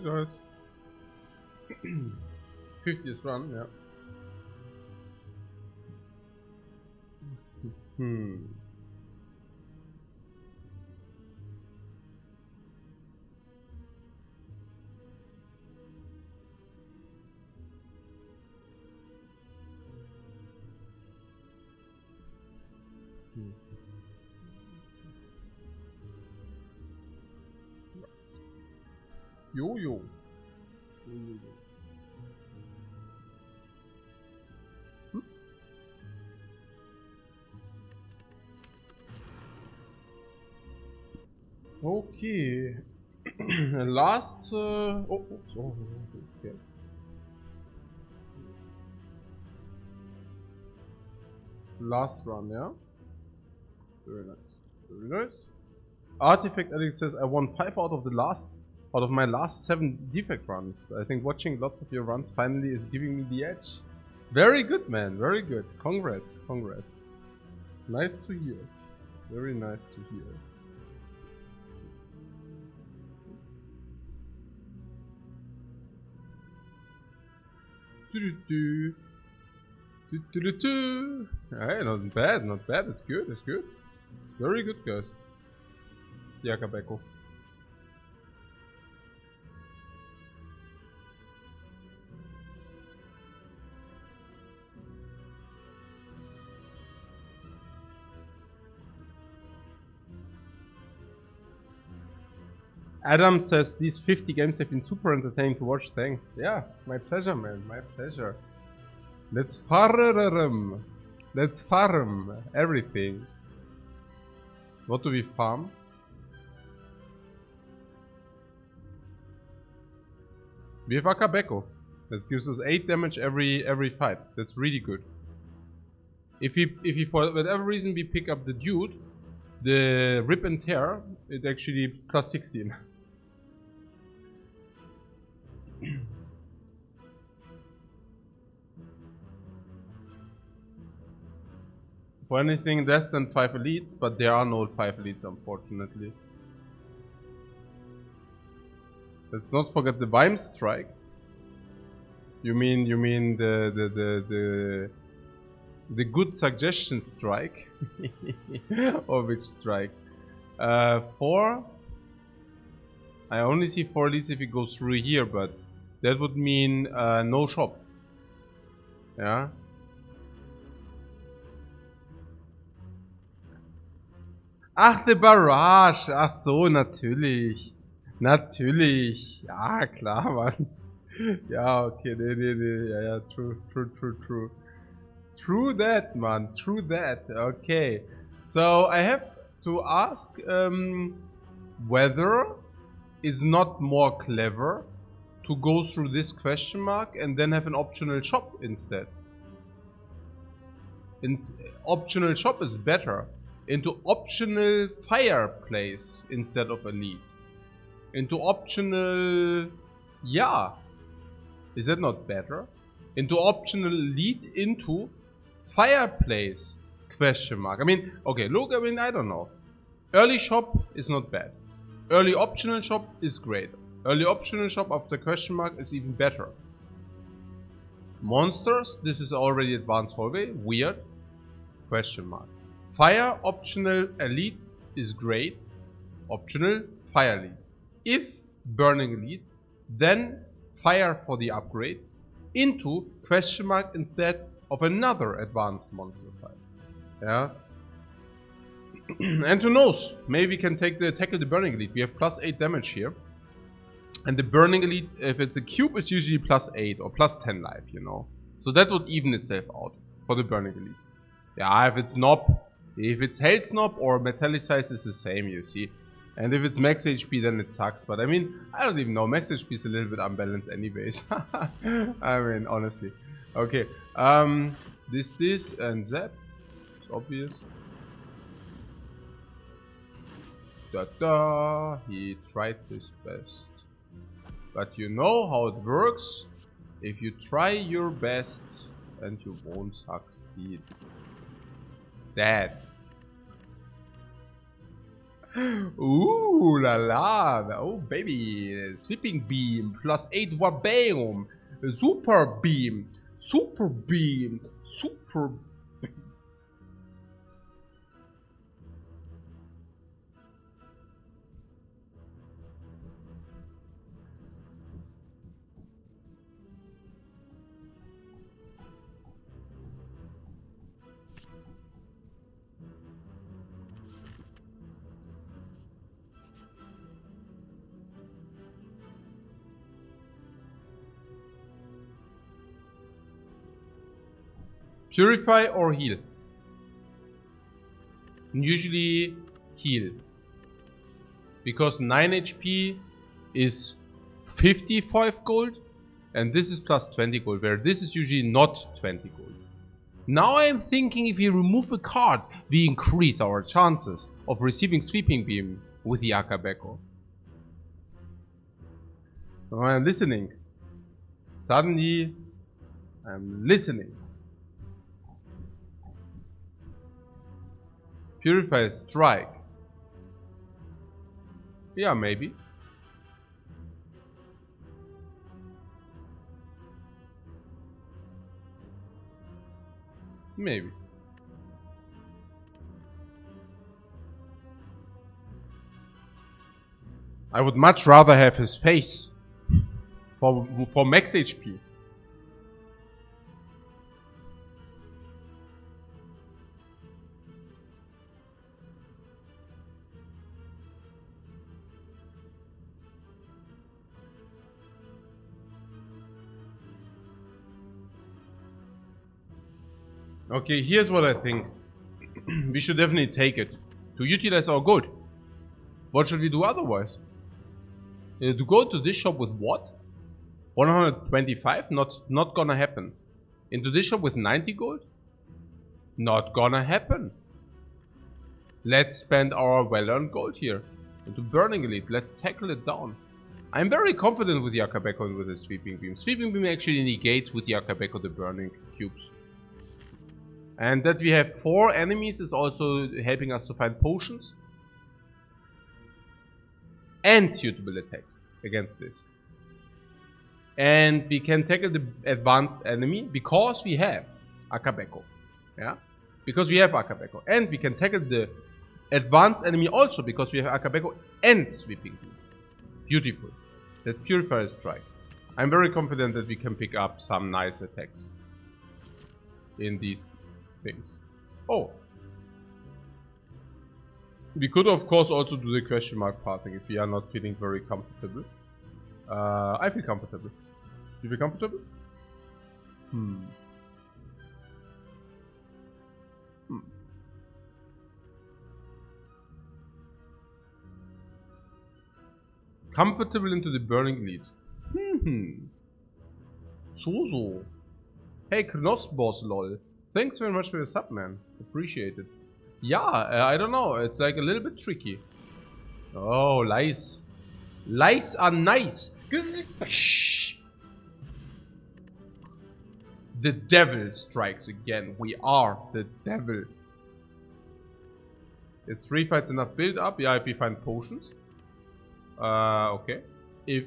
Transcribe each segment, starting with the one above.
Sorry guys. 50th run, yeah. Yo. Okay. Last. Okay. Last run, yeah. Very nice. Very nice. Artifact Addict says I won 5 out of my last 7 defect runs. I think watching lots of your runs finally is giving me the edge. Very good, man. Very good. Congrats. Nice to hear. Very nice to hear. Hey, not bad. It's good. Very good, guys. Yakabeko. Adam says these 50 games have been super entertaining to watch. Thanks. Yeah, my pleasure, man. My pleasure. Let's farm. Let's farm everything. What do we farm? We have Akabeko. That gives us 8 damage every fight. That's really good. If we for whatever reason we pick up the dude, the rip and tear, it actually plus 16. For anything less than 5 elites, but there are no 5 elites, unfortunately. Let's not forget the Vime strike. You mean the good suggestion strike? Or which strike? 4. I only see 4 elites if it goes through here, but that would mean no shop. Yeah. Ach, the Barrage. Ach so, natürlich. Natürlich. Ja, klar, Mann. Ja, okay, nee. Ja, true. True that, man. True that. Okay. So, I have to ask whether it's not more clever to go through this question mark and then have an optional shop instead. Optional shop is better. Into optional fireplace instead of elite. Into optional... Yeah. Is that not better? Into optional elite into fireplace question mark. I mean, okay, look, I mean, I don't know. Early shop is not bad. Early optional shop is great. Early optional shop after question mark is even better. Monsters, this is already advanced hallway. Weird. Question mark. Fire optional elite is great. Optional fire elite. If burning elite, then fire for the upgrade into question mark instead of another advanced monster fight. Yeah. And who knows? Maybe we can tackle the burning elite. We have plus 8 damage here. And the burning elite, if it's a cube, it's usually plus 8 or plus 10 life, you know. So that would even itself out for the burning elite. Yeah, if it's Nob, if it's Hell's Nob or Metallicized, is the same, you see. And if it's max HP, then it sucks. But I mean, I don't even know. Max HP is a little bit unbalanced anyways. I mean, honestly. Okay. This, and that. It's obvious. He tried his best. But you know how it works. If you try your best and you won't succeed. That. Ooh la la. Oh baby. Sweeping beam. Plus 8 wabam. Super beam. Super beam. Super. Purify or heal? Usually heal. Because 9 HP is 55 gold. And this is plus 20 gold, where this is usually not 20 gold. Now I'm thinking if we remove a card, we increase our chances of receiving Sweeping Beam with the Akabeko. So I'm listening. Suddenly, I'm listening. Purify Strike. Yeah, maybe. Maybe. I would much rather have his face for max HP. Okay, here's what I think. We should definitely take it to utilize our gold. What should we do otherwise? To go to this shop with what? 125? Not gonna happen. Into this shop with 90 gold? Not gonna happen. Let's spend our well-earned gold here. Into Burning Elite. Let's tackle it down. I'm very confident with the Akabeko and with the Sweeping Beam. Sweeping Beam actually negates with the Akabeko the burning cubes. And that we have 4 enemies is also helping us to find potions. And suitable attacks against this. And we can tackle the advanced enemy because we have Akabeko. Yeah? Because we have Akabeko. And we can tackle the advanced enemy also because we have Akabeko and Sweeping Beam. Beautiful. Let's Purify Strike. I'm very confident that we can pick up some nice attacks in these things. Oh. We could of course also do the question mark parting if we are not feeling very comfortable. I feel comfortable. You feel comfortable? Comfortable into the Burning Lead. So. Hey, Knossboss lol. Thanks very much for your sub, man. Appreciate it. Yeah, I don't know. It's like a little bit tricky. Oh, lice. Lice are nice. The devil strikes again. We are the devil. Is 3 fights enough build up? Yeah, if we find potions. Okay. If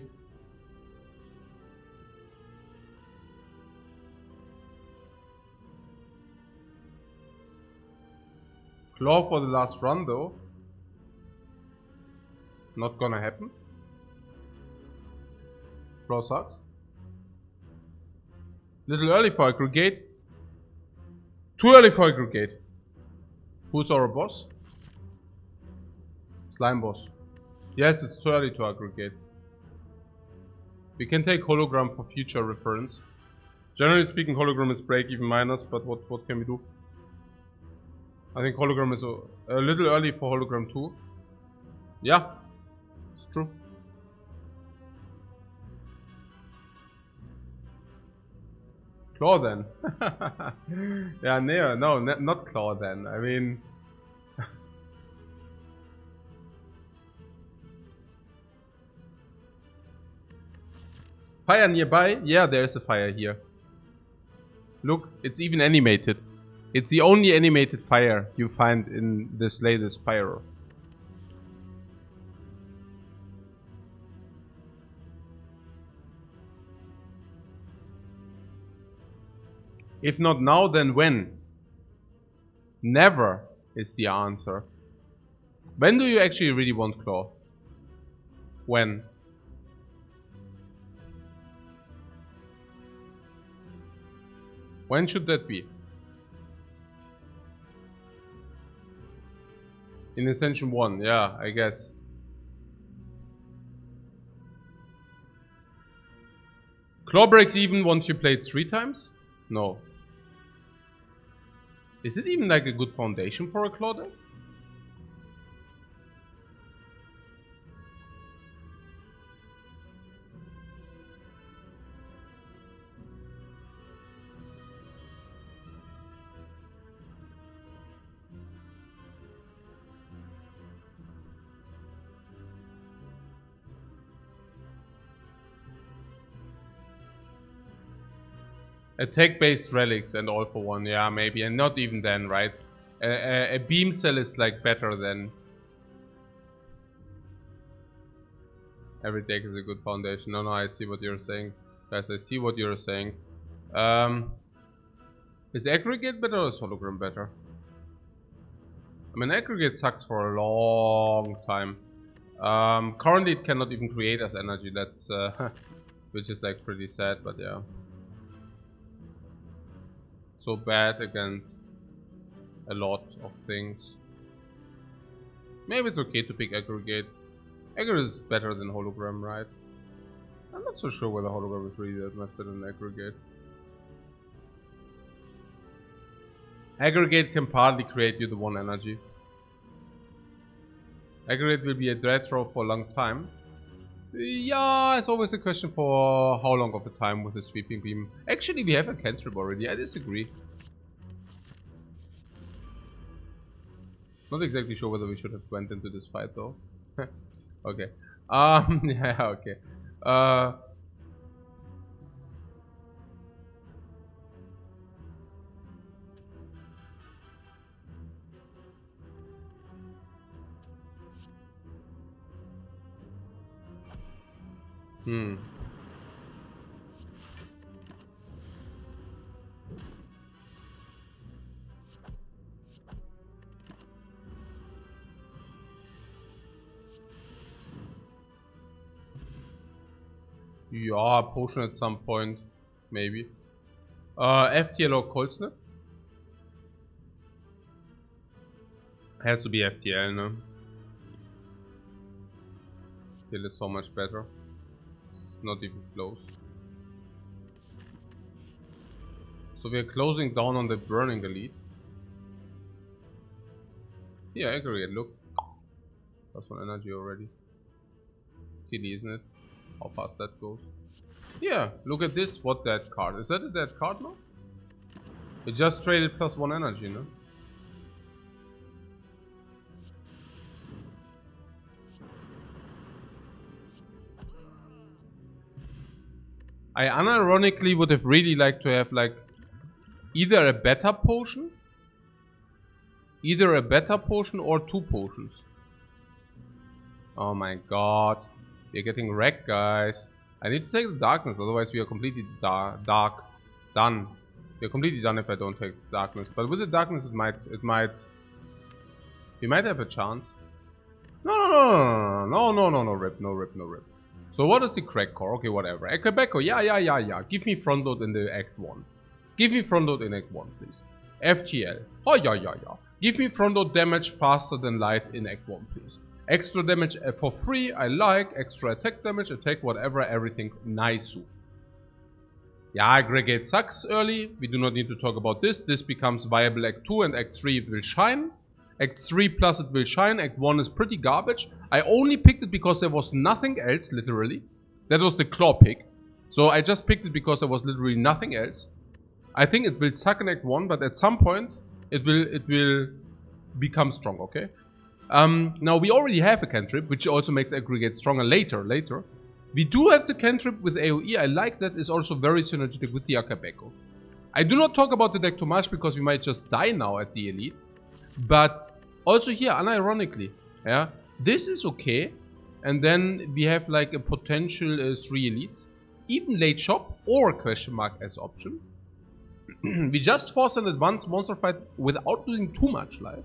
Claw for the last run though. Not gonna happen. Claw sucks. Little early for aggregate. Too early for aggregate. Who's our boss? Slime boss. Yes, it's too early to aggregate. We can take hologram for future reference. Generally speaking, hologram is break even minus, but what can we do? I think hologram is a little early for hologram 2. Yeah, it's true. Claw then. Yeah, no, not claw then. I mean... Fire nearby? Yeah, there's a fire here. Look, it's even animated. It's the only animated fire you find in this latest Spire. If not now, then when? Never is the answer. When do you actually really want Claw? When? When should that be? In Ascension 1, yeah, I guess. Claw breaks even once you play it 3 times? No. Is it even like a good foundation for a Claw deck? Attack-based relics and all for one, yeah, maybe, and not even then, right? A beam cell is like better than every deck is a good foundation. No, I see what you're saying, guys. I see what you're saying. Is aggregate better or is hologram better? I mean, aggregate sucks for a long time. Currently, it cannot even create as energy. That's which is like pretty sad, but yeah. So bad against a lot of things. Maybe it's okay to pick aggregate. Aggregate is better than hologram, right? I'm not so sure whether hologram is really that much better than aggregate. Aggregate can partly create you the 1 energy. Aggregate will be a dread throw for a long time. Yeah, it's always a question for how long of a time with the sweeping beam. Actually, we have a cantrip already. I disagree. Not exactly sure whether we should have went into this fight though. Okay. Yeah, okay. Yeah, potion at some point, maybe. FTL or cold snap? Has to be FTL, no? FTL is so much better. Not even close. So we are closing down on the burning elite. Yeah, aggregate, look. That's 1 energy already. TD, isn't it? How fast that goes. Yeah, look at this. What that card? Is that a dead card now? It just traded plus 1 energy, no? I unironically would have really liked to have like either a beta potion or 2 potions. Oh my god. We're getting wrecked, guys. I need to take the darkness, otherwise we are completely done. We are completely done if I don't take darkness. But with the darkness, we might have a chance. No, rip. So what is the crack core? Okay, whatever. Ekabeko, yeah. Give me front load in the Act 1. Give me front load in Act 1, please. FTL. Oh, yeah. Give me front load damage faster than light in Act 1, please. Extra damage for free, I like. Extra attack damage, attack, whatever, everything. Nice. Yeah, aggregate sucks early. We do not need to talk about this. This becomes viable Act 2 and Act 3 it will shine. Act 3 plus it will shine. Act 1 is pretty garbage. I only picked it because there was nothing else, literally. That was the claw pick. So I just picked it because there was literally nothing else. I think it will suck in Act 1, but at some point it will become strong, okay? Now we already have a cantrip, which also makes aggregate stronger later. We do have the cantrip with AoE. I like that. It's also very synergetic with the Akabeko. I do not talk about the deck too much because we might just die now at the elite. But also here, unironically, yeah, this is okay. And then we have like a potential 3 elites. Even late shop or question mark as option. we just forced an advanced monster fight without losing too much life.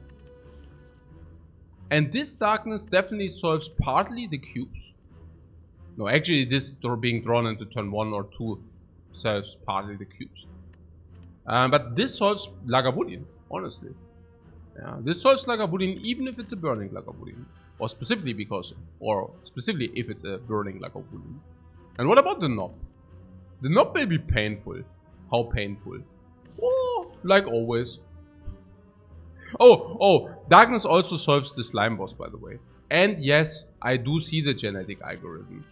And this darkness definitely solves partly the cubes. No, actually this being drawn into turn 1 or 2 solves partly the cubes. But this solves Lagavulin, honestly. Yeah, this solves Lagavulin even if it's a burning Lagavulin. Or specifically if it's a burning Lagavulin. And what about the knob? The knob may be painful. How painful? Oh, like always. Oh, darkness also solves the slime boss, by the way. And yes, I do see the genetic algorithm.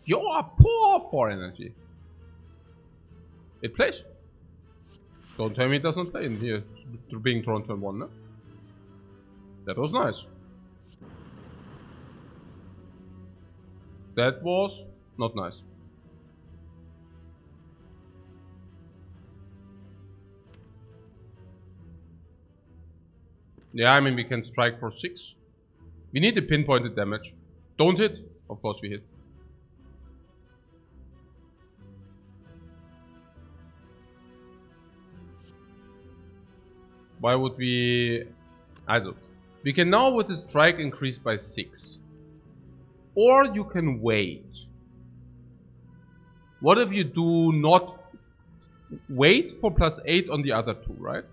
You are poor for energy. It plays. Don't tell me it doesn't play in here. Being drawn turn 1, no? That was nice. That was not nice. Yeah, I mean we can strike for 6. We need the pinpointed damage. Don't hit. Of course we hit. Why would we... I don't. We can now with the strike increase by 6. Or you can wait. What if you do not wait for +8 on the other 2, right?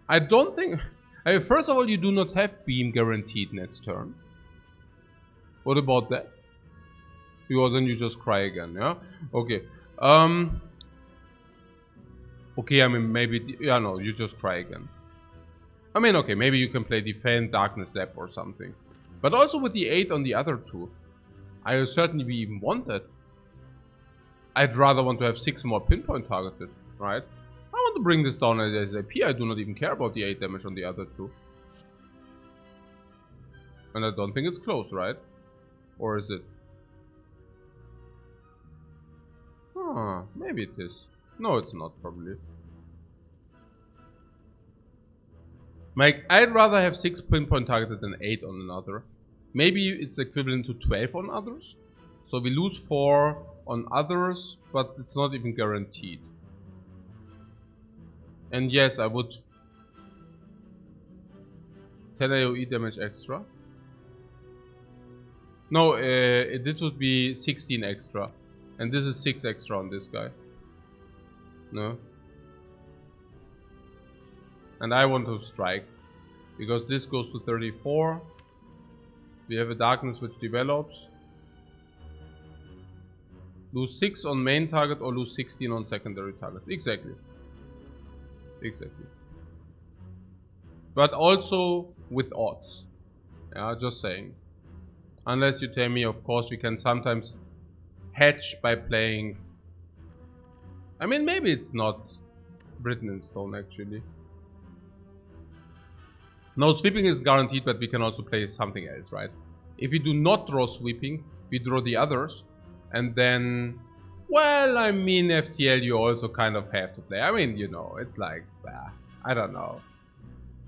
I don't think... I mean, first of all, you do not have beam guaranteed next turn. What about that? Because then you just cry again, yeah? Okay. Okay, I mean, maybe... Yeah, no, you just cry again. I mean, okay, maybe you can play Defend, Darkness Zap or something. But also with the 8 on the other 2. I certainly even want that. I'd rather want to have 6 more pinpoint targeted, right? I want to bring this down as AP. I do not even care about the 8 damage on the other 2. And I don't think it's close, right? Or is it? Ah, maybe it is. No, it's not, probably. Like, I'd rather have 6 pinpoint targeted than 8 on another. Maybe it's equivalent to 12 on others. So we lose 4 on others, but it's not even guaranteed. And yes, I would 10 AoE damage extra. No, this would be 16 extra. And this is 6 extra on this guy. No. And I want to strike. Because this goes to 34. We have a darkness which develops. Lose 6 on main target or lose 16 on secondary target. Exactly. Exactly. But also with odds. Yeah, just saying. Unless you tell me, of course, we can sometimes hedge by playing... I mean, maybe it's not written in stone, actually. No, sweeping is guaranteed, but we can also play something else, right? If we do not draw sweeping, we draw the others. And then... Well, I mean, FTL you also kind of have to play. I mean, you know, it's like... I don't know.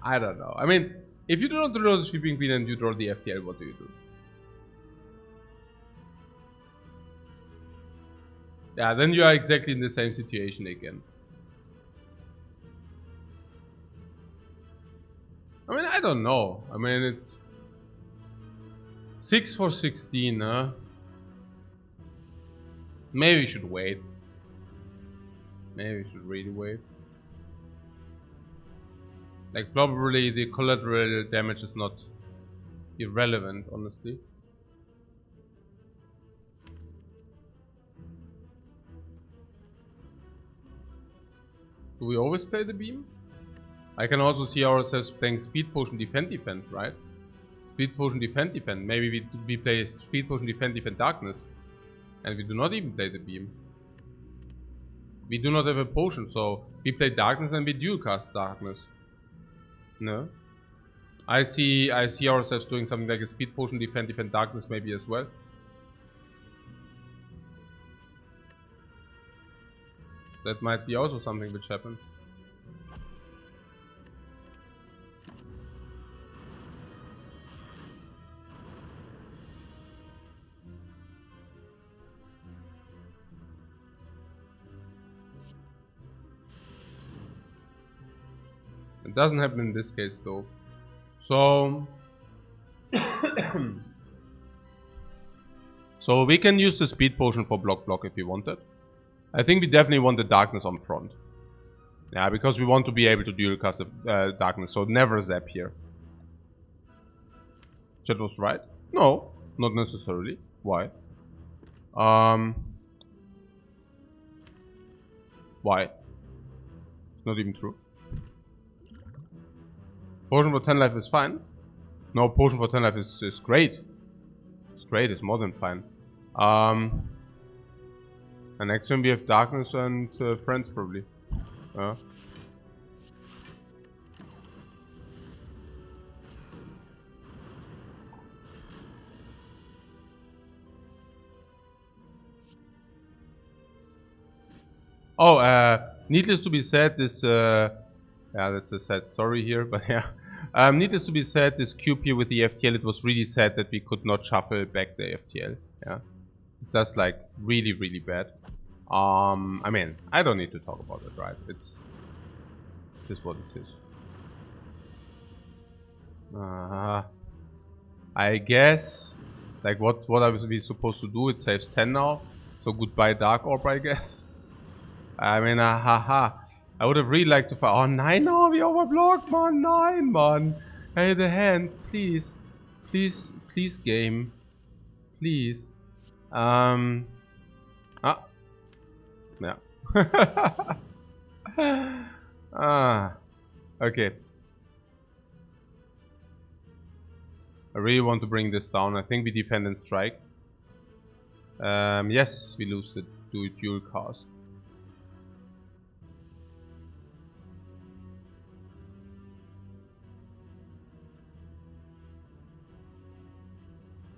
I don't know. I mean, if you do not draw the sweeping queen and you draw the FTL, what do you do? Yeah, then you are exactly in the same situation again. I mean, I don't know. I mean, it's 6 for 16, huh? Maybe we should wait. Maybe we should really wait. Like, probably the collateral damage is not irrelevant, honestly. Do we always play the beam? I can also see ourselves playing Speed Potion Defend, right? Speed Potion Defend. Maybe we play Speed Potion Defend Darkness. And we do not even play the beam. We do not have a potion, so we play Darkness and we dual cast Darkness. No? I see ourselves doing something like a Speed Potion Defend Darkness maybe as well. That might be also something which happens. It doesn't happen in this case though. So... so we can use the speed potion for block if we want it. I think we definitely want the darkness on front. Yeah, because we want to be able to dual cast the darkness, so never zap here. Chat was right? No, not necessarily. Why? Why? Not even true. Potion for 10 life is fine. No, potion for 10 life is great. It's great, it's more than fine. And next turn we have darkness and friends probably. Needless to be said, this yeah, that's a sad story here, but yeah. Needless to be said, this cube here with the FTL, it was really sad that we could not shuffle back the FTL. Yeah, it's just like really, really bad. I mean, I don't need to talk about it, right? It's just what it is. I guess, like what are we supposed to do? It saves 10 now, so goodbye Dark Orb, I guess. I mean, haha. I would have really liked to fight. Oh, 9 now, we overblocked, man. 9, man. Hey, the hands, please. Please, please, game. Please. Yeah. Okay. I really want to bring this down. I think we defend and strike. Yes, we lose the dual cast.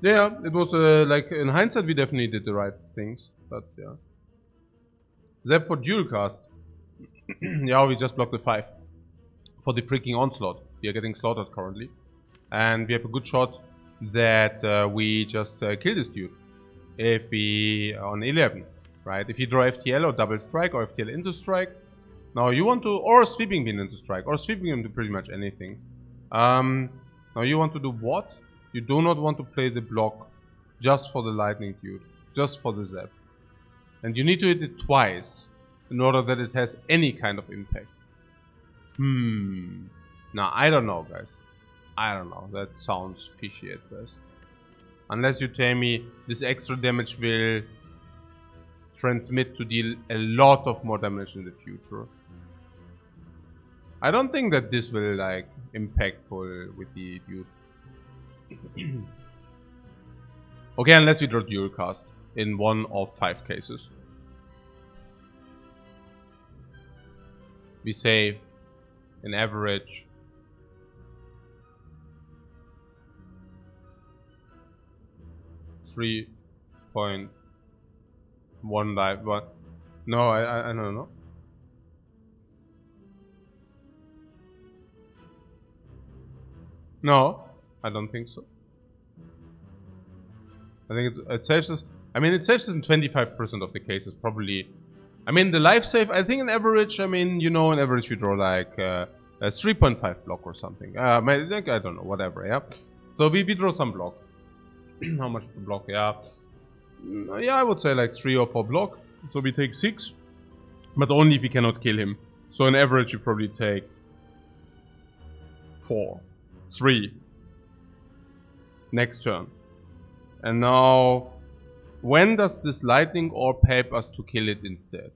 Yeah, it was like in hindsight we definitely did the right things, but yeah. Zap for dual cast. Yeah, we just blocked the 5 for the freaking onslaught. We are getting slaughtered currently, and we have a good shot that we just kill this dude if we on 11, right? If you draw FTL or double strike or FTL into strike. Now you want to, or sweeping beam into strike, or sweeping into pretty much anything. Now you want to do what? You do not want to play the block just for the lightning dude, just for the zap. And you need to hit it twice in order that it has any kind of impact. Now, I don't know, guys. I don't know. That sounds fishy at best. Unless you tell me this extra damage will transmit to deal a lot of more damage in the future. I don't think that this will, like, impactful with the dude. Okay, unless we draw dual cast in 1 of 5 cases. We save an average 3.1 life. What? No, I don't know. No, I don't think so. I think it saves us. I mean, it saves us in 25% of the cases, probably. I mean, the life save, I think in average, I mean, you know, in average you draw like a 3.5 block or something. I don't know, whatever, yeah. So we draw some block. How much to block, yeah. Yeah, I would say like 3 or 4 block. So we take 6, but only if we cannot kill him. So in average you probably take 4, 3. Next turn. And now, when does this lightning orb help us to kill it instead?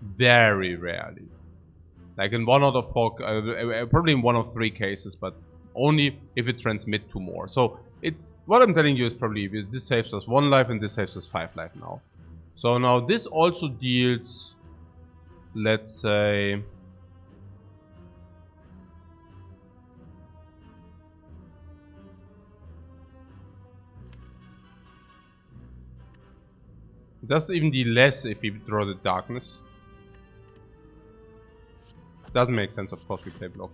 Very rarely. Like in 1 out of 4, probably in 1 of 3 cases, but only if it transmits 2 more. So it's what I'm telling you is probably this saves us 1 life and this saves us 5 life now. So now this also deals, let's say, it does even deal less if we draw the darkness. Doesn't make sense, of course we play block.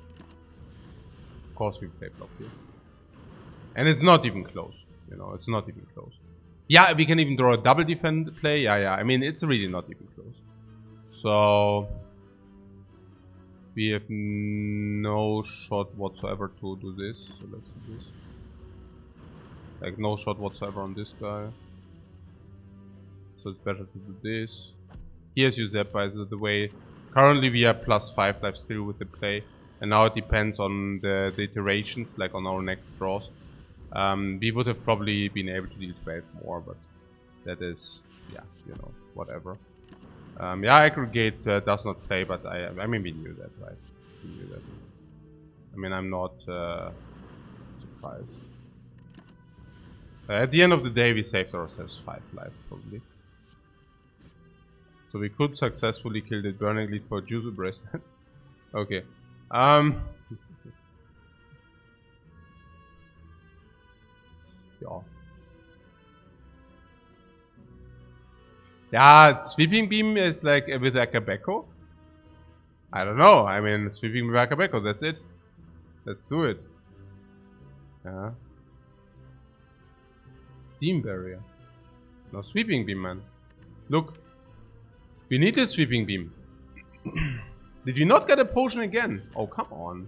Of course we play block here. And it's not even close, you know, it's not even close. Yeah, we can even draw a double defend play, yeah, I mean, it's really not even close. So, We have no shot whatsoever to do this, so let's do this. Like no shot whatsoever on this guy. So it's better to do this. Here's you zap by the way. Currently we are +5 life still with the play. And now it depends on the iterations, like on our next draws. We would have probably been able to deal 12 more, but that is, yeah, you know, whatever. Yeah, aggregate does not play, but I mean, we knew that, right? We knew that. I mean, I'm not surprised. At the end of the day, we saved ourselves 5 life, probably. So we could successfully kill the burning lead for Juzu Bracelet. Okay. Yeah. Yeah, Sweeping Beam is like with Akabeko. I don't know. I mean, Sweeping with Akabeko, that's it. Let's do it. Yeah. Steam Barrier. No, Sweeping Beam, man. Look. We need a Sweeping Beam. Did you not get a potion again? Oh, come on.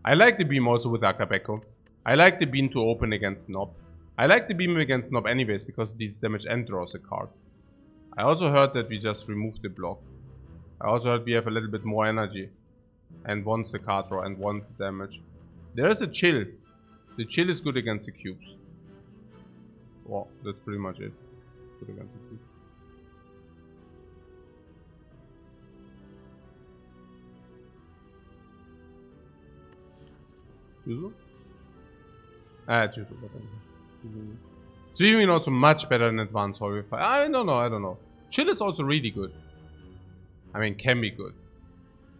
I like the beam also with Akabeko. I like the beam to open against Nob. I like the beam against Nob anyways because it deals damage and draws a card. I also heard that we just removed the block. I also heard we have a little bit more energy. And wants the card draw and wants the damage. There is a chill. The chill is good against the cubes. Well, that's pretty much it. Good against the cubes. Juzu? Juzu. Sweeping also much better than Advanced Horrify. I don't know. Chill is also really good. I mean, can be good.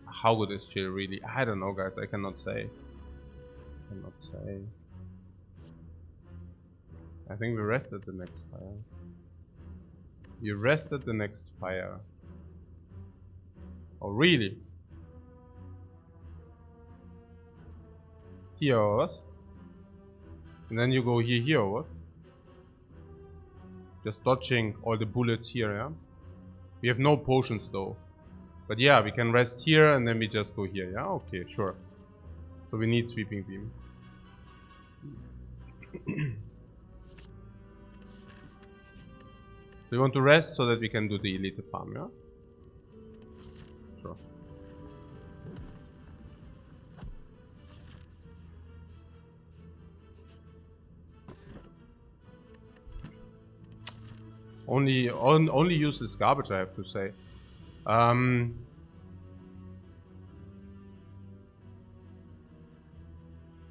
How good is Chill really? I don't know, guys. I cannot say. I think we rested the next fire. You rested the next fire. Oh, really? Here or what? And then you go here or what? Just dodging all the bullets here, yeah? We have no potions though. But yeah, we can rest here and then we just go here, yeah? Okay, sure. So we need Sweeping Beam. So we want to rest so that we can do the elite farm, yeah? Sure. Only useless garbage, I have to say.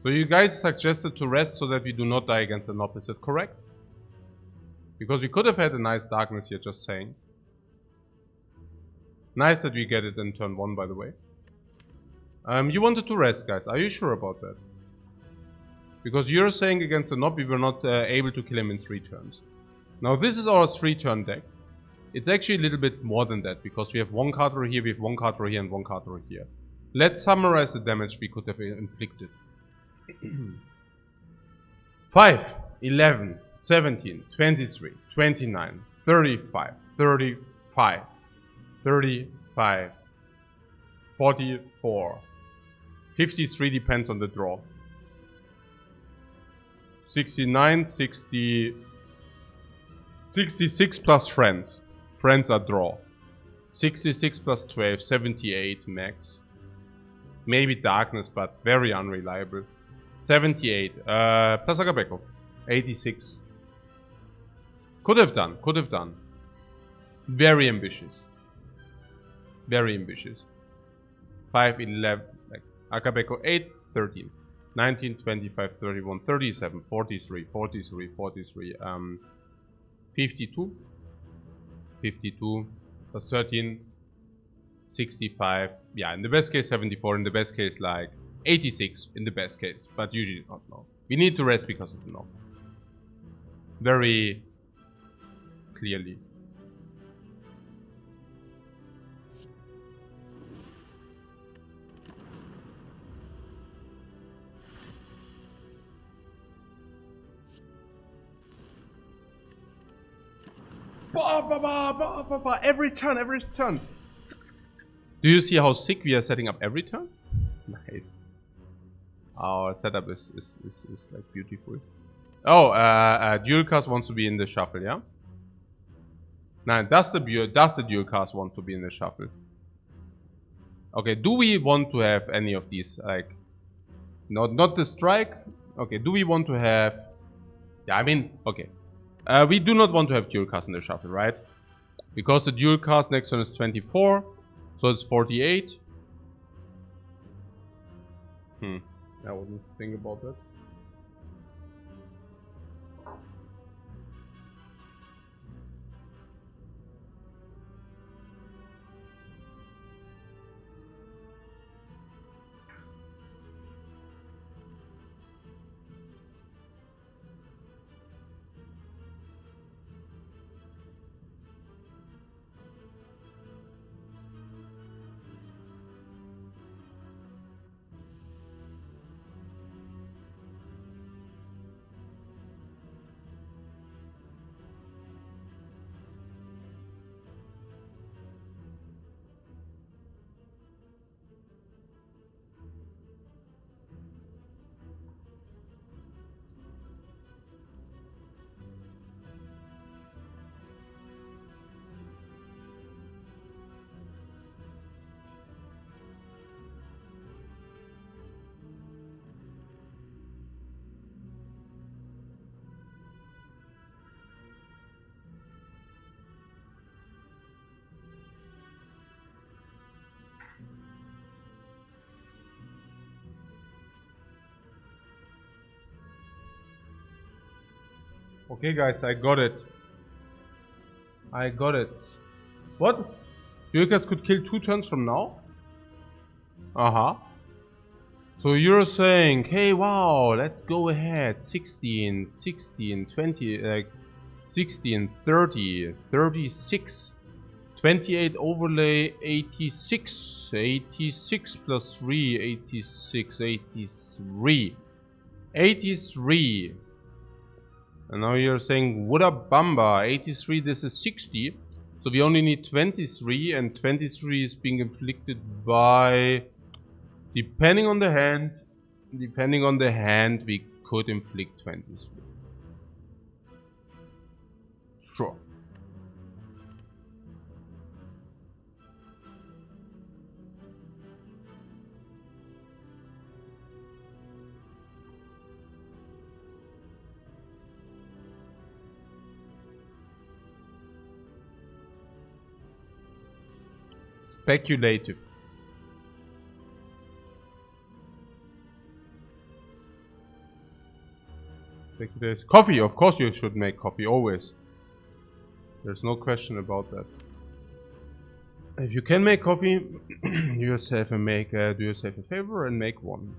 So you guys suggested to rest so that we do not die against the Nob, is that correct? Because we could have had a nice darkness here, just saying. Nice that we get it in turn 1, by the way. You wanted to rest, guys. Are you sure about that? Because you're saying against the Nob we were not able to kill him in 3 turns. Now this is our 3-turn deck. It's actually a little bit more than that, because we have 1 card over here, we have 1 card over here, and 1 card over here. Let's summarize the damage we could have inflicted. 5, 11, 17, 23, 29, 35, 35, 35, 44, 53 depends on the draw. 69, 60, 66 plus friends. Friends are draw. 66 plus 12, 78 max. Maybe darkness, but very unreliable. 78 plus Agabeko. 86. Could have done. Very ambitious. 5, 11, like Akabeko 8, 13, 19, 25, 31, 37, 43, 52 plus 13, 65, yeah, in the best case 74, in the best case like 86 in the best case, but usually not. No. We need to rest because of the knock. Very clearly. Every turn, every turn. Do you see how sick we are setting up every turn? Nice. Our setup is like beautiful. Oh, dual cast wants to be in the shuffle, yeah? No, does the dual cast want to be in the shuffle? Okay, do we want to have any of these, like, not the strike? Okay, do we want to have, yeah, I mean, okay. We do not want to have dual cast in the shuffle, right? Because the dual cast next turn is 24, so it's 48. I wouldn't think about that. Okay, guys, I got it. I got it. What? Dual could kill 2 turns from now? So you're saying, hey, wow, let's go ahead. 16, 16, 20, like 16, 30, 36, 28 overlay, 86, 86 plus 3, 86, 83, 83. And now you're saying, what a bamba, 83, this is 60. So we only need 23, and 23 is being inflicted by, depending on the hand, we could inflict 23. Sure. Speculative. Coffee, of course you should make coffee, always. There's no question about that. If you can make coffee, do yourself a favor and make one.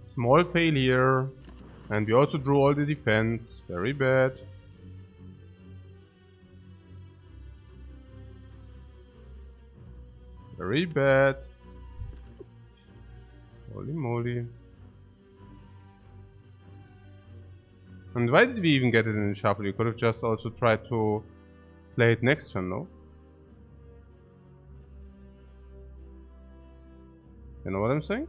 Small failure. And we also drew all the defense. Very bad. Very bad. Holy moly. And why did we even get it in the shuffle? You could have just also tried to play it next turn, no? You know what I'm saying?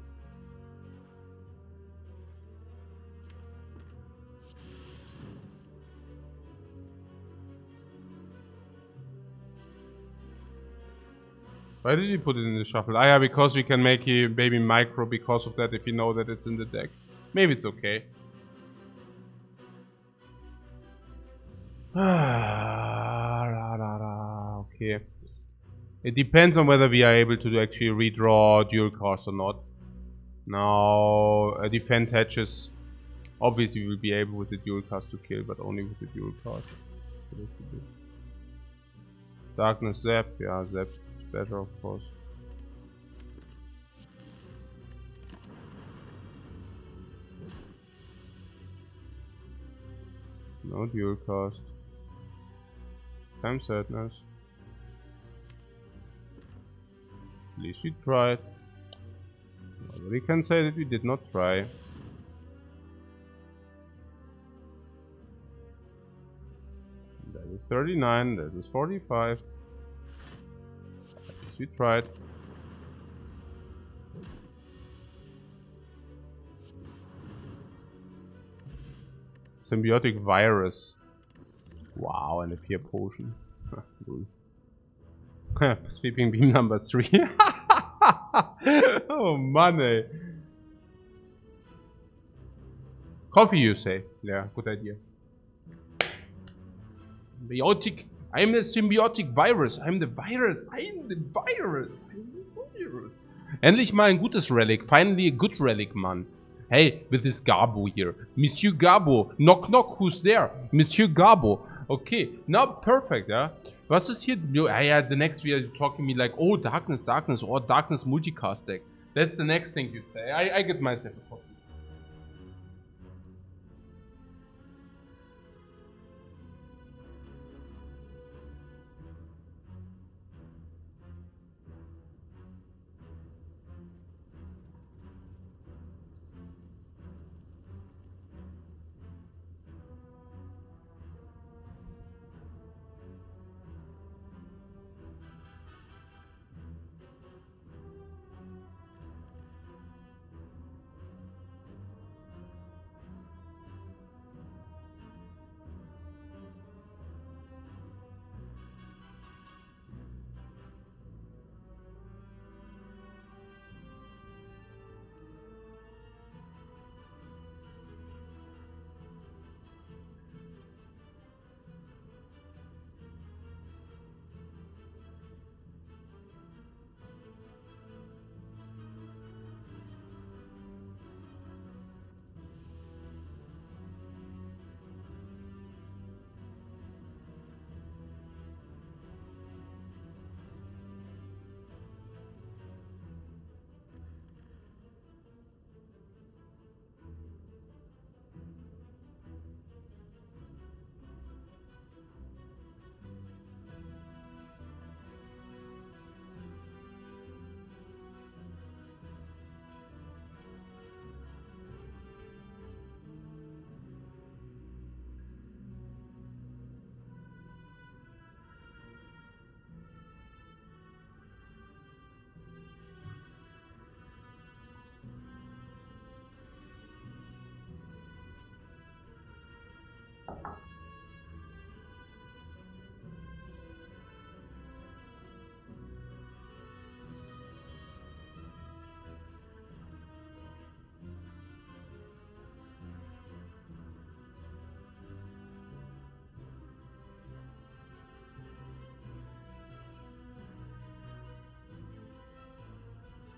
Why did you put it in the shuffle? Ah, yeah, because we can make a baby micro because of that if you know that it's in the deck. Maybe it's okay. Okay. It depends on whether we are able to actually redraw dual cards or not. Now, defend hatches. Obviously, we will be able with the dual cards to kill, but only with the dual cards. Darkness Zap. Yeah, Zap is better, of course. No dual cast. Time sadness. At least we tried. Nobody can say that we did not try. That is 39, that is 45. At least we tried. Symbiotic virus. Wow, and a peer potion. Sweeping beam number 3. Oh, money. Coffee, you say? Yeah, good idea. Symbiotic. I'm the symbiotic virus. I'm the virus. I'm the virus. I'm the virus. Endlich mal ein gutes Relic. Finally a good relic, man. Hey, with this Garbo here. Monsieur Garbo. Knock knock, who's there? Monsieur Garbo. Okay, now perfect, yeah. Was ist hier? Yeah, the next we are talking me like, oh, darkness, darkness, or darkness multicast deck. That's the next thing you say. I get myself a copy.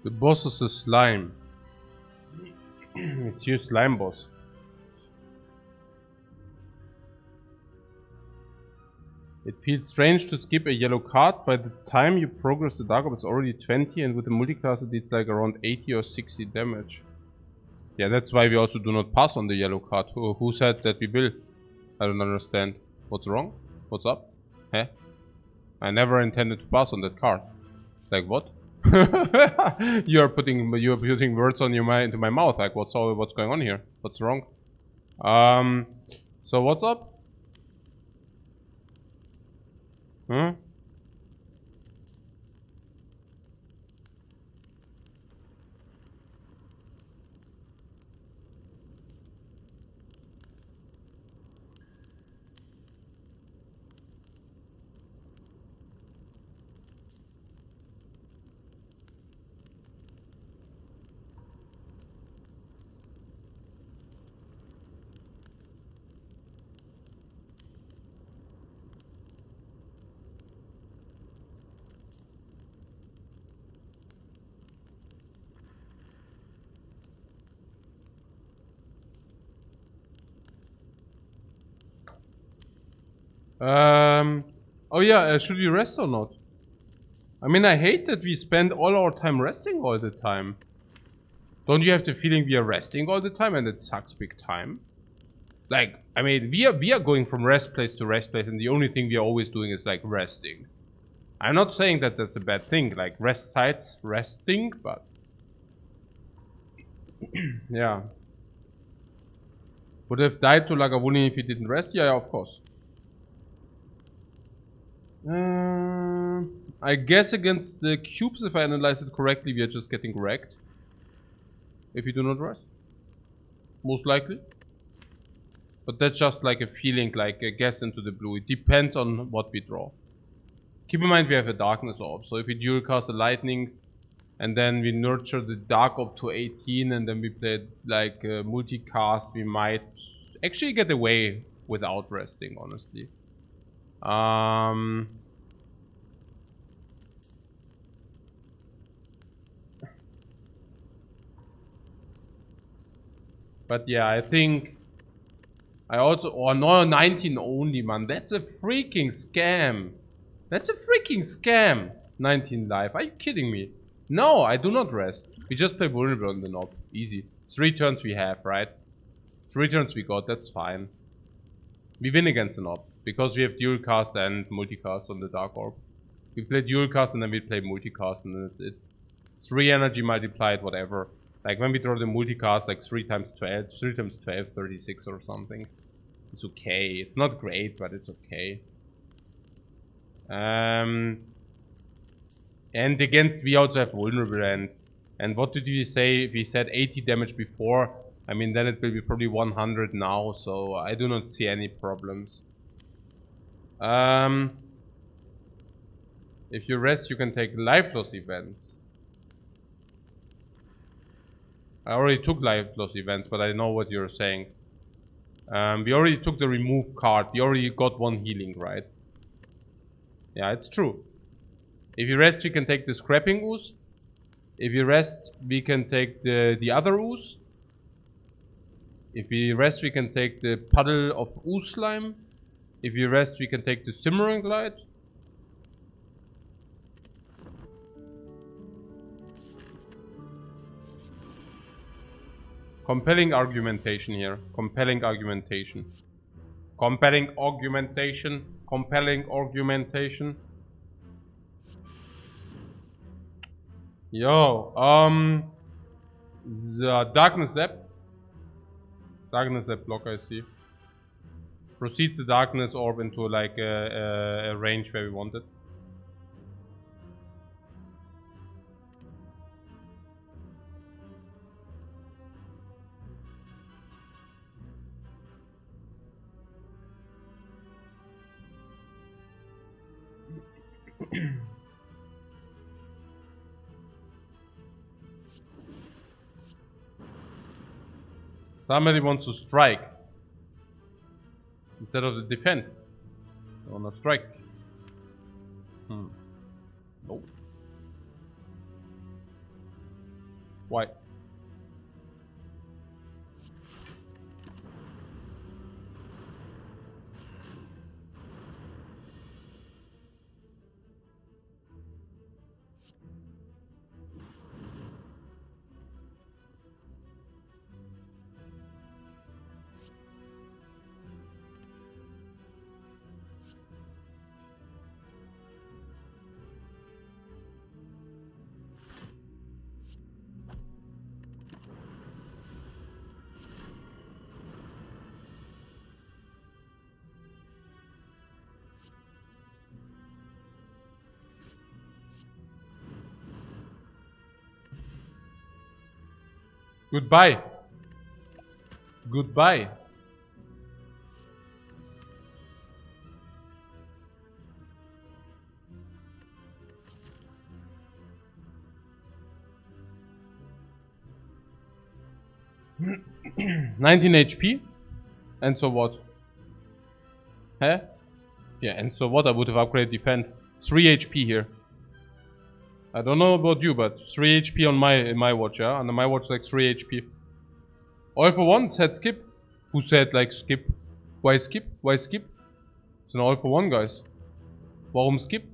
The boss is a slime. It's your slime boss. It feels strange to skip a yellow card. By the time you progress the Dark Orb, it's already 20, and with the multiclass it needs like around 80 or 60 damage. Yeah, that's why we also do not pass on the yellow card. Who said that we will? I don't understand. What's wrong? What's up? Huh? I never intended to pass on that card. Like what? You're putting words on into my mouth. Like what's going on here? What's wrong? So what's up? Huh? Oh yeah, should we rest or not? I mean, I hate that we spend all our time resting all the time. Don't you have the feeling we are resting all the time and it sucks big time? Like, I mean, we are going from rest place to rest place, and the only thing we are always doing is like resting. I'm not saying that that's a bad thing, like rest sites, resting, but yeah. Would have died to Lagavulin if he didn't rest? Yeah, of course. I guess against the cubes, if I analyze it correctly, we are just getting wrecked. If you do not rest. Most likely. But that's just like a feeling, like a guess into the blue. It depends on what we draw. Keep in mind we have a darkness orb. So if we dual cast a lightning, and then we nurture the dark orb to 18, and then we play like multicast, we might actually get away without resting, honestly. But yeah, I think I also, oh no, 19 only, man. That's a freaking scam. That's a freaking scam. 19 life. Are you kidding me? No, I do not rest. We just play vulnerable on the knob. Easy. 3 turns we have, right? 3 turns we got. That's fine. We win against the knob because we have dual cast and multicast on the dark orb. We play dual cast and then we play multicast and then that's it. 3 energy multiplied, whatever. Like when we draw the multicast, like 3 times 12, 3 times 12, 36 or something. It's okay. It's not great, but it's okay. And against we also have vulnerable and what did we say? We said 80 damage before. I mean, then it will be probably 100 now, so I do not see any problems. If you rest, you can take life loss events. I already took life loss events, but I know what you're saying. We already took the remove card. We already got 1 healing, right? Yeah, it's true. If you rest, we can take the scrapping ooze. If you rest, we can take the other ooze. If we rest, we can take the puddle of ooze slime. If we rest, we can take the simmering glide. Compelling argumentation here. Compelling argumentation. Compelling argumentation. Compelling argumentation. Yo, the darkness zap. Darkness zap block, I see. Proceeds the darkness orb into like a range where we want it. Somebody wants to strike instead of the defend. I wanna strike. Nope. Why? Goodbye. Goodbye. (19 HP. And so what? Huh? Yeah, and so what? I would have upgraded defend. 3 HP here. I don't know about you, but 3 HP on my watch, yeah? On my watch, like 3 HP. All for one said skip. Who said like skip? Why skip? Why skip? It's an all for one, guys. Warum skip?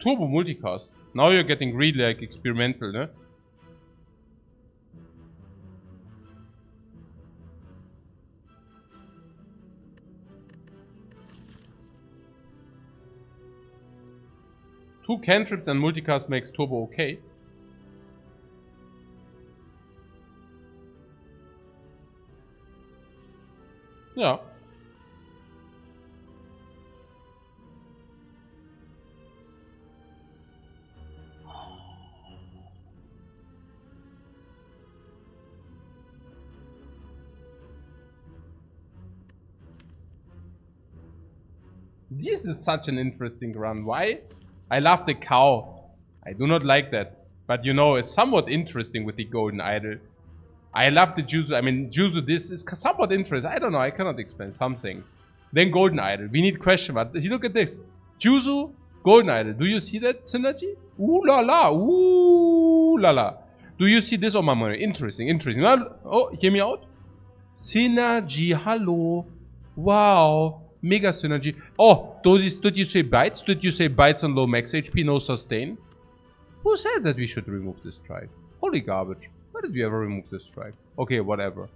Turbo multicast. Now you're getting really like experimental, ne? 2 cantrips and multicast makes turbo okay. Yeah. This is such an interesting run. Why? I love the cow. I do not like that. But you know, it's somewhat interesting with the golden idol. I love the Juzu. I mean, Juzu, this is somewhat interesting. I don't know. I cannot explain something. Then golden idol. We need question mark. Look at this. Juzu, golden idol. Do you see that synergy? Ooh la la. Ooh la la. Do you see this on my money? Interesting. Interesting. Oh, hear me out. Synergy. Hello. Wow. Mega synergy. Oh, did you say bites? Did you say bites on low max HP, no sustain? Who said that we should remove this strike? Holy garbage. Why did we ever remove this strike? Okay, whatever.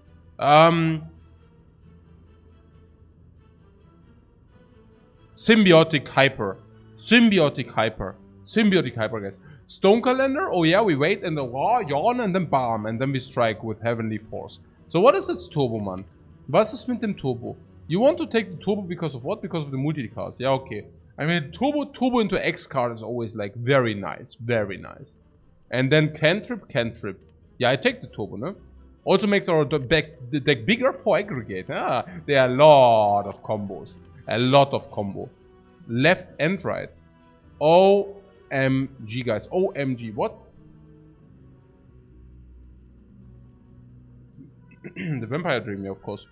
Symbiotic hyper. Symbiotic hyper. Symbiotic hyper, guys. Stone calendar? Oh yeah, we wait and then yawn and then bam. And then we strike with heavenly force. So what is its turbo, man? Was ist mit dem Turbo? You want to take the turbo because of what? Because of the multicast. Yeah, okay. I mean, turbo into X card is always like very nice. Very nice. And then cantrip. Yeah, I take the turbo, no? Also makes our deck bigger for aggregate. Ah, there are a lot of combos. A lot of combo. Left and right. OMG, guys. OMG. What? The Vampire Dream, yeah, of course.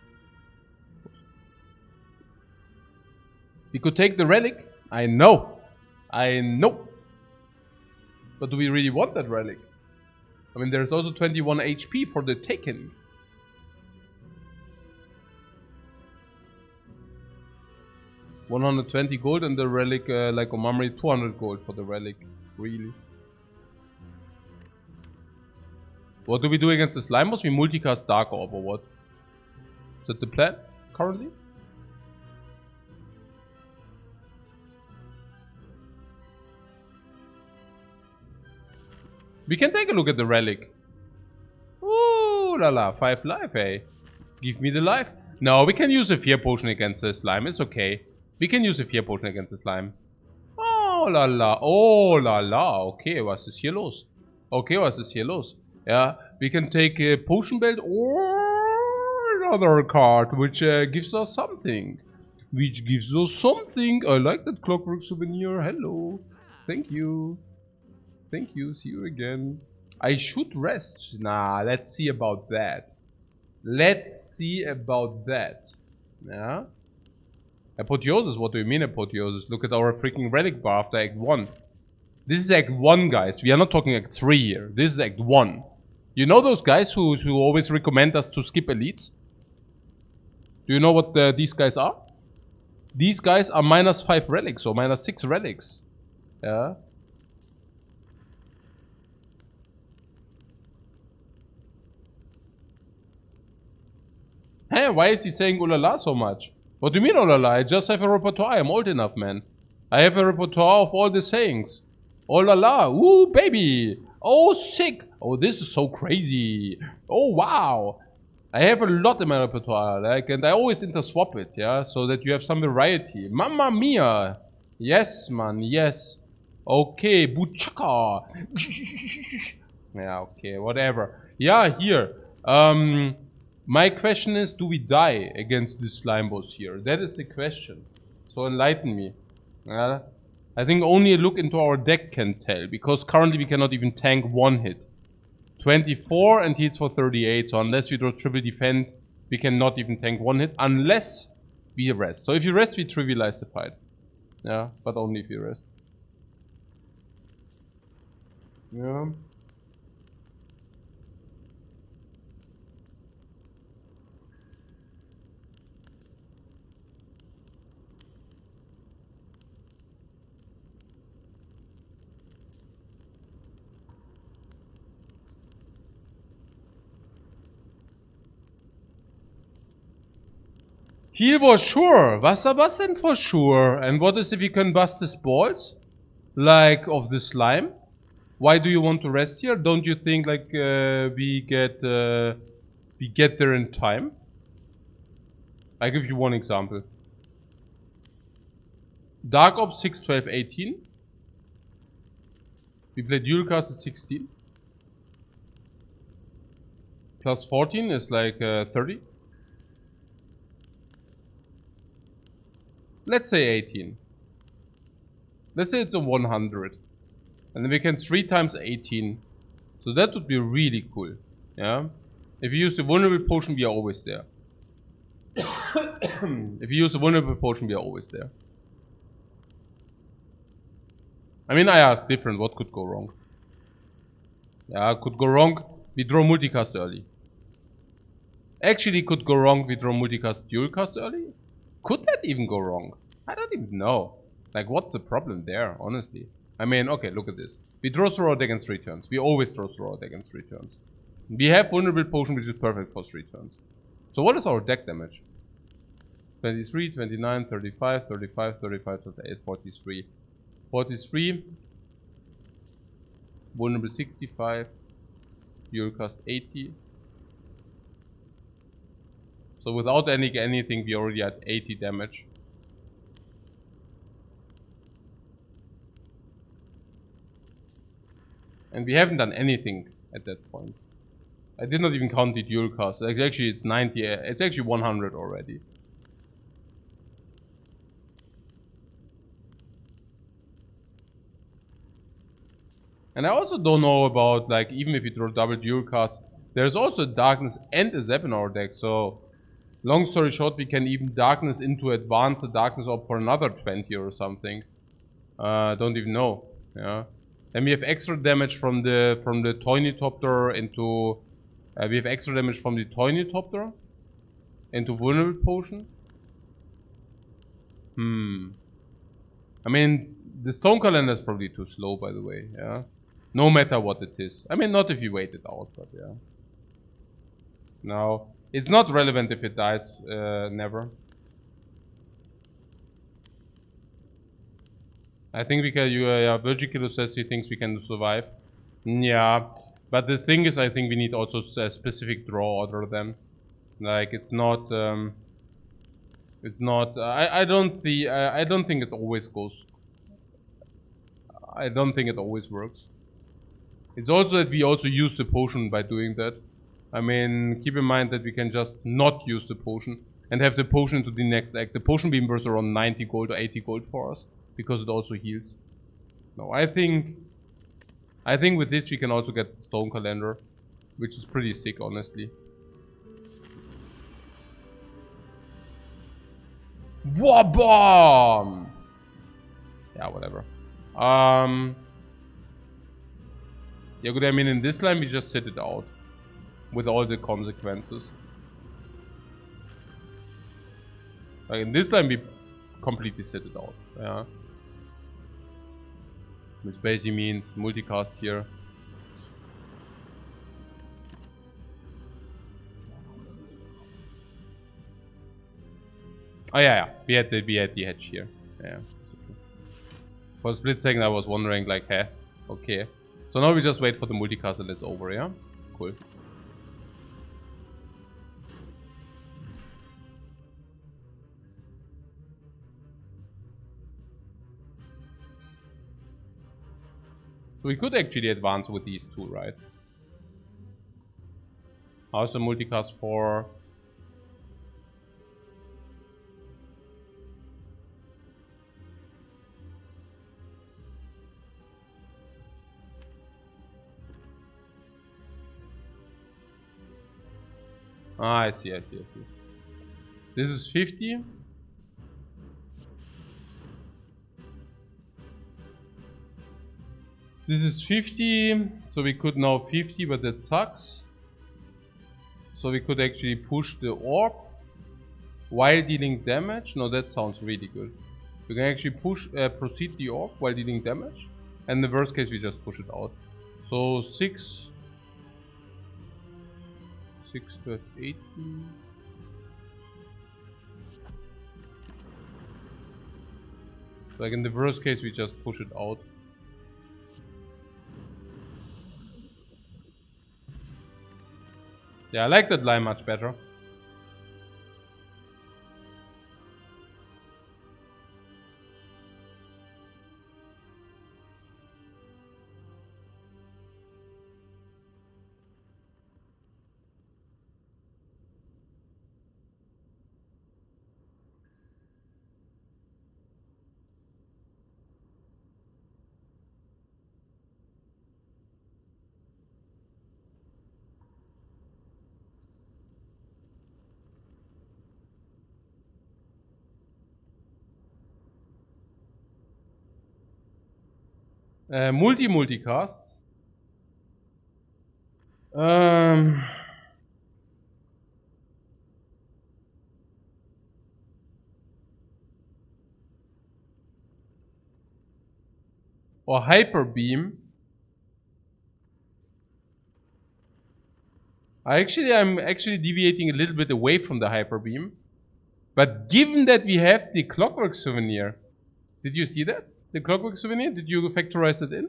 We could take the relic. I know. I know. But do we really want that relic? I mean, there's also 21 HP for the taken. $120 gold and the relic, like Omamri, 200 gold for the relic. Really? What do we do against the slime boss? We multicast Dark Orb or what? Is that the plan currently? We can take a look at the relic. Ooh la la, 5 life, eh? Give me the life. No, we can use a fear potion against the slime. It's okay. We can use a fear potion against the slime. Oh la la, oh la la. Okay, was ist hier los? Okay, was ist hier los? Yeah, we can take a potion belt or another card, which gives us something. Which gives us something. I like that clockwork souvenir. Hello. Thank you. Thank you. See you again. I should rest. Nah, let's see about that. Let's see about that. Yeah. Apotheosis. What do you mean apotheosis? Look at our freaking relic bar after Act 1. This is Act 1, guys. We are not talking Act 3 here. This is Act 1. You know those guys who always recommend us to skip elites? Do you know what these guys are? These guys are -5 relics or -6 relics. Yeah. Hey, why is he saying "oh la la" so much? What do you mean "oh la la"? I just have a repertoire. I'm old enough, man. I have a repertoire of all the sayings. Oh la la, ooh baby. Oh sick. Oh, this is so crazy. Oh wow. I have a lot in my repertoire, like, and I always interswap it, yeah, so that you have some variety. Mamma mia. Yes, man. Yes. Okay, buchaka. Yeah. Okay. Whatever. Yeah. Here. My question is, do we die against this slime boss here? That is the question. So enlighten me. I think only a look into our deck can tell, because currently we cannot even tank one hit. 24 and he hits for 38, so unless we draw triple defend, we cannot even tank one hit, unless we rest. So if you rest, we trivialize the fight. Yeah, but only if you rest. Yeah. Heal was sure. Was denn for sure? And what is if we can bust his balls? like of the slime. Why do you want to rest here? Don't you think like we get there in time? I give you one example. Dark Ops 6, 12, 18. We played Dualcast at 16. Plus 14 is like 30. Let's say 18. Let's say it's a 100. And then we can 3 times 18. So that would be really cool. Yeah. If you use the vulnerable potion, we are always there. If you use the vulnerable potion, we are always there. I mean, I asked different. What could go wrong? Yeah, could go wrong. We draw multicast early. Actually, could go wrong. We draw multicast dualcast early. Could that even go wrong? I don't even know. Like, what's the problem there, honestly? I mean, okay, look at this. We draw through our deck in 3 turns. We always draw through our deck in 3 turns. We have vulnerable potion, which is perfect for 3 turns. So what is our deck damage? 23, 29, 35, 35, 35, 38, 43. 43. Vulnerable 65. Dualcast 80. So without anything, we already had 80 damage. And we haven't done anything at that point. I did not even count the dual cast. Actually, it's 90. It's actually 100 already. And I also don't know about, like, even if you draw double dual cast, there's also darkness and a zap in our deck. So, long story short, we can even darkness into advance the darkness orb for another 20 or something. Don't even know. Yeah. Then we have extra damage from the Toynitopter into. We have extra damage from the Toynitopter into vulnerable potion. I mean, the stone calendar is probably too slow, by the way. Yeah. No matter what it is. I mean, not if you wait it out, but yeah. Now, it's not relevant if it dies. Never. I think we can. Virgikilo says he thinks we can survive. Yeah, but the thing is, I think we need also a specific draw order then. Like, it's not. It's not. I don't think. I don't think it always goes. I don't think it always works. It's also that we also use the potion by doing that. I mean, keep in mind that we can just not use the potion and have the potion to the next act. The potion being worth around 90 gold or 80 gold for us because it also heals. No, I think with this we can also get the stone calendar, which is pretty sick, honestly. Wabam! Yeah, whatever. Yeah, good. I mean, in this line we just sit it out with all the consequences. Like in this line we completely sit it out. Yeah. Which basically means multicast here. Oh yeah, we had the hedge here. Yeah. For a split second I was wondering like, hey, okay. So now we just wait for the multicast and it's over, yeah? Cool. So we could actually advance with these two, right? How's the multicast for? Ah, I see. This is 50. This is 50, so we could now 50, but that sucks. So we could actually push the orb while dealing damage. No, that sounds really good. We can actually proceed the orb while dealing damage. And in the worst case, we just push it out. So 6, 12, 18. Like in the worst case, we just push it out. Yeah, I like that line much better. Multicasts. Or hyper beam. I'm actually deviating a little bit away from the hyper beam. But given that we have the clockwork souvenir, did you see that? The clockwork souvenir? Did you factorize it in?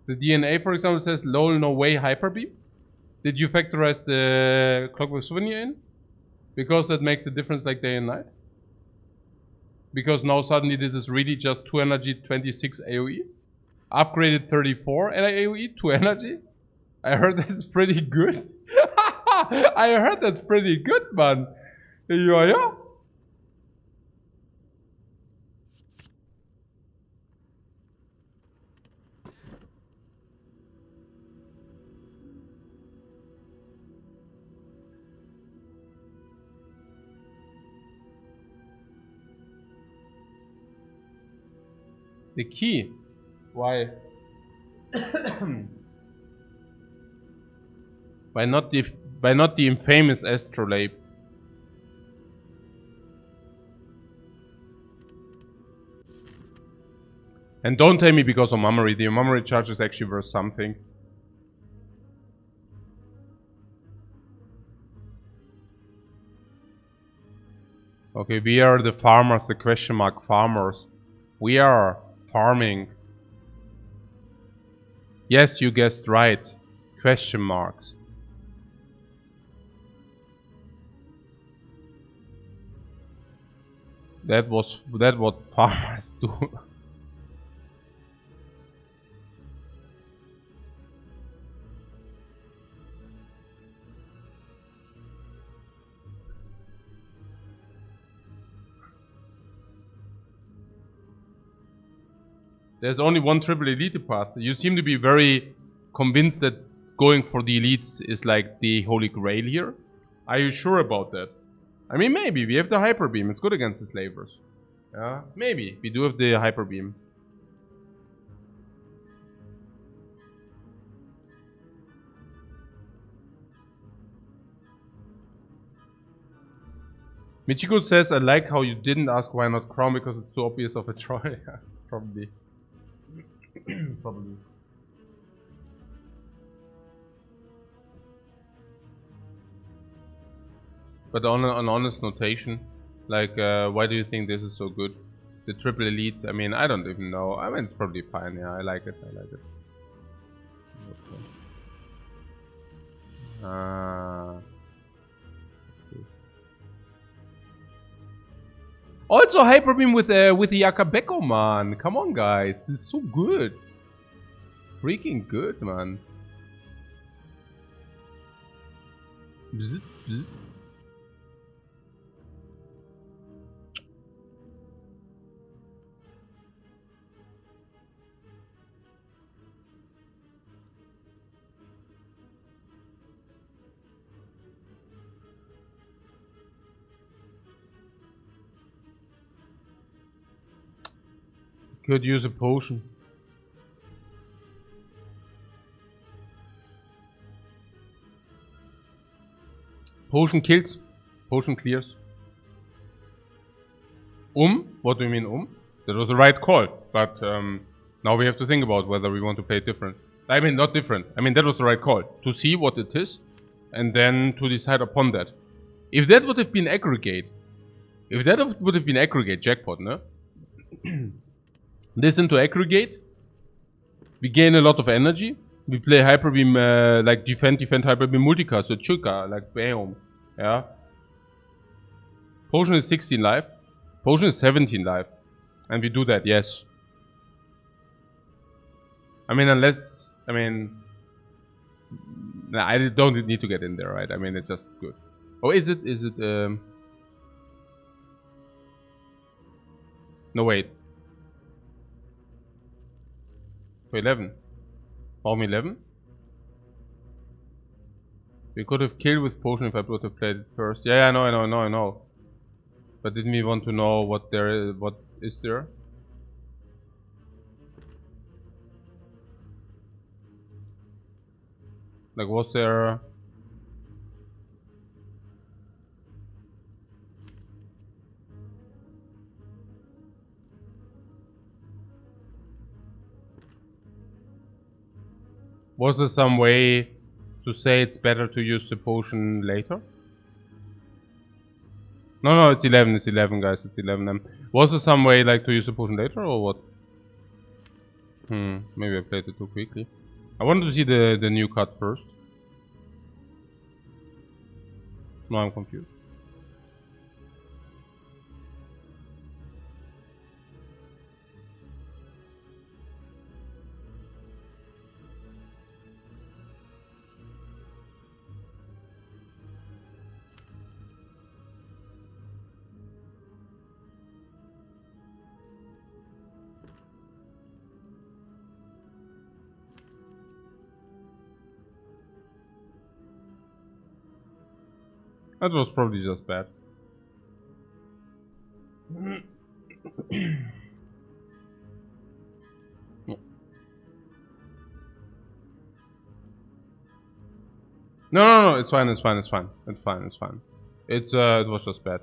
The DNA, for example, says lol, no way, hyper beam. Did you factorize the clockwork souvenir in? Because that makes a difference like day and night. Because now suddenly this is really just 2 energy, 26 AoE. Upgraded 34 AoE, 2 energy. I heard that's pretty good. I heard that's pretty good, man. Yeah. The key. Why? Why not the infamous astrolabe? And don't tell me because of Mummery. The Mummery charge is actually worth something. Okay, we are the farmers, the question mark farmers. We are farming. Yes, you guessed right. Question marks. That what farmers do. There's only one triple elite path. You seem to be very convinced that going for the elites is like the holy grail here. Are you sure about that? I mean, maybe. We have the hyper beam. It's good against the slavers. Yeah, maybe. We do have the hyper beam. Michiko says, I like how you didn't ask why not crown because it's too obvious of a try. Probably. Probably. But on an honest notation, like, why do you think this is so good? The triple elite, I mean, I don't even know. I mean, it's probably fine, yeah, I like it, I like it. Also hyper beam with the Yakabeko, man. Come on, guys, this is so good. It's freaking good, man. Bzz, bzz. Could use a potion. Potion kills. Potion clears. What do you mean That was the right call. But now we have to think about whether we want to play it different. I mean, not different. I mean, that was the right call. To see what it is. And then to decide upon that. If that would have been aggregate. If that would have been aggregate, jackpot, no? Listen to aggregate. We gain a lot of energy. We play Hyper Beam, like defend, Hyper Beam multicast, so Chuka, like bam. Yeah. Potion is 16 life. Potion is 17 life. And we do that, yes. I mean, unless, I mean, nah, I don't need to get in there, right? I mean, it's just good. Oh, is it, no, wait. For 11. Palm 11? We could have killed with potion if I would have played it first. Yeah, I know. But didn't we want to know what there is, what is there? Like, was there... Was there some way to say it's better to use the potion later? No, it's 11, guys, it's 11. Was there some way, like, to use the potion later, or what? Maybe I played it too quickly. I wanted to see the new card first. No, I'm confused. That was probably just bad. No, it's fine. It was just bad.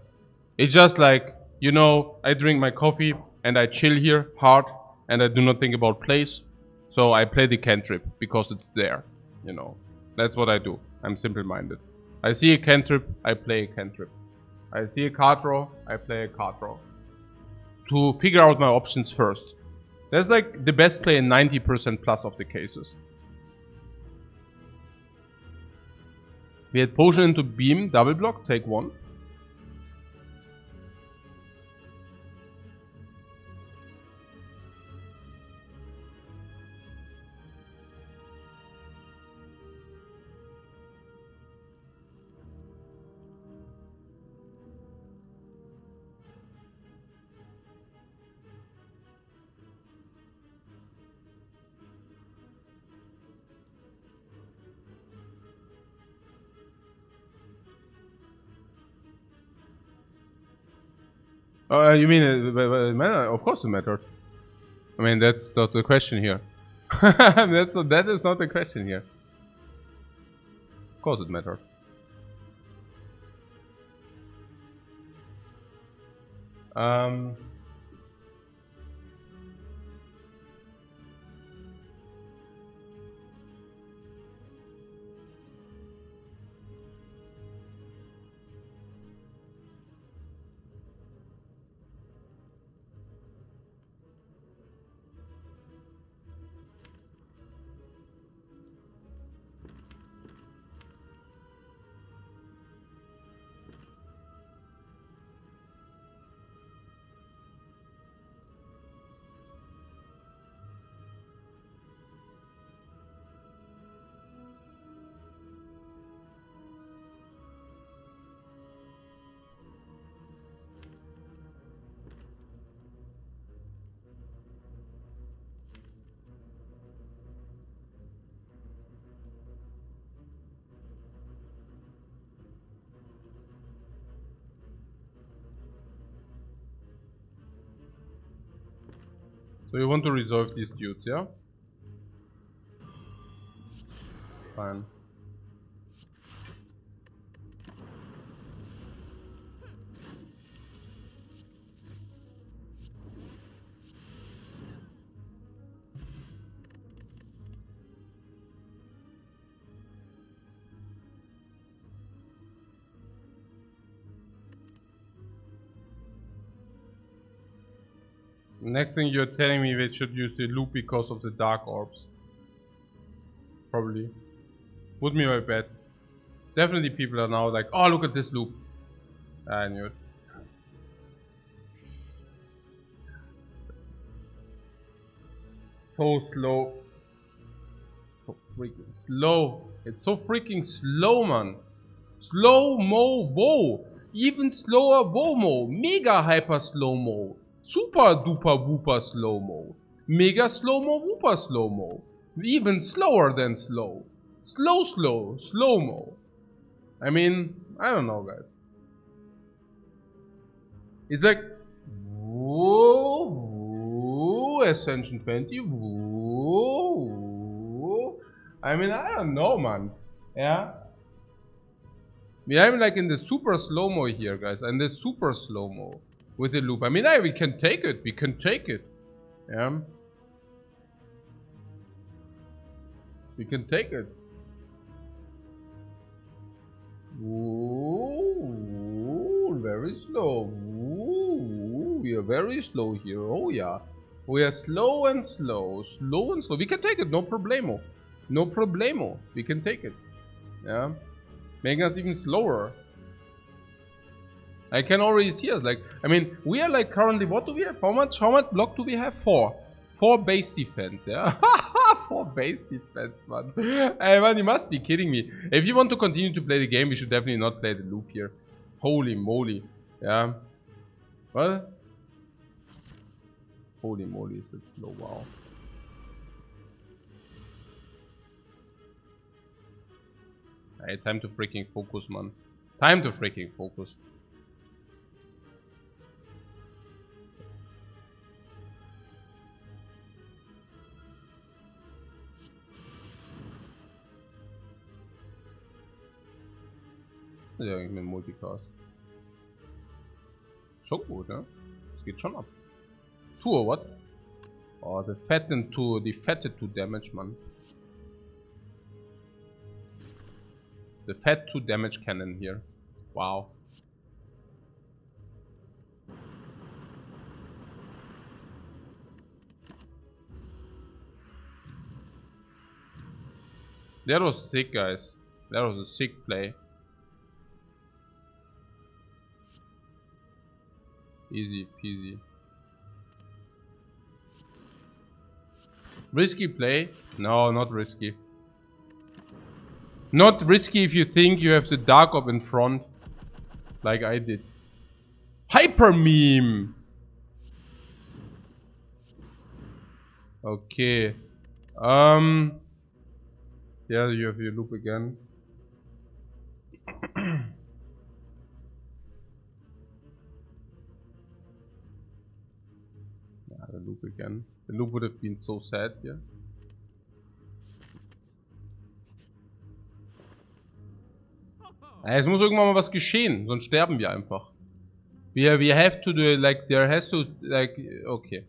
It's just like, you know, I drink my coffee and I chill here hard and I do not think about plays. So I play the cantrip because it's there, you know. That's what I do. I'm simple-minded. I see a cantrip, I play a cantrip. I see a card draw, I play a card draw. To figure out my options first. That's like the best play in 90% plus of the cases. We had potion into beam, double block, take 1. You mean of course it mattered. I mean, that's not the question here. That is not the question here. Of course it mattered. So you want to resolve these dudes, yeah? Fine. Next thing you're telling me we should use the loop because of the dark orbs. Probably. Would be my bet. Definitely people are now like, oh, look at this loop. I knew it. So slow. So freaking slow. It's so freaking slow, man. Slow-mo, whoa. Even slower, whoa-mo. Mega hyper slow-mo. Super duper whooper slow-mo. Mega slow-mo, whooper slow-mo. Even slower than slow. Slow-mo. I mean, I don't know, guys. It's like, whoa, Ascension 20, whoa. I mean, I don't know, man. Yeah. I'm like in the super slow-mo here, guys. And the super slow-mo with the loop. I mean, we can take it. We can take it. Yeah. We can take it. Ooh, very slow. Ooh, we are very slow here. Oh, yeah. We are slow and slow. Slow and slow. We can take it. No problemo. No problemo. We can take it. Yeah. Making us even slower. I can already see us. Like, I mean, we are like currently, what do we have? How much block do we have? 4. 4 base defense, yeah? 4 base defense, man. Hey, man, you must be kidding me. If you want to continue to play the game, we should definitely not play the loop here. Holy moly. Yeah. What? Holy moly, is it slow? Wow. Hey, time to freaking focus, man. Time to freaking focus. Ja, mit dem Multicast. Schon gut, ne? Es geht schon ab. 2 or what? Oh, the fatted 2 damage, man. The fat 2 damage cannon here. Wow. That was sick, guys. That was a sick play. Easy peasy. Risky play? No, not risky. Not risky if you think you have the Dark Orb in front. Like I did. Hyper meme! Okay. Yeah, you have your loop again. Yeah, the loop again. The loop would have been so sad here. Es muss irgendwann mal was geschehen, sonst sterben wir einfach. We have to do, like, there has to, like, okay.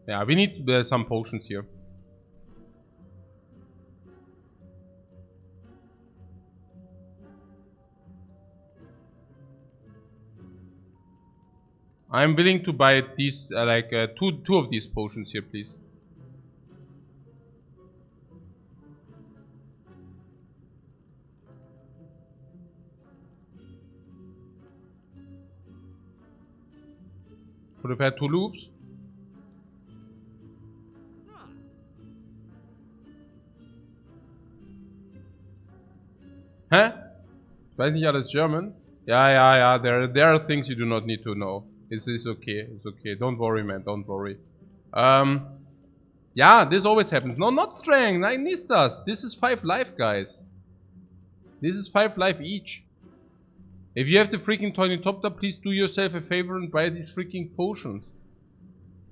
Yeah, we need some potions here. I'm willing to buy these, two of these potions here, please. Could have had 2 loops. Hä? Ich weiß nicht alles German. Yeah, there are things you do not need to know. It's okay, it's okay. Don't worry, man, don't worry. Yeah, this always happens. No, not strength, I need this. This is 5 life, guys. This is 5 life each. If you have the freaking Untitled Chapter, please do yourself a favor and buy these freaking potions.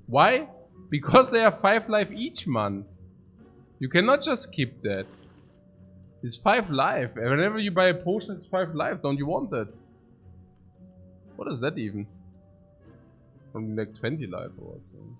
Why? Because they are 5 life each, man. You cannot just skip that. It's 5 life. Whenever you buy a potion, it's 5 life. Don't you want that? What is that even? From like 20 life or something.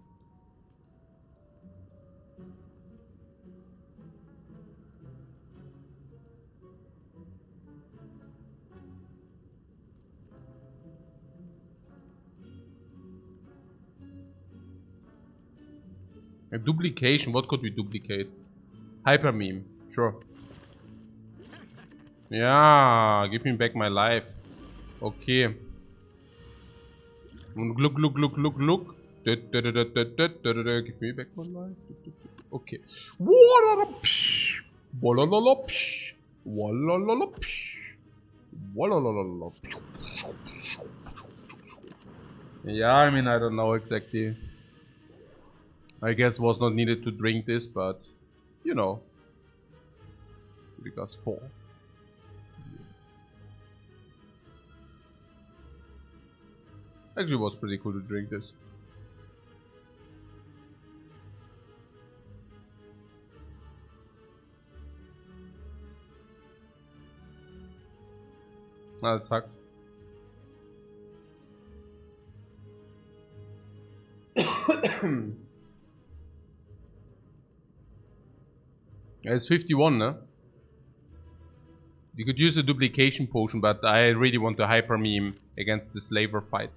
A duplication, what could we duplicate? Hyper meme, sure. Yeah, give me back my life. Okay. Look. Give me back my life. Okay. Yeah, I mean, I don't know exactly. I guess was not needed to drink this, but you know. Because 4. Actually was pretty cool to drink this. Ah, that sucks. It's 51, no? You could use a duplication potion, but I really want to hyper meme against the slaver fight.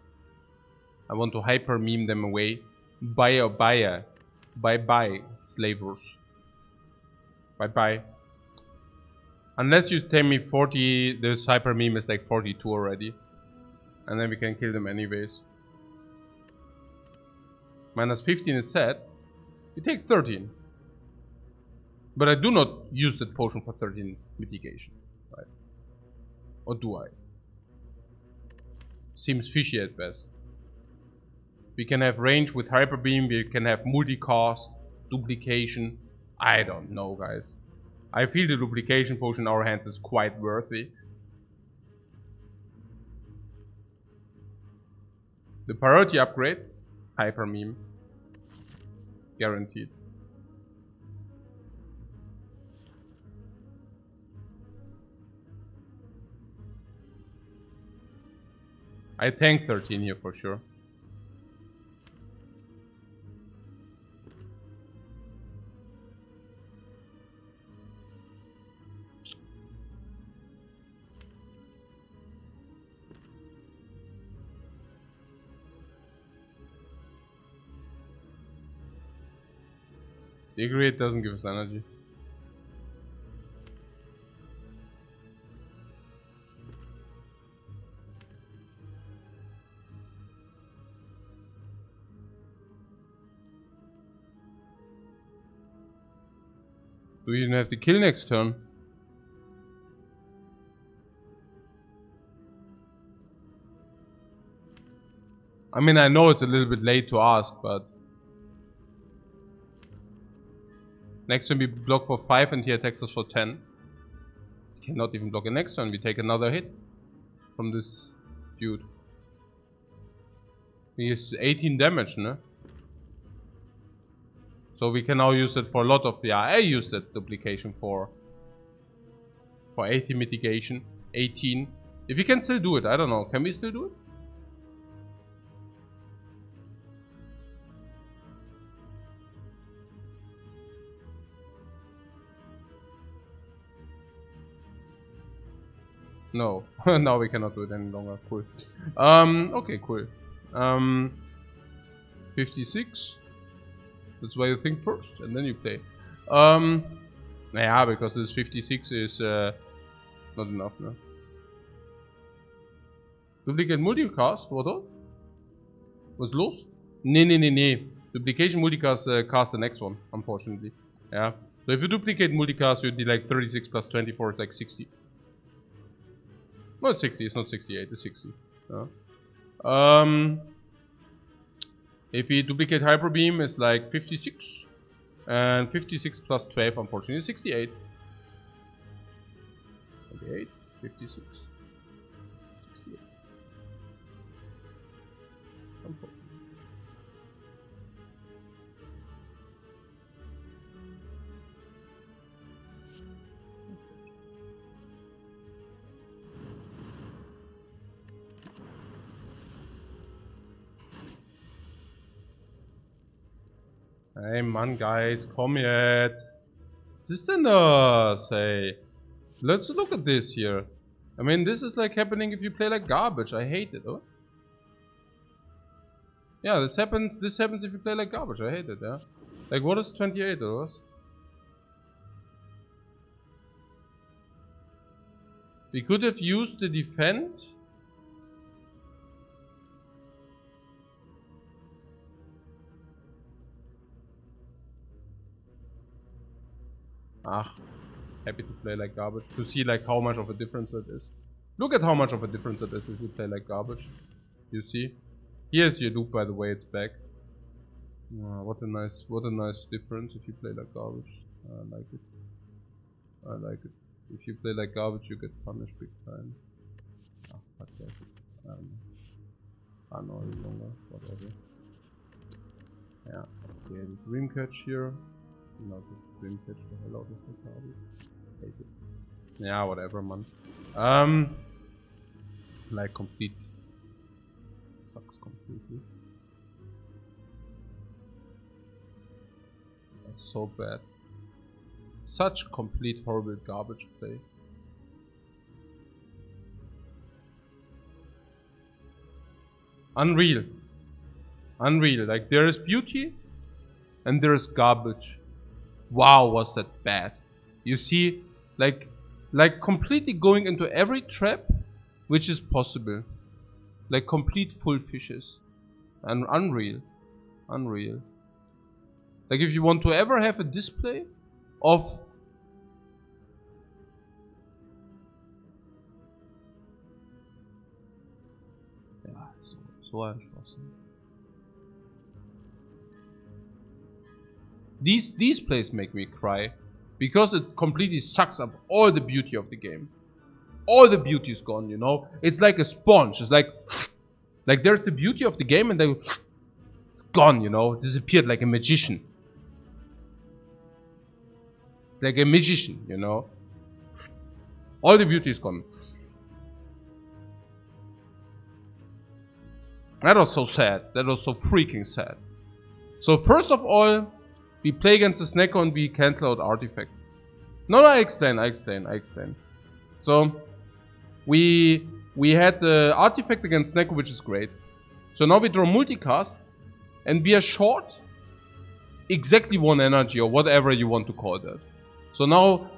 I want to hyper meme them away. Bye bye, slavers. Bye bye. Unless you tell me 40, this hyper meme is like 42 already. And then we can kill them anyways. Minus 15 is set. You take 13. But I do not use that potion for 13 mitigation. Right? Or do I? Seems fishy at best. We can have range with hyper beam, we can have multicast, duplication. I don't know, guys. I feel the duplication potion in our hands is quite worthy. The priority upgrade, hyper meme. Guaranteed. I tank 13 here for sure. The Ignorate doesn't give us energy. Do we even have to kill next turn? I mean, I know it's a little bit late to ask, but... Next turn we block for 5 and he attacks us for 10. We cannot even block the next turn, we take another hit from this dude. He is 18 damage, no? So we can now use it for a lot of... Yeah, I use that duplication for 80 mitigation. 18. If we can still do it, I don't know. Can we still do it? No. Now we cannot do it any longer. Cool. Okay, cool. 56. That's why you think first, and then you play. Yeah, because this 56 is not enough, no? Duplicate multicast, oder? Was los? Nee. Duplication multicast cast the next one, unfortunately. Yeah. So if you duplicate multicast, you'd be like 36 plus 24, it's like 60. No, it's 60, it's not 68, it's 60. Yeah. If we duplicate Hyper Beam, it's like 56. And 56 plus 12, unfortunately, is 68. 28, 56. 68. Unfortunately. Hey Mann, guys, komm jetzt. Was ist denn das? Hey, let's look at this here. I mean, this is like happening if you play like garbage. I hate it, oh? Yeah, this happens if you play like garbage. I hate it, yeah. Like, what is 28 or what? We could have used the defend. Ah, happy to play like garbage. To see like how much of a difference that is. Look at how much of a difference it is if you play like garbage. You see? Here's your loop, by the way, it's back. What a nice difference if you play like garbage. I like it. I like it. If you play like garbage, you get punished big time. Ah, fuck that. I know any longer. Whatever. Yeah. Okay, the dream catch here. No, just dream catch the hell out of the garbage. Hate it. Yeah, whatever, man. Like complete. Sucks completely. That's so bad. Such complete horrible garbage play. Unreal. Unreal. Like there is beauty and there is garbage. Wow, was that bad. You see, like completely going into every trap which is possible. Like complete full fishes. And unreal. Unreal. Like if you want to ever have a display of so interesting. These plays make me cry because it completely sucks up all the beauty of the game. All the beauty is gone, you know. It's like a sponge. It's like there's the beauty of the game and then it's gone, you know. Disappeared like a magician. It's like a magician, you know. All the beauty is gone. That was so sad. That was so freaking sad. So first of all, we play against the Snecko and we cancel out Artifact. No, I explain. So we had the Artifact against Snecko, which is great. So now we draw multicast and we are short exactly one energy or whatever you want to call that. So now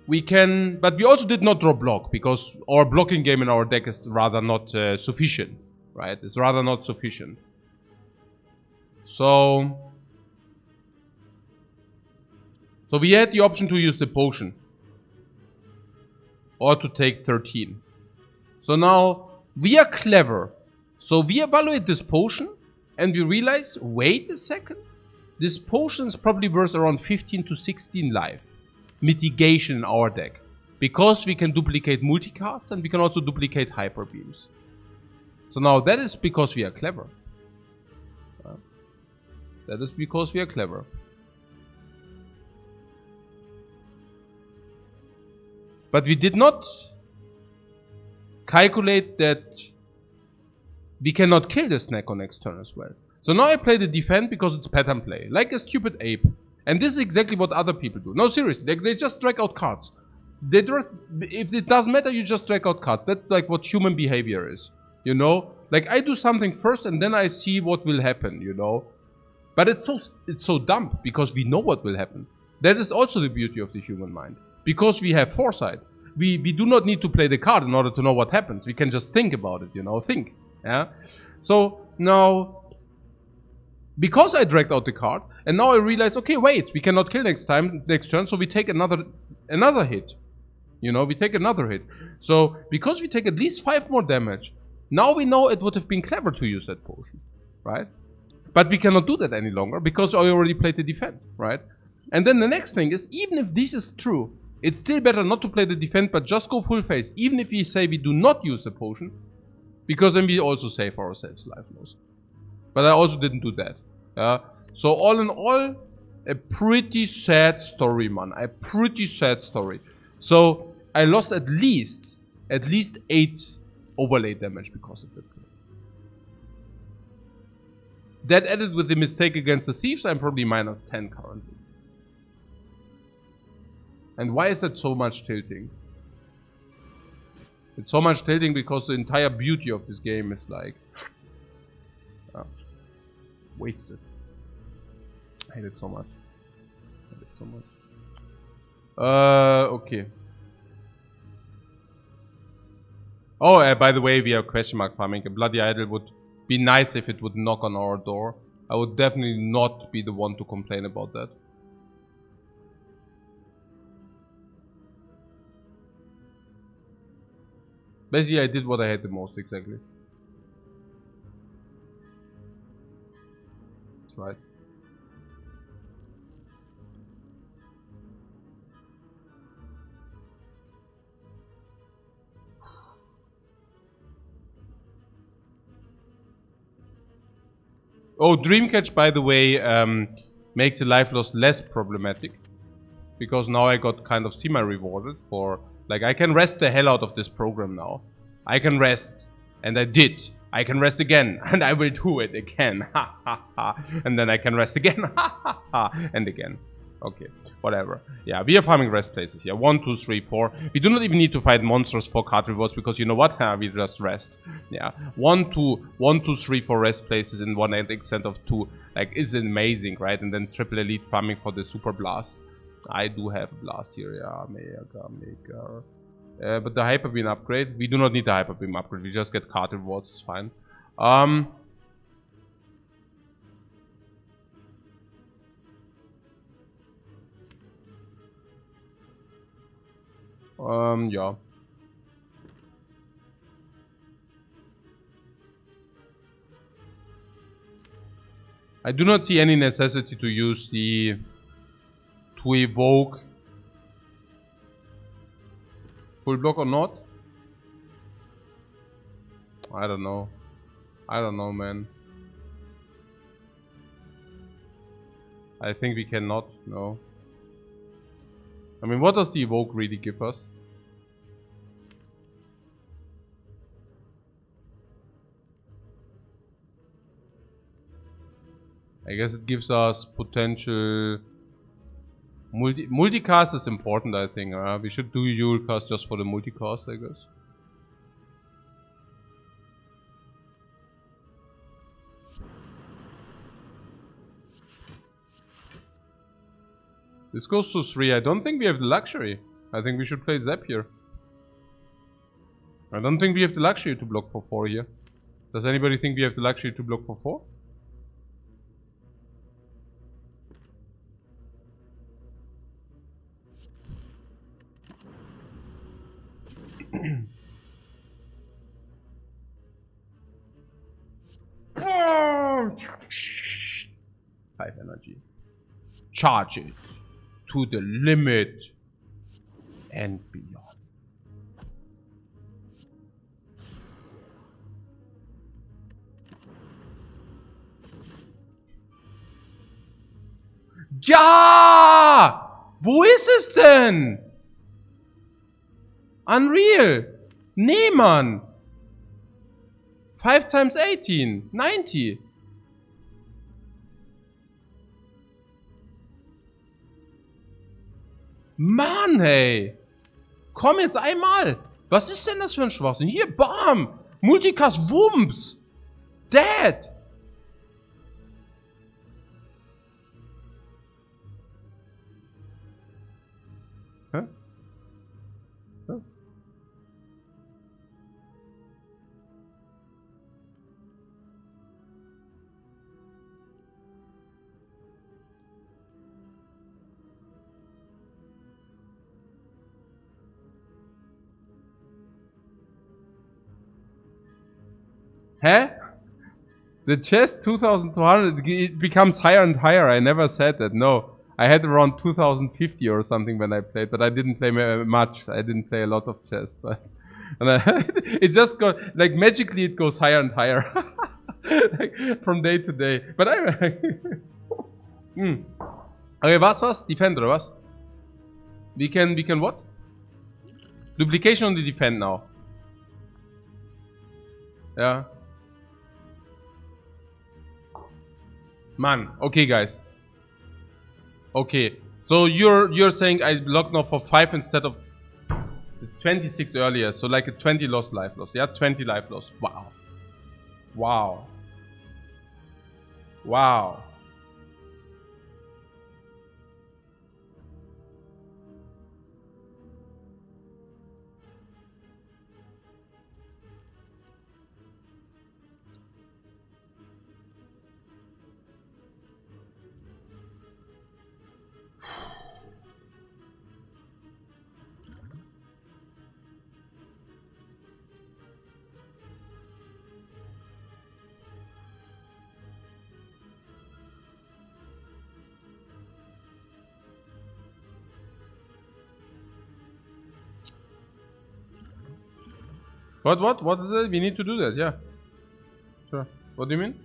we can, but we also did not draw block because our blocking game in our deck is rather not sufficient. Right, it's rather not sufficient. So we had the option to use the potion. Or to take 13. So now we are clever. So we evaluate this potion and we realize, wait a second. This potion is probably worth around 15 to 16 life. Mitigation in our deck. Because we can duplicate multicast and we can also duplicate hyper beams. So now that is because we are clever. That is because we are clever. But we did not calculate that we cannot kill the Snecko next turn as well. So now I play the defend because it's pattern play. Like a stupid ape. And this is exactly what other people do. No, seriously, they just drag out cards. If it doesn't matter, you just drag out cards. That's like what human behavior is. You know, like I do something first and then I see what will happen, you know. But it's so dumb because we know what will happen. That is also the beauty of the human mind. Because we have foresight. We do not need to play the card in order to know what happens. We can just think about it, you know, think. Yeah. So now, because I dragged out the card and now I realize, okay, wait, we cannot kill next turn, so we take another hit. You know, we take another hit. So because we take at least 5 more damage, now we know it would have been clever to use that potion, right? But we cannot do that any longer because I already played the defend, right? And then the next thing is, even if this is true, it's still better not to play the defend, but just go full face. Even if we say we do not use the potion, because then we also save ourselves life loss. But I also didn't do that. So all in all, a pretty sad story, man. A pretty sad story. So I lost at least 8 overlay damage because of it. That added with the mistake against the thieves, I'm probably minus 10 currently. And why is that so much tilting? It's so much tilting because the entire beauty of this game is like wasted. I hate it so much. so much. Okay. Oh, by the way, we are question mark farming. A bloody idol would be nice if it would knock on our door. I would definitely not be the one to complain about that. Basically, I did what I hate the most, exactly. That's right. Oh, Dreamcatch, by the way, makes the life loss less problematic. Because now I got kind of semi-rewarded for... Like, I can rest the hell out of this program now. I can rest. And I did. I can rest again. And I will do it again. Ha ha ha. And then I can rest again. Ha ha ha. And again. Okay. Whatever. Yeah, we are farming rest places here. 1, 2, 3, 4. We do not even need to fight monsters for card rewards because you know what? We just rest. Yeah. 1, 2, 3, 4 rest places in one extent of 2. Like, is amazing, right? And then triple elite farming for the super blast. I do have a blast here, yeah, mega. But the hyper beam upgrade, we do not need the hyper beam upgrade. We just get card rewards, it's fine. Yeah. I do not see any necessity to use the... to evoke full block or not? I don't know. I don't know, man. I think we cannot, no. I mean, what does the evoke really give us? I guess it gives us potential... Multicast is important, I think. We should do Yule cast just for the multicast, I guess. This goes to 3. I don't think we have the luxury. I think we should play Zap here. I don't think we have the luxury to block for 4 here. Does anybody think we have the luxury to block for 4? High energy. Charge it to the limit and beyond. Ja! Wo ist es denn? Unreal. Nee, Mann. 5 times 18. 90. Mann, hey. Komm jetzt einmal. Was ist denn das für ein Schwachsinn? Hier, bam. Multicast, Wumms. Dead. Hä? Hä? Hä? The chest 2200, it becomes higher and higher. I never said that, no. I had around 2050 or something when I played, but I didn't play much. I didn't play a lot of chess, but it just got, like, magically it goes higher and higher. Like, from day to day. But I... Okay, was? Defend oder was? We can what? Duplication on the defend now. Yeah. Man, okay guys. Okay, so you're saying I blocked now for 5 instead of 26 earlier, so like a 20 life loss. Yeah, 20 life loss. Wow. Wow. Wow. What? What is it? We need to do that, yeah. Sure. What do you mean?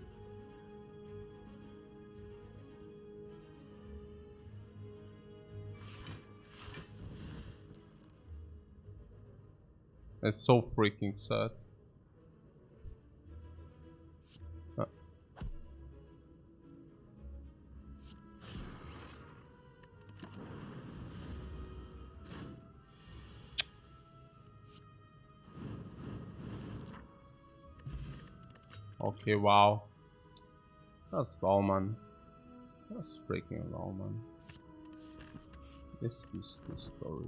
That's so freaking sad. Okay, wow. That's wow, man. That's freaking wow, man. This is the story.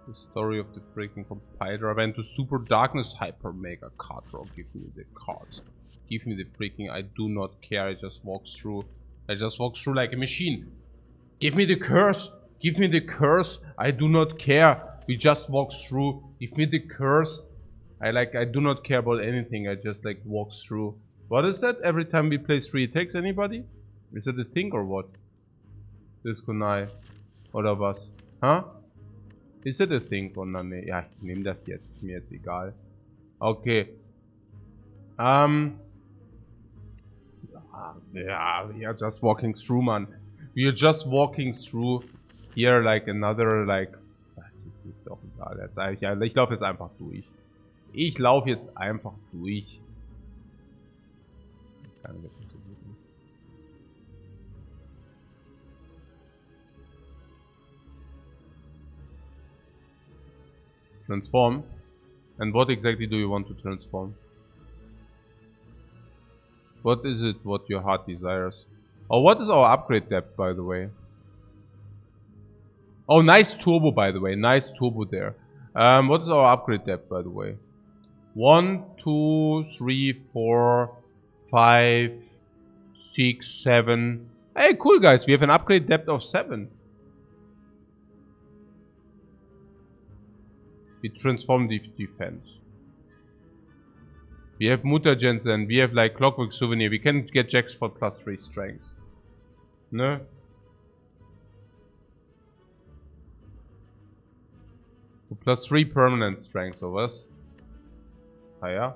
The story of the freaking compiler. I went to Super Darkness Hyper Mega Card Draw. Give me the cards. Give me the freaking. I do not care. I just walk through. I just walk through like a machine. Give me the curse. Give me the curse. I do not care. We just walk through. Give me the curse. I do not care about anything. I just like walk through. What is that? Every time we play 3 attacks, anybody? Is that a thing or what? Das Kunai. Oder was? Huh? Ist das a thing oder ne? Ja, ich nehme das jetzt. Ist mir jetzt egal. Okay. Yeah, we are just walking through, man. We are just walking through here like another, like... Das ist jetzt auch egal. Jetzt ich laufe jetzt einfach durch. Ich laufe jetzt einfach durch. Das kann ich jetzt nicht so gut. Transform? And what exactly do you want to transform? What is it what your heart desires? Oh, what is our upgrade depth, by the way? Oh, nice turbo, by the way. Nice turbo there. What is our upgrade depth, by the way? 1, 2, 3, 4, 5, 6, 7. Hey, cool, guys. We have an upgrade depth of 7. We transform the defense. We have mutagens and we have like clockwork souvenir. We can get Jax for +3 strength. No? +3 permanent strength of us. Ah, yeah?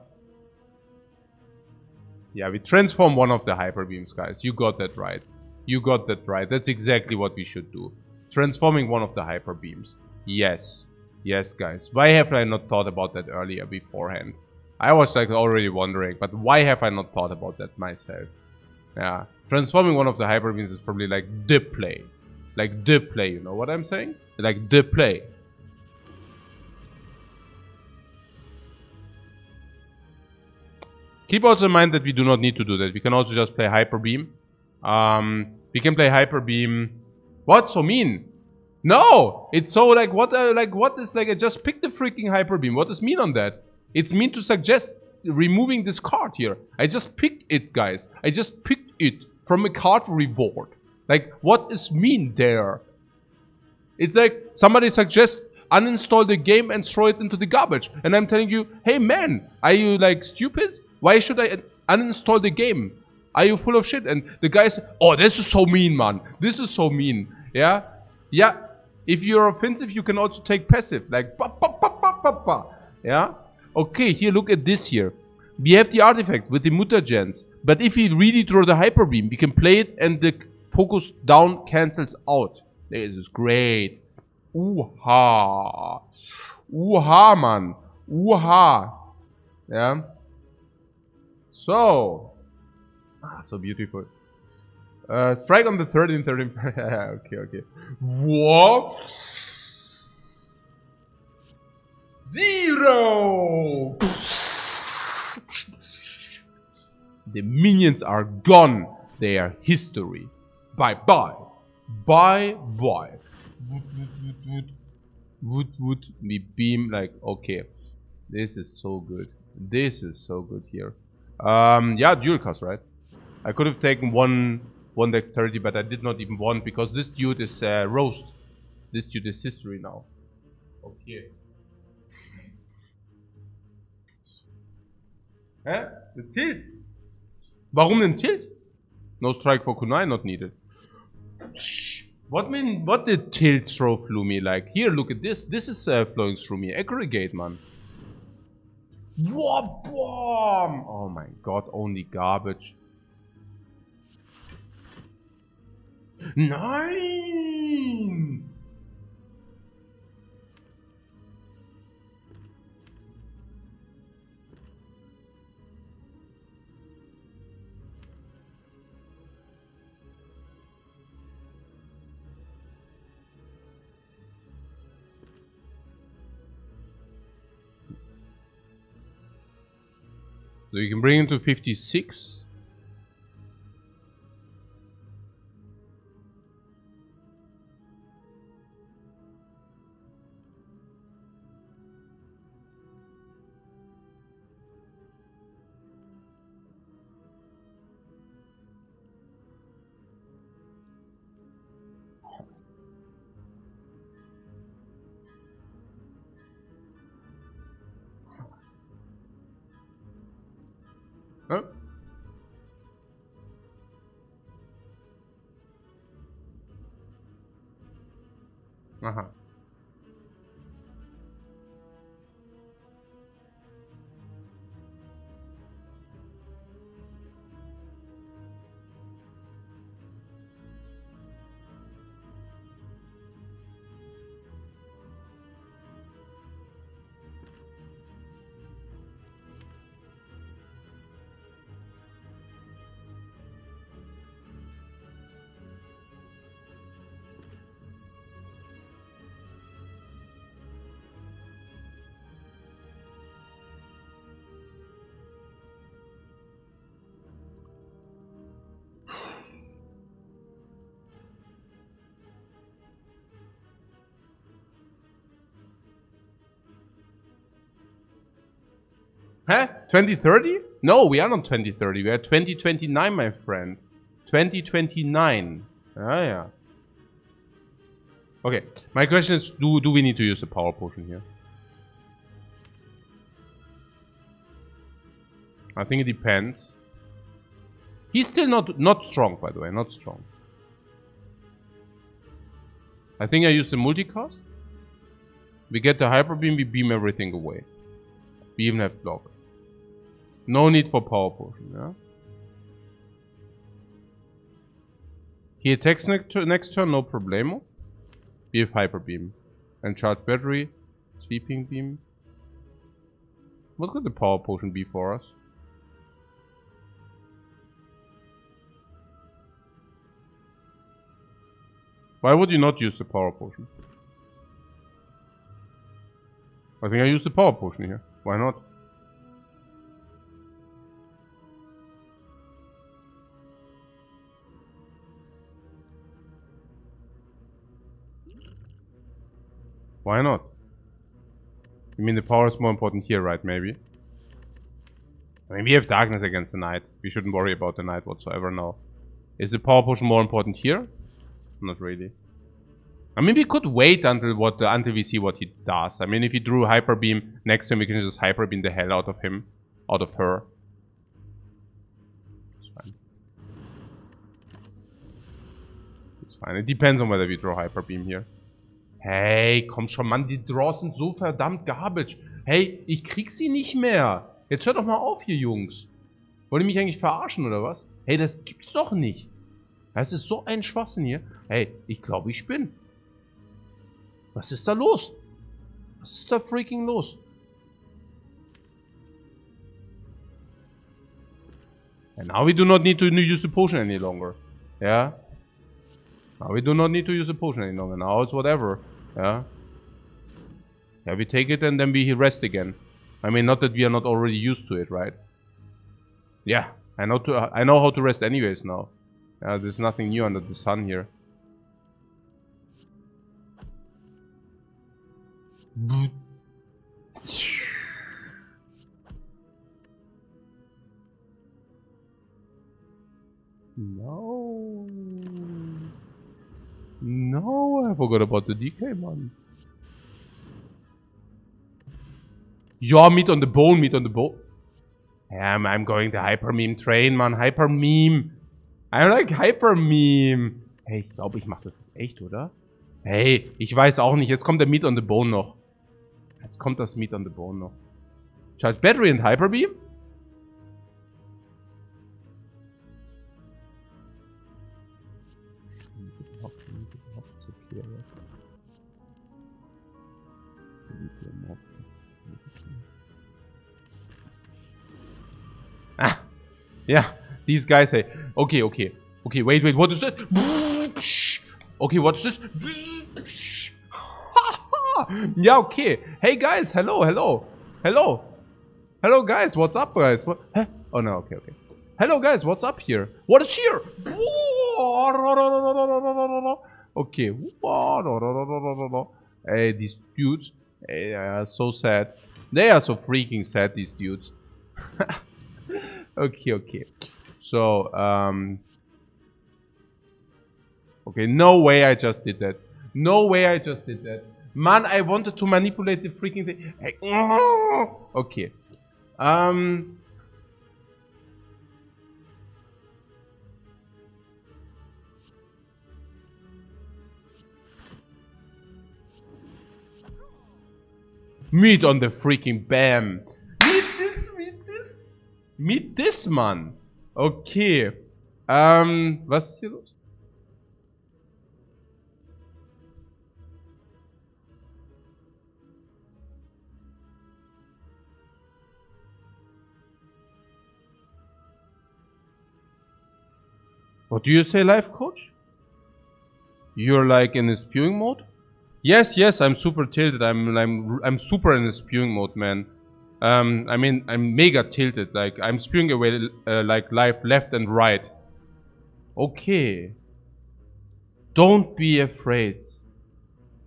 Yeah, we transform one of the hyper beams, guys. You got that right. You got that right. That's exactly what we should do. Transforming one of the hyper beams. Yes. Yes, guys. Why have I not thought about that earlier beforehand? I was like already wondering, but why have I not thought about that myself? Yeah. Transforming one of the hyper beams is probably like the play. Like the play, you know what I'm saying? Like the play. Keep also in mind that we do not need to do that. We can also just play Hyper Beam. We can play Hyper Beam. What? So mean? No! It's so like what is like I just picked the freaking Hyper Beam. What does mean on that? It's mean to suggest removing this card here. I just picked it, guys. I just picked it from a card reward. Like, what is mean there? It's like somebody suggests uninstall the game and throw it into the garbage. And I'm telling you, hey man, are you like stupid? Why should I uninstall the game? Are you full of shit? And the guys, oh, this is so mean, man. This is so mean. Yeah? Yeah. If you're offensive, you can also take passive. Like, ba, ba, ba, ba, ba, ba. Yeah? Okay, here, look at this here. We have the artifact with the mutagens. But if we really draw the Hyper Beam, we can play it and the focus down cancels out. This is great. Ooh-ha. Ooh-ha, man. Ooh-ha. Yeah? So. So beautiful. Strike on the 13. Okay. What? 0! The minions are gone. They are history. Bye-bye. Bye-bye. Wood. We beam like, okay. This is so good. This is so good here. Yeah, dual cast, right? I could have taken one dexterity, but I did not even want because this dude is roast. This dude is history now. Okay. Hä? The tilt? Warum den tilt? No strike for kunai not needed. What did tilt throw through me? Like, here, look at this. This is flowing through me. Aggregate, man. Bomb! Oh my god, only garbage. Nein! So you can bring him to 56. Huh? Aha. Huh? 2030? No, we are not 2030. We are 2029, my friend. 2029. Ah, yeah. Okay. My question is, do we need to use the power potion here? I think it depends. He's still not strong, by the way. Not strong. I think I use the multicast. We get the hyper beam. We beam everything away. We even have block. No need for power potion, yeah? He attacks next turn, no problemo. We have hyper beam. And charge battery. Sweeping beam. What could the power potion be for us? Why would you not use the power potion? I think I use the power potion here. Why not? Why not? You mean the power is more important here, right? Maybe. I mean, we have darkness against the night. We shouldn't worry about the night whatsoever now. Is the power potion more important here? Not really. I mean, we could wait until we see what he does. I mean, if he drew hyper beam next to him, we can just hyper beam the hell out of him, out of her. It's fine. It's fine. It depends on whether we draw hyper beam here. Hey, komm schon, Mann, die Draws sind so verdammt garbage. Hey, ich krieg sie nicht mehr. Jetzt hört doch mal auf hier, Jungs. Wollt ihr mich eigentlich verarschen, oder was? Hey, das gibt's doch nicht. Das ist so ein Schwachsinn hier. Hey, ich glaube, ich spinne. Was ist da los? Was ist da freaking los? And now we do not need to use the potion any longer. Yeah? Now we do not need to use the potion any longer. Now it's whatever. Yeah? Yeah, we take it and then we rest again. I mean, not that we are not already used to it, right? Yeah, I know how to rest anyways now. There's nothing new under the sun here. No. No, I forgot about the DK, man. Yeah, meat on the bone, meat on the bone. Yeah, I'm going the Hyper Meme Train, man. Hyper Meme. I like Hyper Meme. Hey, ich glaube, ich mache das echt, oder? Hey, ich weiß auch nicht. Jetzt kommt der Meat on the Bone noch. Jetzt kommt das Meat on the Bone noch. Charge battery and hyper beam. Ah, yeah, these guys say, okay, wait, what is that? Okay, what's this? Yeah, okay. Hey guys, hello, guys, what's up, guys? What? Huh? Oh no, okay. Hello guys, what's up here? What is here? Okay. Hey, these dudes, they are so sad. They are so freaking sad, these dudes. Okay. So, okay, no way I just did that. Man, I wanted to manipulate the freaking thing. Hey, okay. Meat on the freaking bam. Meet this, man. Okay. Was ist hier los? What do you say, Lifecoach? You're like in a spewing mode? Yes, I'm super tilted. I'm super in a spewing mode, man. I mean, I'm mega tilted. Like, I'm spewing away like life left and right. Okay. Don't be afraid.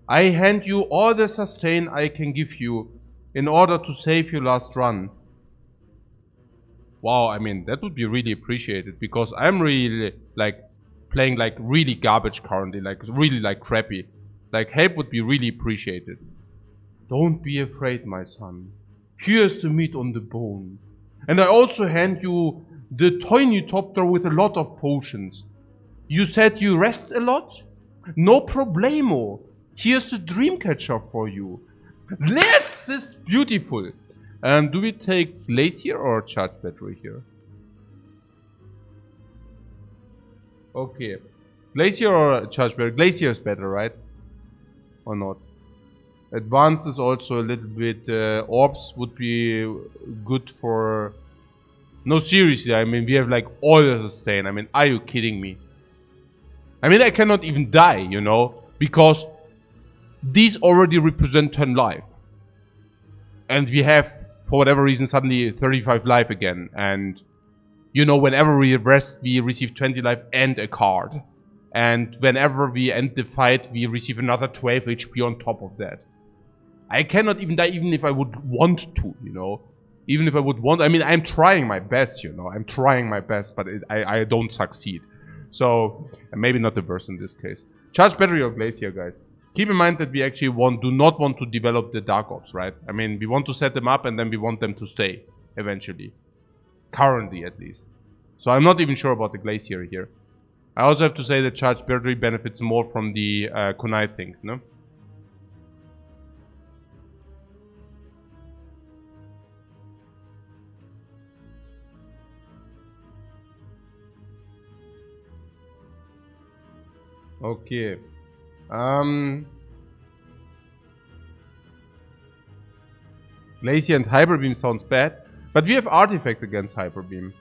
I hand you all the sustain I can give you in order to save your last run. Wow, I mean, that would be really appreciated because I'm really, like, playing like really garbage currently. Like, really like crappy. Like, help would be really appreciated. Don't be afraid, my son. Here's the meat on the bone. And I also hand you the tiny topter with a lot of potions. You said you rest a lot? No problemo. Here's the dream catcher for you. This is beautiful. Do we take Glacier or Charge Battery here? Okay. Glacier or Charge Battery? Glacier is better, right? Or not? Advance is also a little bit... orbs would be good for... No, seriously, I mean, we have like all the sustain. I mean, are you kidding me? I mean, I cannot even die, you know? Because these already represent 10 life. And we have, for whatever reason, suddenly 35 life again. And, you know, whenever we rest, we receive 20 life and a card. And whenever we end the fight, we receive another 12 HP on top of that. I cannot even die even if I would want to, you know. Even if I would want... I mean, I'm trying my best, you know. I'm trying my best, but I don't succeed. So, maybe not the worst in this case. Charge Battery or Glacier, guys. Keep in mind that we actually do not want to develop the Dark Ops, right? I mean, we want to set them up and then we want them to stay, eventually. Currently, at least. So I'm not even sure about the Glacier here. I also have to say that Charge Battery benefits more from the Kunai thing, no? Okay. Glacier and Hyper Beam sounds bad, but we have Artifact against Hyper Beam.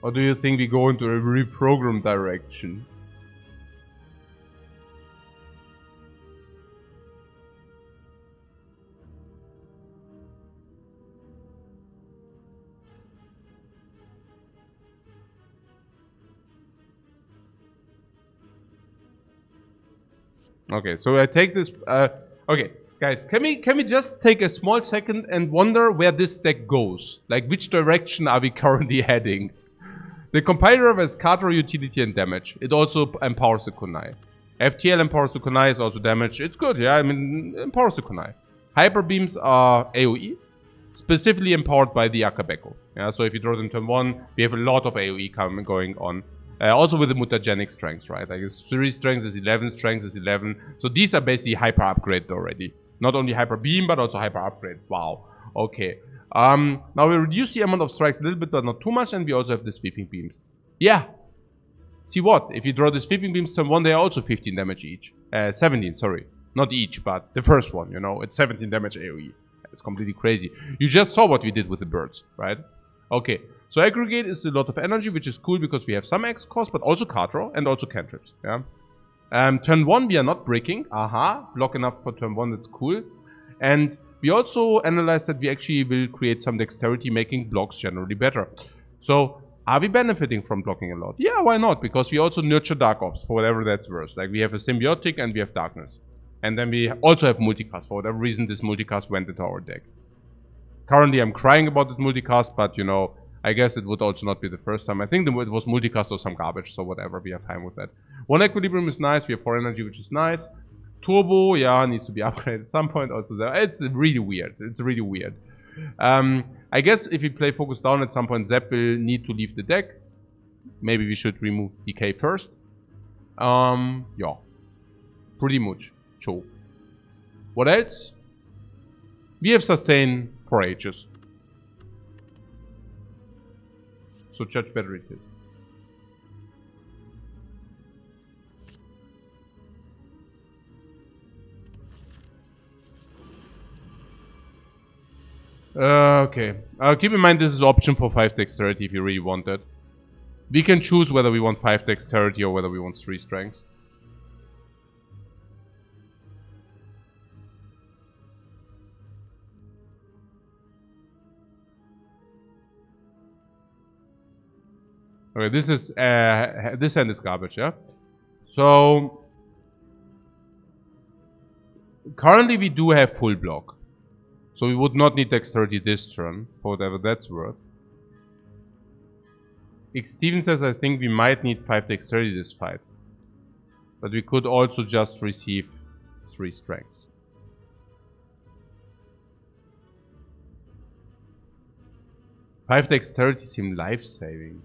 Or do you think we go into a reprogram direction? Okay, so I take this... okay, guys, can we just take a small second and wonder where this deck goes? Like, which direction are we currently heading? The compiler has Kato, utility, and damage. It also empowers the Kunai. FTL empowers the Kunai is also damage. It's good, yeah, I mean, empowers the Kunai. Hyper Beams are AoE, specifically empowered by the Akabeko. Yeah, so if you draw them turn 1, we have a lot of AoE going on. Also with the mutagenic strengths, right? Like, it's 3 strengths is 11, strengths is 11. So these are basically hyper upgraded already. Not only hyper beam, but also hyper upgrade. Wow. Okay. Now we reduce the amount of strikes a little bit, but not too much, and we also have the sweeping beams. Yeah. See what? If you draw the sweeping beams turn 1, they are also 15 damage each. 17, sorry. Not each, but the first one, you know. It's 17 damage AoE. It's completely crazy. You just saw what we did with the birds, right? Okay. So aggregate is a lot of energy, which is cool because we have some X cost, but also card draw and also cantrips, yeah. Turn 1, we are not breaking. Aha. Block enough for turn 1, that's cool. And we also analyzed that we actually will create some dexterity, making blocks generally better. So, are we benefiting from blocking a lot? Yeah, why not? Because we also nurture Dark Ops, for whatever that's worth. Like, we have a Symbiotic and we have Darkness. And then we also have Multicast. For whatever reason, this Multicast went into our deck. Currently, I'm crying about this Multicast, but, you know, I guess it would also not be the first time. I think it was Multicast or some garbage, so whatever, we have time with that. 1 Equilibrium is nice, we have 4 energy, which is nice. Turbo, yeah, needs to be upgraded at some point also there. It's really weird. It's really weird. I guess if we play Focus Down at some point, Zep will need to leave the deck. Maybe we should remove Decay first. Yeah. Pretty much. Sure. What else? We have Sustain for ages. So judge better it is. Okay. Keep in mind this is option for 5 dexterity if you really want that. We can choose whether we want 5 dexterity or whether we want 3 strength. Okay, this is this end is garbage, yeah? So currently we do have full block. So we would not need dexterity this turn, for whatever that's worth. X Steven says I think we might need 5 dexterity this fight. But we could also just receive 3 strength. Five dexterity seem life-saving.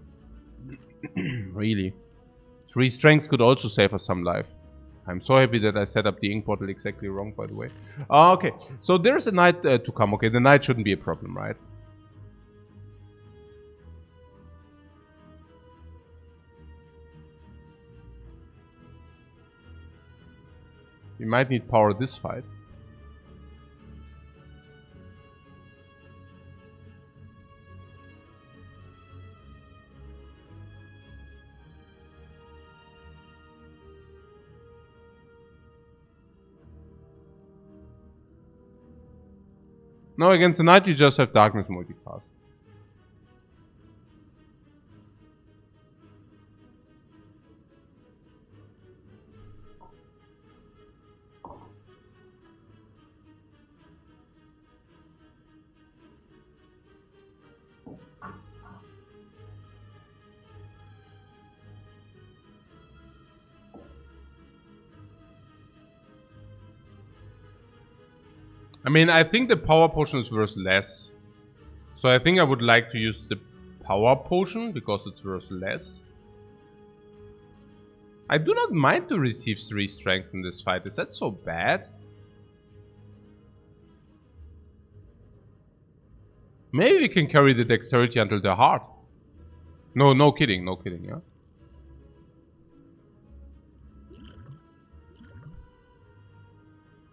Really. 3 strengths could also save us some life. I'm so happy that I set up the ink bottle exactly wrong, by the way. Okay, so there's a knight to come. Okay, the knight shouldn't be a problem, right? We might need power this fight. No, against the knight you just have darkness multicast. I mean, I think the power potion is worth less. So I think I would like to use the power potion because it's worth less. I do not mind to receive 3 strength in this fight. Is that so bad? Maybe we can carry the dexterity until the heart. No kidding, yeah.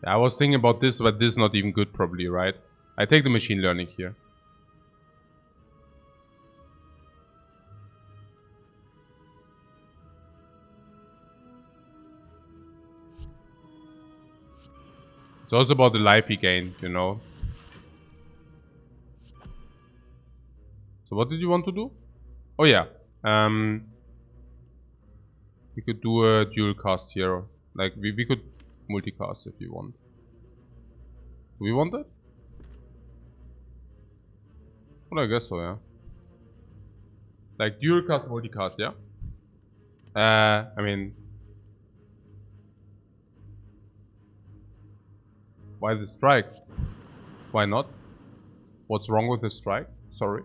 I was thinking about this, but this is not even good probably, right? I take the machine learning here. It's also about the life he gained, you know. So what did you want to do? Oh yeah. We could do a dual cast here. Like we could multicast if you want. Do we want that? Well, I guess so, yeah. Like dual cast, multicast, yeah? I mean... Why the strike? Why not? What's wrong with the strike? Sorry.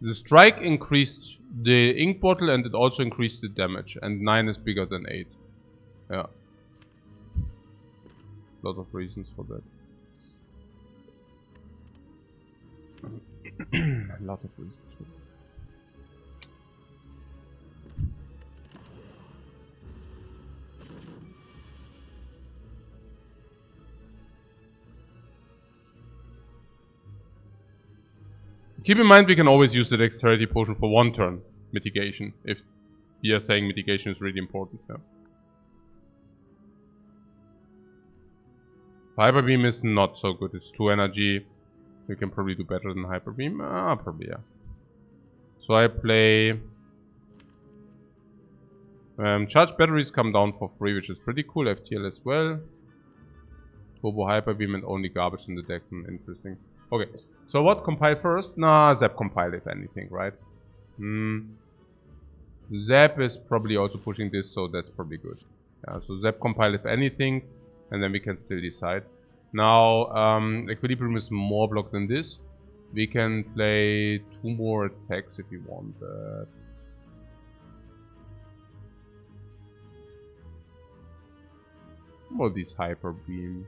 The strike increased the ink bottle and it also increased the damage. And 9 is bigger than 8. Yeah. Lot of reasons for that. A lot of reasons for that. Keep in mind we can always use the dexterity potion for 1 turn mitigation, if we are saying mitigation is really important. Yeah. Hyper Beam is not so good, it's 2 energy. You can probably do better than Hyper Beam. Probably, yeah. So I play... charge batteries come down for free, which is pretty cool. FTL as well. Turbo Hyper Beam and only garbage in the deck. Interesting. Okay. So what? Compile first? Nah, Zap compile if anything, right? Zap is probably also pushing this, so that's probably good. Yeah, so Zap compile if anything, and then we can still decide. Now, Equilibrium is more blocked than this. We can play 2 more attacks if you want that. What are these Hyper Beams?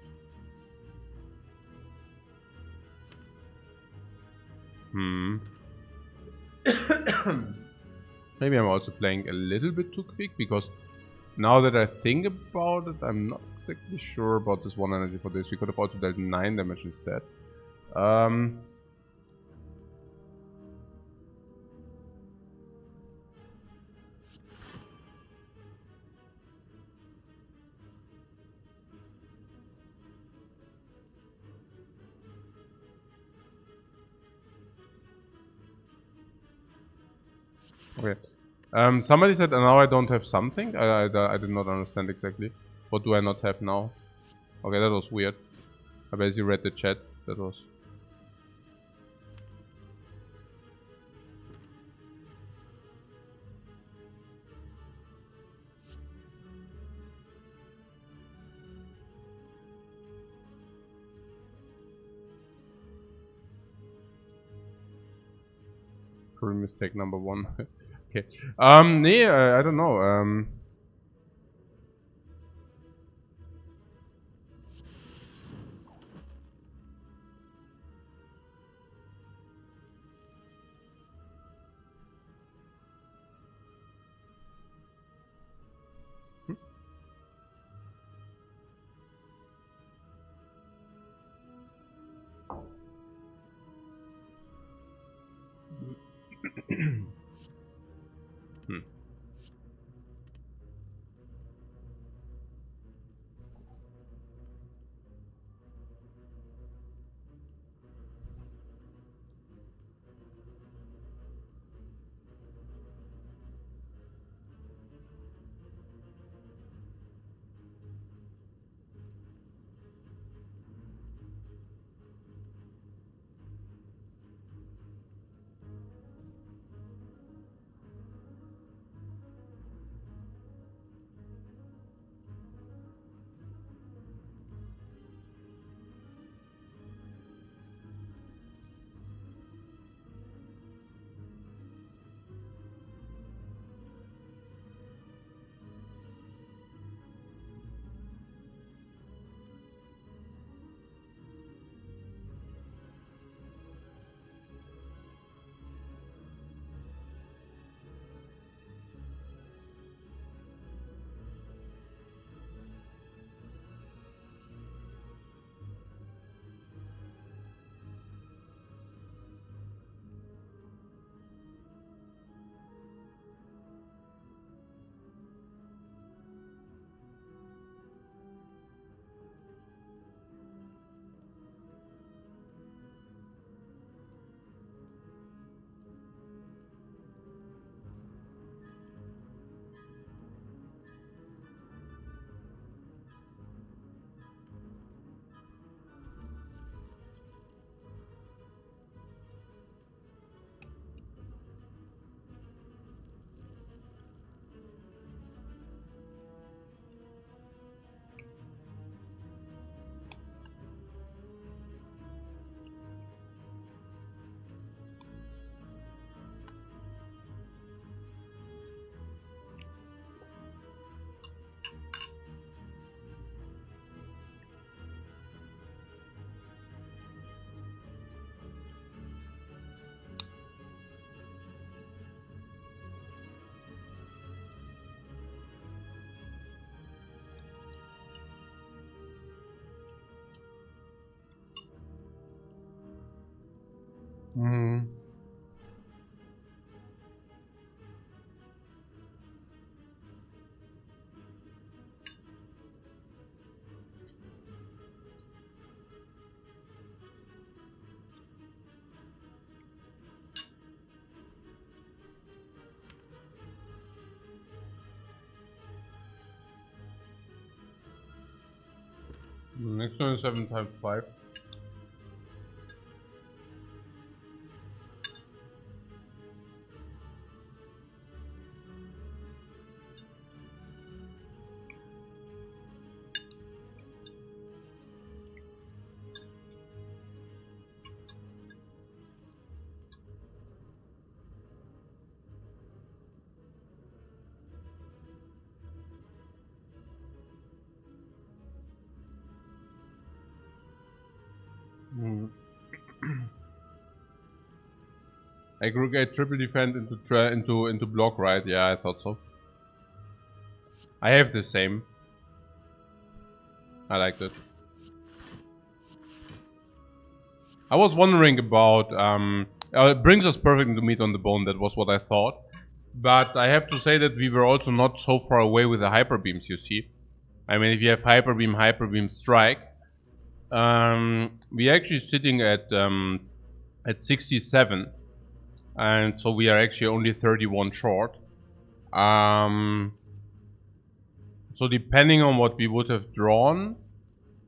Maybe I'm also playing a little bit too quick, because now that I think about it, I'm not exactly sure about this 1 energy for this. We could have also dealt 9 damage instead. Okay. Somebody said now I don't have something. I did not understand exactly. What do I not have now? Okay, that was weird. I basically read the chat. That was... Probably mistake number 1. Okay. Nee, I don't know. Next one is 7 times 5. Aggregate triple defend into block, right? Yeah, I thought so. I have the same. I like that. I was wondering about it brings us perfect into meat on the bone. That was what I thought, but I have to say that we were also not so far away with the hyper beams. You see, I mean, if you have hyper beam, strike, we actually sitting at 67. And so we are actually only 31 short. So depending on what we would have drawn,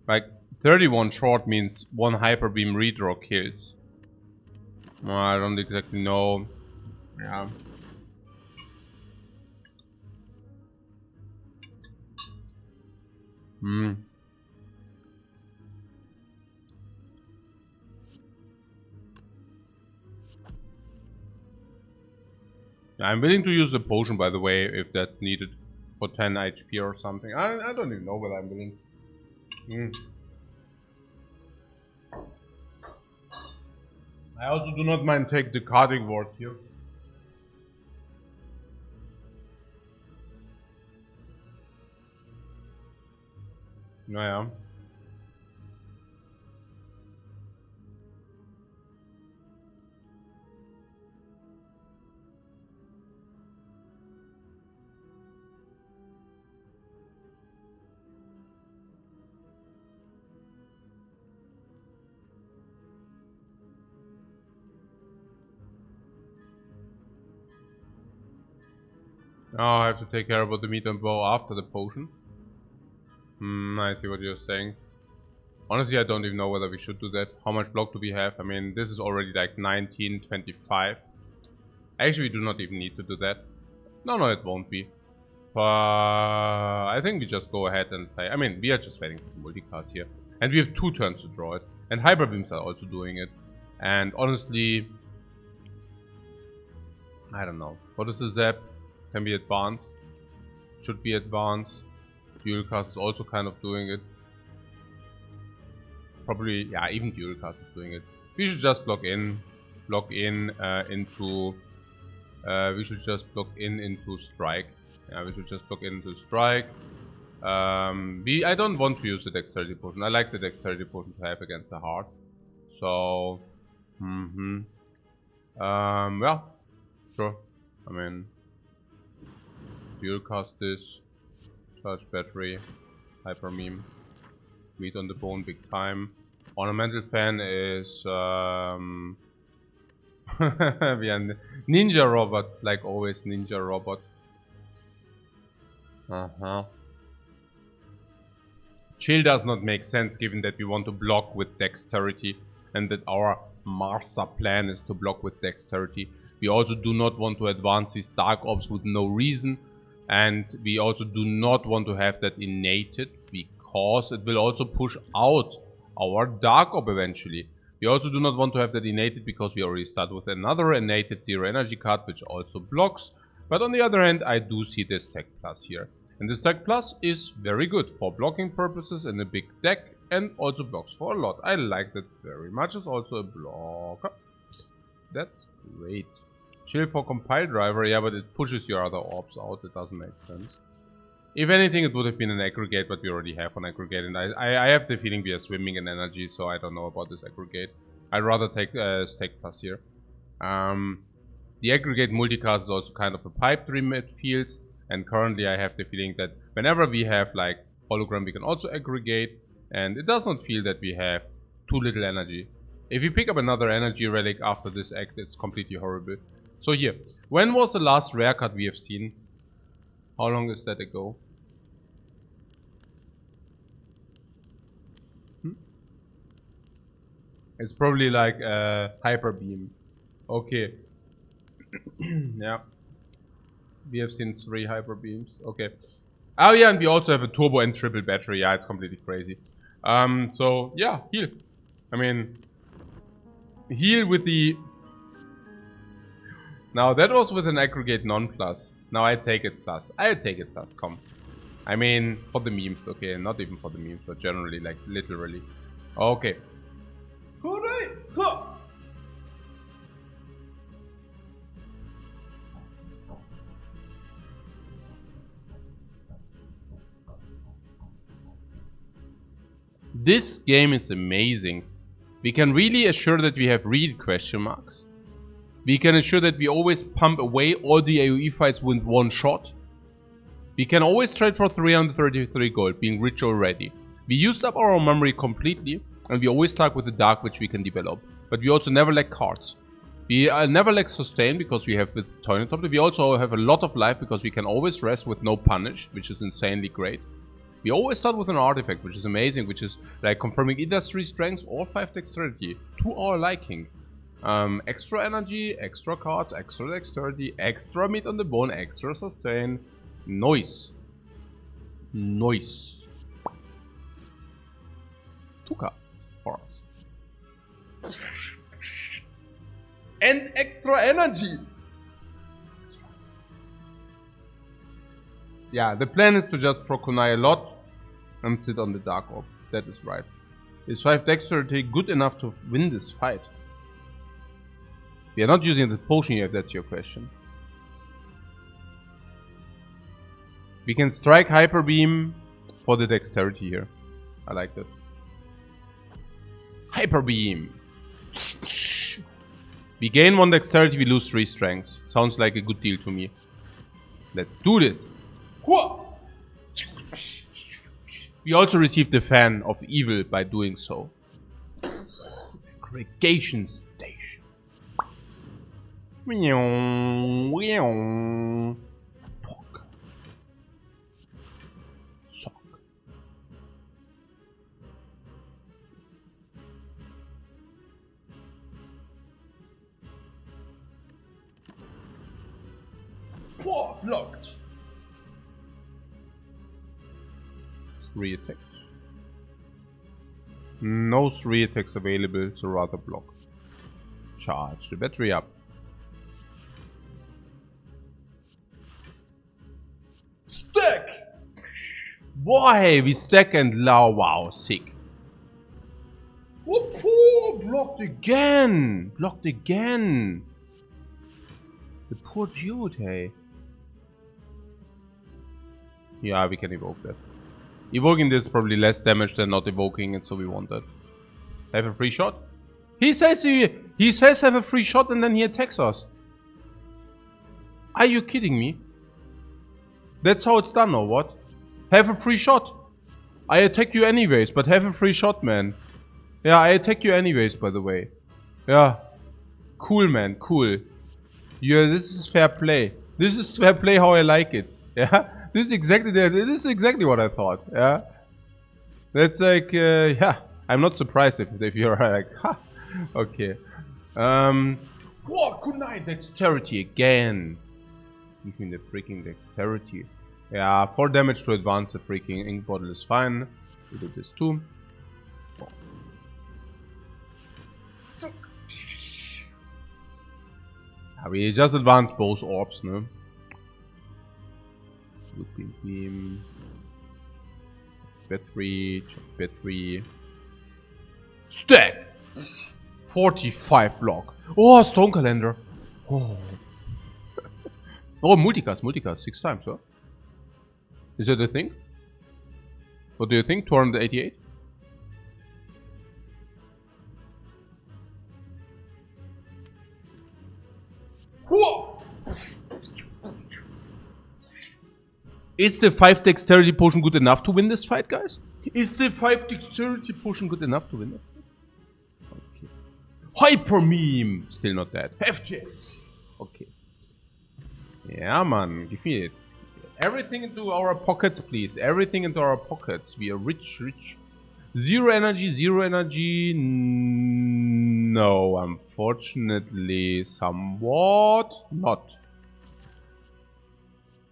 like 31 short means 1 hyper beam redraw kills. I don't exactly know. Yeah. I'm willing to use the potion, by the way, if that's needed for 10 HP or something. I don't even know whether I'm willing. I also do not mind take the carding ward here. Naja. Oh, I have to take care about the meat and bow after the potion. I see what you're saying. Honestly, I don't even know whether we should do that. How much block do we have? I mean, this is already like 1925. Actually, we do not even need to do that. No, it won't be. I think we just go ahead and play. I mean, we are just waiting for the multicast here. And we have 2 turns to draw it. And hyper beams are also doing it. And honestly, I don't know. What is the zap? Can be advanced. Should be advanced. Dual cast is also kind of doing it. Probably, yeah, even dual cast is doing it. We should just block in into. We should just block into strike. Yeah, we should just block into strike. I don't want to use the dexterity potion. I like the dexterity potion to have against the heart. So, yeah, sure. I mean, dual cast this, charge battery, hyper meme, meat on the bone, big time. Ornamental fan is we are ninja robot, like always ninja robot. Chill does not make sense given that we want to block with dexterity and that our master plan is to block with dexterity. We also do not want to advance these dark orbs with no reason, and we also do not want to have that innated because it will also push out our dark orb eventually. We also do not want to have that innated because we already start with another innated 0 energy card which also blocks. But on the other hand, I do see this tech plus here. And this tech plus is very good for blocking purposes in a big deck and also blocks for a lot. I like that very much. It's also a blocker. That's great. Chill for compile driver, yeah, but it pushes your other orbs out. It doesn't make sense. If anything, it would have been an aggregate, but we already have an aggregate, and I have the feeling we are swimming in energy, so I don't know about this aggregate. I'd rather take Stack Plus here. The aggregate multicast is also kind of a pipe dream, it feels, and currently I have the feeling that whenever we have like hologram, we can also aggregate, and it does not feel that we have too little energy. If you pick up another energy relic after this act, it's completely horrible. So here, when was the last rare card we have seen? How long is that ago? It's probably like hyper beam. Okay. Yeah. We have seen 3 hyper beams. Okay. Oh yeah, and we also have a turbo and triple battery. Yeah, it's completely crazy. So yeah, heal. I mean, heal with the. Now that was with an aggregate non-plus. Now I take it plus. I take it plus. Come. I mean, for the memes, okay, not even for the memes, but generally, like literally. Okay. This game is amazing. We can really assure that we have real question marks. We can assure that we always pump away all the AoE fights with one shot. We can always trade for 333 gold, being rich already. We used up our memory completely, and we always start with the dark which we can develop. But we also never lack cards. We never lack sustain because we have the Toilet Top. We also have a lot of life because we can always rest with no punish, which is insanely great. We always start with an artifact, which is amazing, which is like confirming either 3 strength or 5 dexterity to our liking. Extra energy, extra cards, extra dexterity, extra meat on the bone, extra sustain. Nice. Nice. 2 cards for us. And extra energy. Yeah, the plan is to just proconai a lot and sit on the Dark Orb. That is right. Is 5 dexterity good enough to win this fight? We are not using the potion here if that's your question. We can strike Hyper Beam for the dexterity here. I like that. Hyper Beam! We gain 1 dexterity, we lose 3 strength. Sounds like a good deal to me. Let's do this! We also received the Fan of Evil by doing so. Aggregation Station. Talk. Sock. Blocked. 3 attacks. No 3 attacks available, so rather block. Charge the battery up. Stack! Boy, we stack and wow, sick. Oh, blocked again! Blocked again! The poor dude, hey. Yeah, we can evoke that. Evoking this is probably less damage than not evoking it, so we want that. Have a free shot? He says have a free shot and then he attacks us. Are you kidding me? That's how it's done or what? Have a free shot. I attack you anyways, but have a free shot, man. Yeah, I attack you anyways, by the way. Yeah. Cool, man, cool. Yeah, this is fair play. This is fair play how I like it. Yeah. This is exactly what I thought, yeah. That's like, yeah, I'm not surprised if you're like, ha, okay. What, good night, dexterity again. Give me the freaking dexterity. Yeah, 4 damage to advance the freaking ink bottle is fine. We do this too. Oh. Yeah, we just advance both orbs, no? Looping beam. Battery. Stack! 45 block. Oh, Stone Calendar. Oh, oh multicast 6 times, huh? Is that a thing? What do you think? 288? Whoa! Is the 5 dexterity potion good enough to win this fight, guys? Is the 5 dexterity potion good enough to win it? Okay. Hyper meme! Still not dead. Heftig! Okay. Yeah, man. Give me it. Everything into our pockets, please. Everything into our pockets. We are rich. 0 energy. No, unfortunately, somewhat not.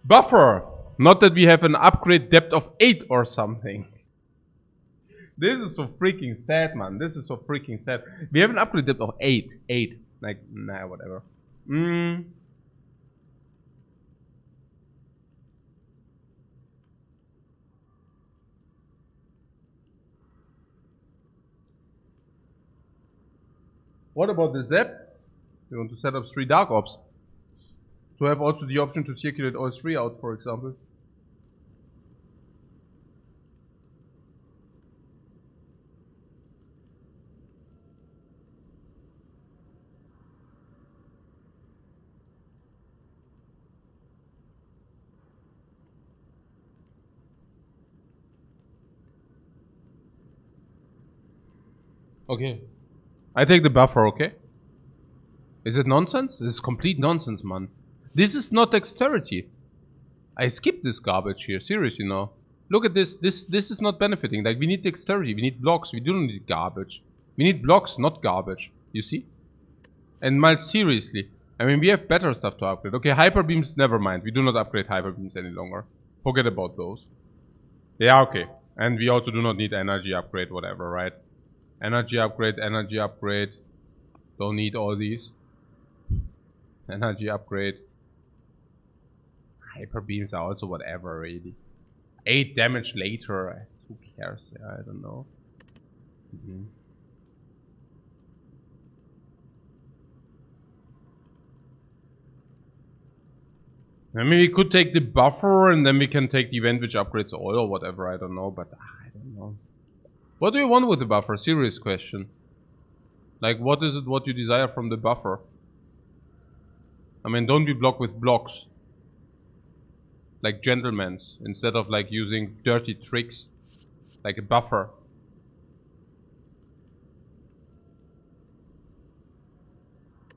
Buffer! Not that we have an upgrade depth of 8 or something. This is so freaking sad, man. This is so freaking sad. We have an upgrade depth of 8. 8. Like, nah, whatever. What about the Zep? We want to set up 3 Dark Ops. To have also the option to circulate all 3 out, for example. Okay. I take the buffer, okay? Is it nonsense? This is complete nonsense, man. This is not dexterity. I skipped this garbage here, seriously now. Look at this. This is not benefiting. Like, we need dexterity, we need blocks, we don't need garbage. We need blocks, not garbage. You see? And Miles, seriously. I mean, we have better stuff to upgrade. Okay, hyper beams, never mind. We do not upgrade hyper beams any longer. Forget about those. Yeah, okay. And we also do not need energy upgrade, whatever, right? Energy upgrade, energy upgrade. Don't need all these. Energy upgrade. Hyper beams are also whatever, really. 8 damage later. Who cares? Yeah, I don't know. I mean, we could take the buffer and then we can take the event which upgrades oil or whatever. I don't know, but I don't know. What do you want with the buffer? Serious question. Like, what is it what you desire from the buffer? I mean, don't be blocked with blocks. Like gentlemen's, instead of like using dirty tricks. Like a buffer.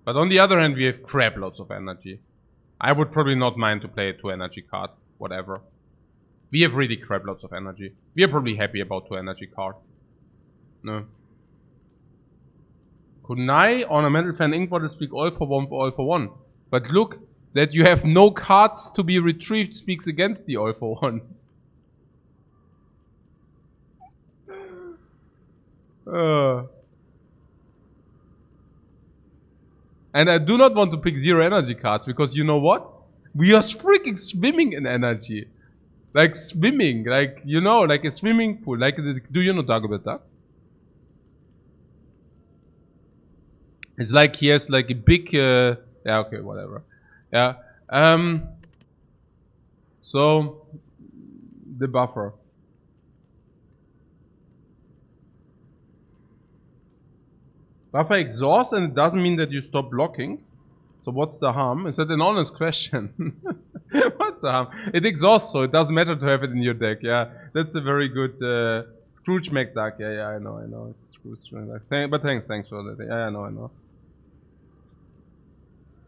But on the other hand, we have crap loads of energy. I would probably not mind to play a 2 energy card. Whatever. We have really crap loads of energy. We are probably happy about 2 energy card. No. Kunai, Ornamental Fan Ink Bottle speak all for 1 for all for 1. But look, that you have no cards to be retrieved speaks against the all for 1. And I do not want to pick 0 energy cards, because you know what? We are freaking swimming in energy. Like swimming, like, you know, like a swimming pool. Like, do you know Dagobert Duck? It's like he has like a big, yeah, okay, whatever. Yeah, so, the buffer. Buffer exhausts and it doesn't mean that you stop blocking. So what's the harm? Is that an honest question? What's the harm? It exhausts, so it doesn't matter to have it in your deck. Yeah, that's a very good Scrooge McDuck. Yeah, I know. It's Scrooge McDuck. But thanks for that. Yeah, I know.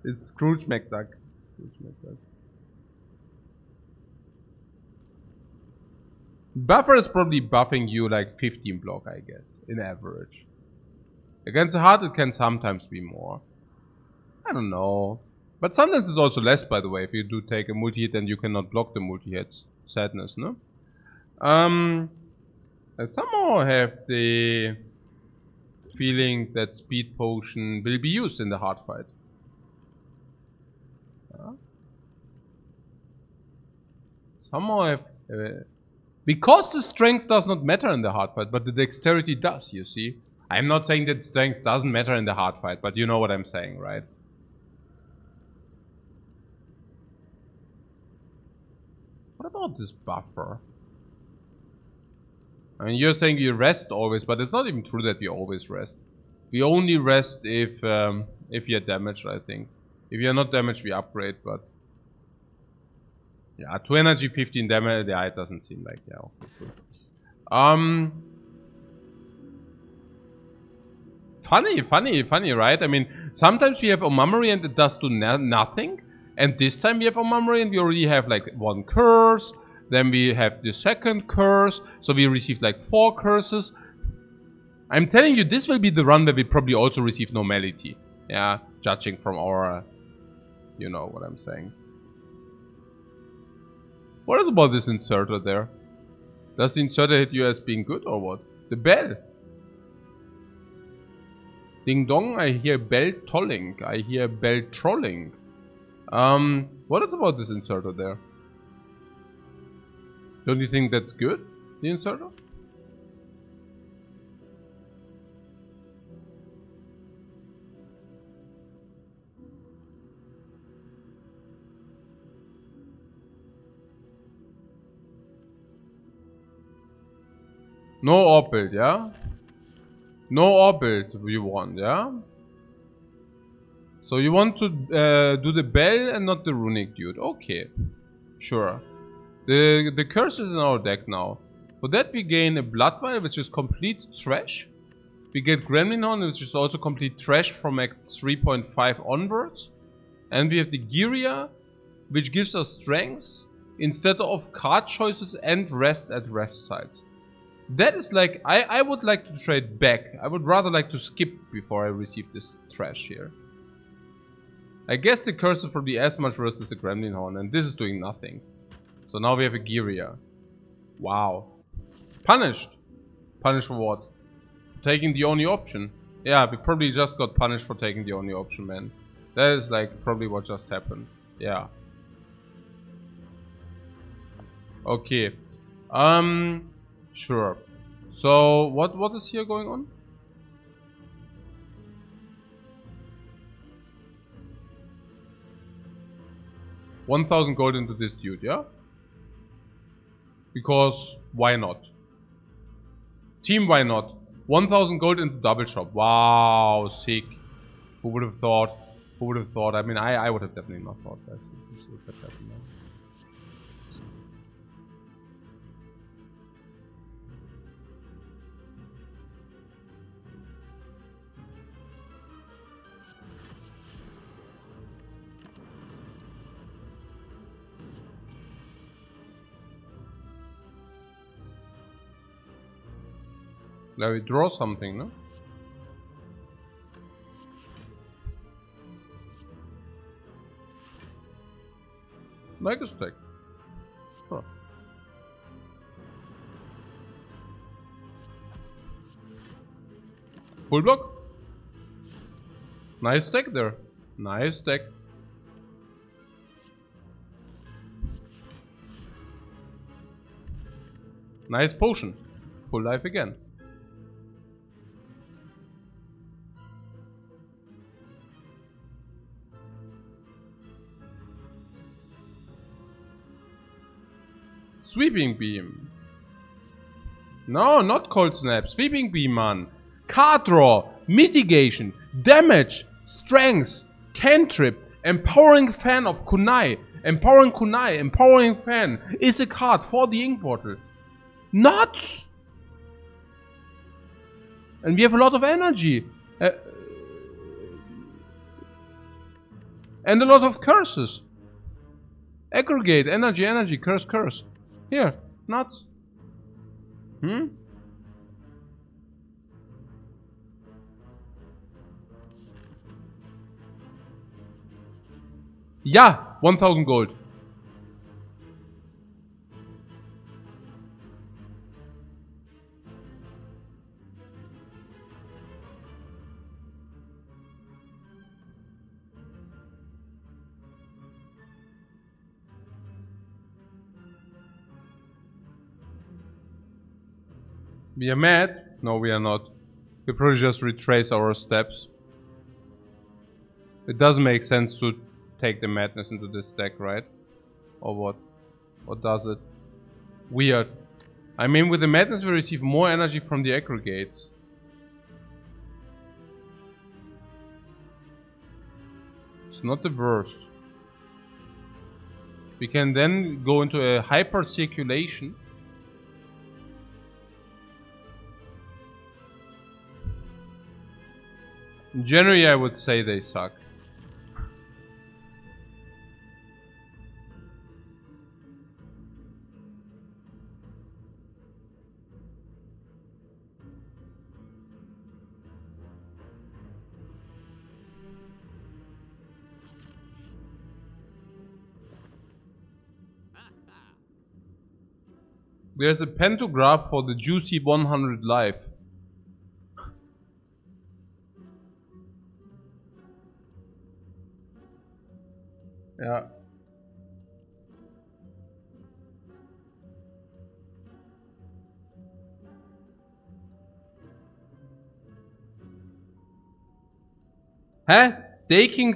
It's Scrooge McDuck. Buffer is probably buffing you like 15 block, I guess, in average. Against the heart, it can sometimes be more. I don't know. But sometimes it's also less, by the way, if you do take a multi-hit and you cannot block the multi-hits. Sadness, no? I somehow have the feeling that Speed Potion will be used in the hard fight. Somehow I have... because the strength does not matter in the hard fight, but the dexterity does, you see? I'm not saying that strength doesn't matter in the hard fight, but you know what I'm saying, right? What about this buffer? I mean, you're saying you rest always, but it's not even true that we always rest. We only rest if you're damaged, I think. If you're not damaged, we upgrade, but... yeah, 2 energy, 15 damage, yeah, it doesn't seem like, yeah, okay, cool. Funny, right? I mean, sometimes we have Omamori and it does do nothing. And this time we have Omamori and we already have like 1 curse. Then we have the second curse. So we received like 4 curses. I'm telling you, this will be the run where we probably also receive normality. Yeah, judging from our... you know what I'm saying. What is about this inserter there? Does the inserter hit you as being good or what? The bell! Ding dong, I hear bell tolling. I hear bell trolling. What is about this inserter there? Don't you think that's good? The inserter? No orb build, yeah? No orb build you want, yeah? So you want to do the bell and not the runic dude. Okay. Sure. The curse is in our deck now. For that we gain a blood vial, which is complete trash. We get Gremlin Horn, which is also complete trash from Act 3.5 onwards. And we have the Giria, which gives us strength instead of card choices and rest at rest sites. That is like, I would like to trade back. I would rather like to skip before I receive this trash here. I guess the curse is probably as much worse as the Gremlin Horn, and this is doing nothing. So now we have a Giria. Wow. Punished. Punished for what? Taking the only option. Yeah, we probably just got punished for taking the only option, man. That is like probably what just happened. Yeah. Okay. Sure. So what is here going on? $1,000 gold into this dude, yeah? Because why not? Team, why not? 1,000 gold into double shop. Wow, sick. Who would have thought? Who would have thought? I mean, I would have definitely not thought that. Let's see what that happened now. Let me draw something, no? Like a stack. Sure. Full block. Nice stack there. Nice stack. Nice potion. Full life again. Sweeping beam. No, not cold snap. Sweeping beam, man. Card draw. Mitigation. Damage. Strength. Cantrip. Empowering fan of Kunai. Empowering Kunai. Empowering fan is a card for the ink bottle. Nuts! And we have a lot of energy. And a lot of curses. Aggregate. Energy, energy. Curse, curse. Here, nuts. Yeah, 1,000 gold. We are mad? No, we are not. We probably just retrace our steps. It doesn't make sense to take the madness into this deck, right? Or what? Or does it? Weird. I mean, with the madness we receive more energy from the aggregates. It's not the worst. We can then go into a hyper circulation. Generally, I would say they suck. There's a pantograph for the juicy 100 life. Yeah. Huh? Daking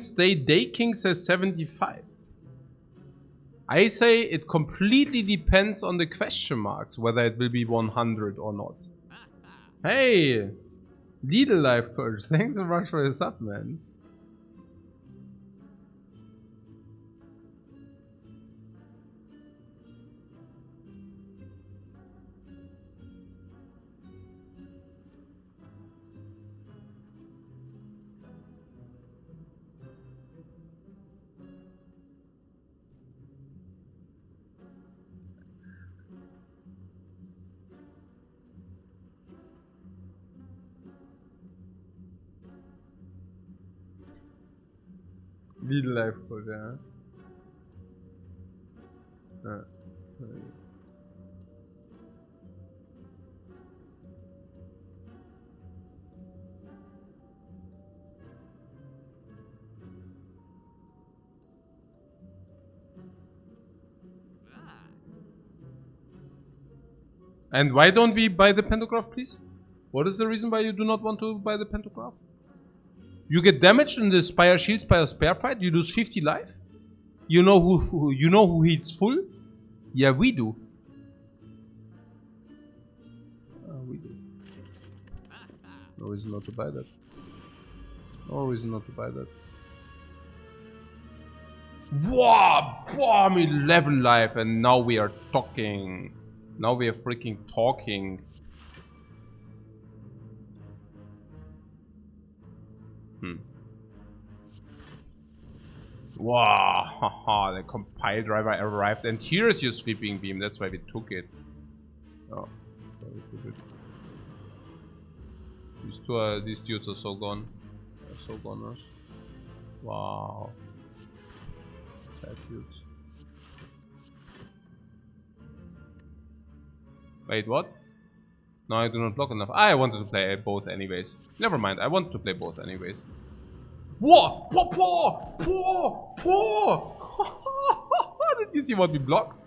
says 75. I say it completely depends on the question marks, whether it will be 100 or not. Hey! Lidl Lifecoach, thanks so much for your sub, man. Lidl Lifecoach, yeah. And why don't we buy the pantograph, please? What is the reason why you do not want to buy the pantograph? You get damaged in the Spire Shield Spire fight. You lose 50 life. You know who hits full? Yeah, we do. We do. No reason not to buy that. No reason not to buy that. Wow, bomb 11 life, and now we are talking. Now we are freaking talking. Wow, haha, the compile driver arrived, and here's your sweeping beam. That's why we took it. Oh, we took it. These dudes are so gone. They're so goners. Wow. Sad dudes. Wait, what? No, I do not block enough. I wanted to play both anyways. Never mind, I wanted to play both anyways. Whoa! Did you see what we blocked?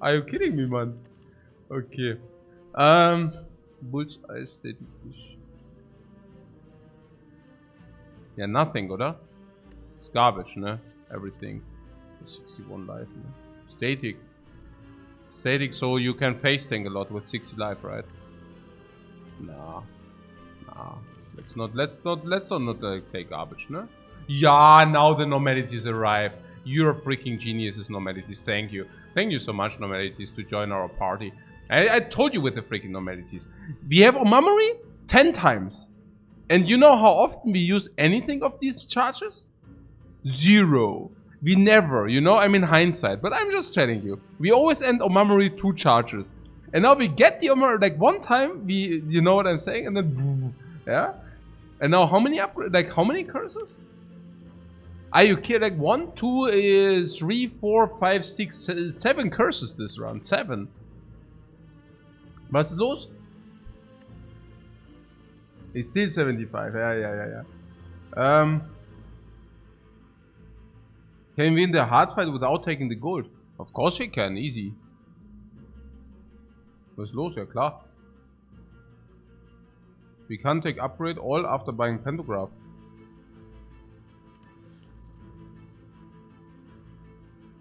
Are you kidding me, man? Okay. Bullseye static fish. Yeah, nothing, oder? It's garbage, ne? Everything. 61 life, ne? Static. Static, so you can face tank a lot with 60 life, right? Nah. Nah. Let's not take garbage, no? Yeah, now the normalities arrive. You're freaking geniuses, normalities. Thank you. Thank you so much, normalities, to join our party. I told you with the freaking normalities. We have Omamori 10 times. And you know how often we use anything of these charges? 0. We never, you know, I mean hindsight. But I'm just telling you. We always end Omamori 2 charges. And now we get the Omamori, like one time, you know what I'm saying? And then, yeah? And now how many upgrades, like how many curses? Are you kidding? Like 1, 2, 3, 4, 5, 6, 7 curses this round. 7. Was los? It's still 75. Yeah. Can we win the hard fight without taking the gold? Of course we can, easy. Was los? Ja klar. We can't take upgrade all after buying pantograph.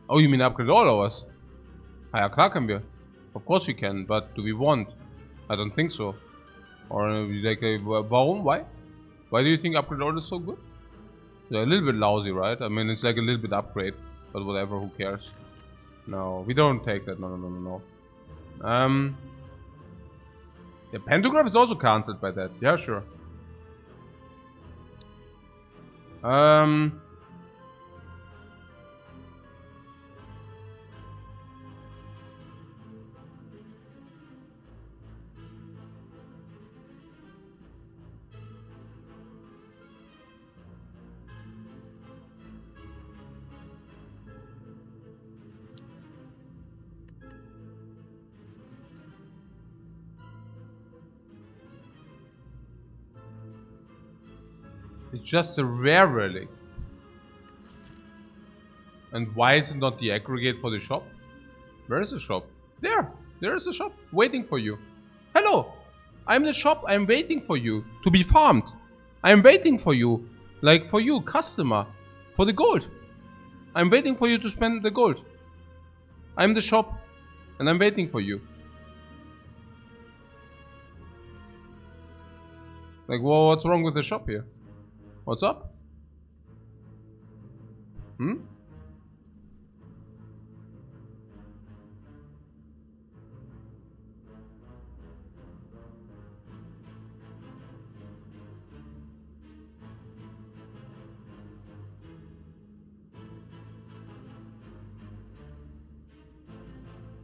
Oh, you mean upgrade all of us? Ah ja, klar können wir. Of course we can, but do we want? I don't think so. Or like, warum? Why? Why do you think upgrade all is so good? They're a little bit lousy, right? I mean, it's like a little bit upgrade, but whatever, who cares? No, we don't take that. No. The pantograph is also cancelled by that. Yeah, sure. It's just a rare relic. And why is it not the aggregate for the shop? Where is the shop? There! There is the shop, waiting for you. Hello! I'm the shop, I'm waiting for you to be farmed. I'm waiting for you. Like for you, customer. For the gold. I'm waiting for you to spend the gold. I'm the shop. And I'm waiting for you. Like, well, what's wrong with the shop here? What's up? Hmm?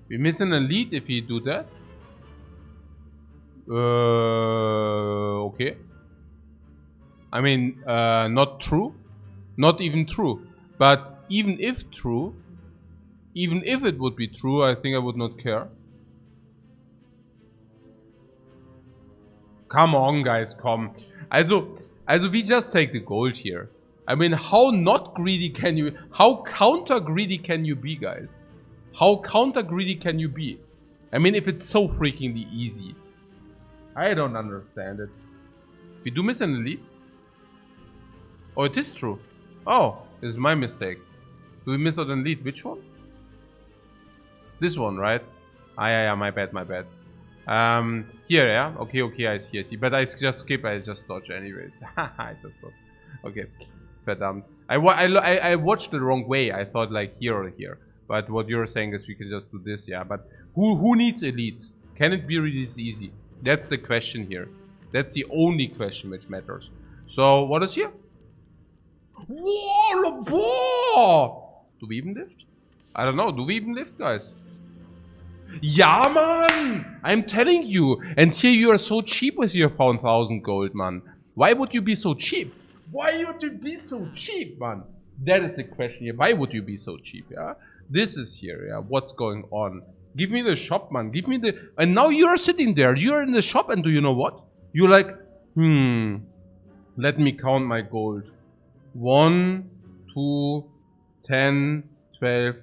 We miss an elite if we do that. Okay. I mean, not true. Not even true. But even if true, even if it would be true, I think I would not care. Come on, guys, come. Also, we just take the gold here. I mean, how not greedy can you... How counter greedy can you be, guys? How counter greedy can you be? I mean, if it's so freakingly easy. I don't understand it. We do miss an elite? Oh, it is true. Oh, this is my mistake. Do we miss out an elite? Which one? This one, right? Ah, yeah, my bad. Here, yeah? Okay, I see. But I just skip, I just dodge anyways. I just lost. Okay, verdammt. I watched the wrong way. I thought like here or here. But what you're saying is we can just do this, yeah. But who needs elites? Can it be really this easy? That's the question here. That's the only question which matters. So, what is here? Whoa, boah! Do we even lift? I don't know. Do we even lift, guys? Yeah, man! I'm telling you. And here you are so cheap with your 4,000 gold, man. Why would you be so cheap? Why would you be so cheap, man? That is the question here. Why would you be so cheap, yeah? This is here, yeah. What's going on? Give me the shop, man. Give me the... And now you're sitting there. You're in the shop and do you know what? You're like, let me count my gold. 1, 2, 10, 12,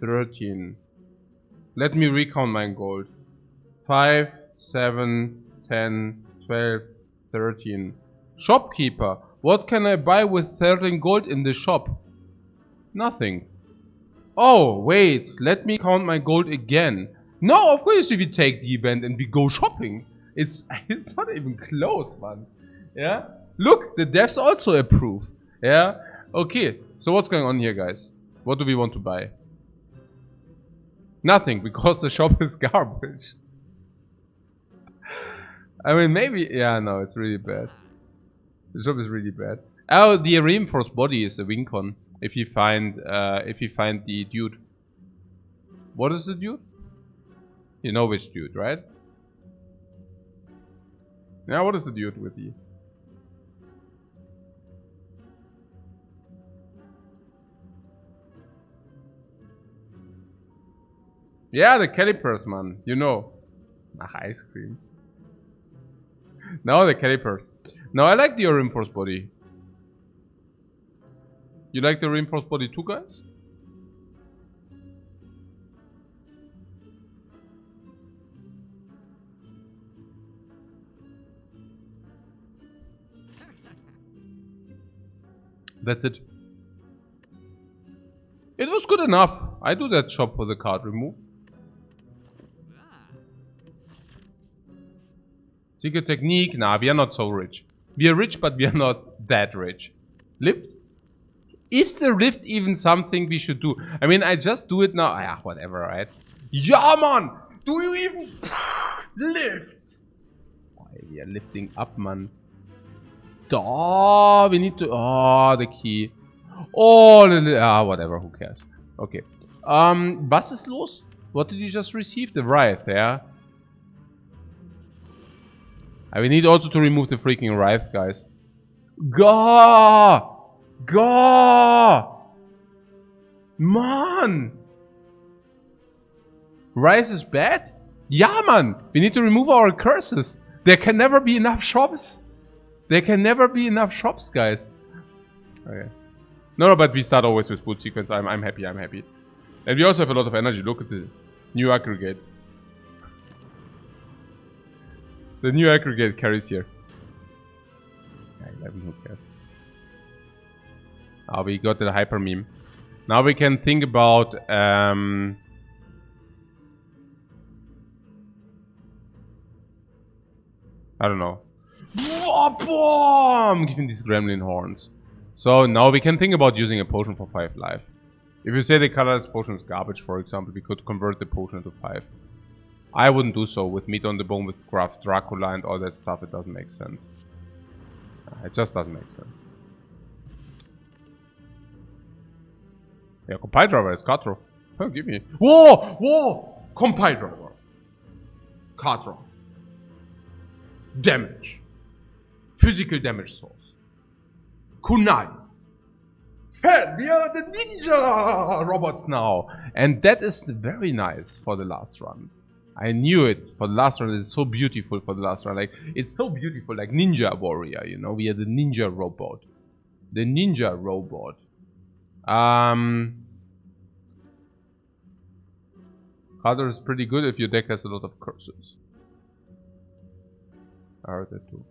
13. Let me recount my gold. 5, 7, 10, 12, 13. Shopkeeper, what can I buy with 13 gold in the shop? Nothing. Oh, wait, let me count my gold again. No, of course if we take the event and we go shopping. It's not even close, man. Yeah? Look, the devs also approve. Yeah? Okay, so what's going on here, guys? What do we want to buy? Nothing, because the shop is garbage. I mean, maybe... Yeah, no, it's really bad. The shop is really bad. Oh, the reinforced body is a win con. If you find the dude. What is the dude? You know which dude, right? Yeah, what is the dude with you? Yeah, the calipers, man. You know. Ice cream. No, the calipers. No, I like the reinforced body. You like the reinforced body too, guys? That's it. It was good enough. I do that shop for the card remove. Secret technique? Nah, we are not so rich. We are rich, but we are not that rich. Lift? Is the lift even something we should do? I mean, I just do it now. Yeah, whatever, right? Yeah, man! Do you even lift? Oh, we are lifting up, man. Oh, we need to... Oh, the key. Oh, whatever, who cares? Okay. Was ist los? What did you just receive? The Wraith, yeah? We need also to remove the freaking Wraith, guys. Gah! Gah! Man! Wraith is bad? Yeah, man! We need to remove our curses. There can never be enough shops. There can never be enough shops, guys. Okay. No, but we start always with boot sequence. I'm happy, I'm happy. And we also have a lot of energy. Look at the new aggregate. The new aggregate carries here. Yeah, 11, who cares? Ah, we got the hyper meme. Now we can think about I don't know. Boom! Giving these gremlin horns. So now we can think about using a potion for 5 life. If you say the colorless potion is garbage, for example, we could convert the potion to 5. I wouldn't do so with meat on the bone, with Graf Dracula and all that stuff. It doesn't make sense. It just doesn't make sense. Yeah, compile driver is Catro. Oh, give me. Whoa! Whoa! Compile driver. Catro. Damage. Physical damage source. Kunai. Hey, we are the ninja robots now. And that is very nice for the last run. I knew it for the last run. It's so beautiful for the last run. Like, it's so beautiful, like Ninja Warrior, you know. We are the ninja robot. The ninja robot. Harder is pretty good if your deck has a lot of curses. I heard that too.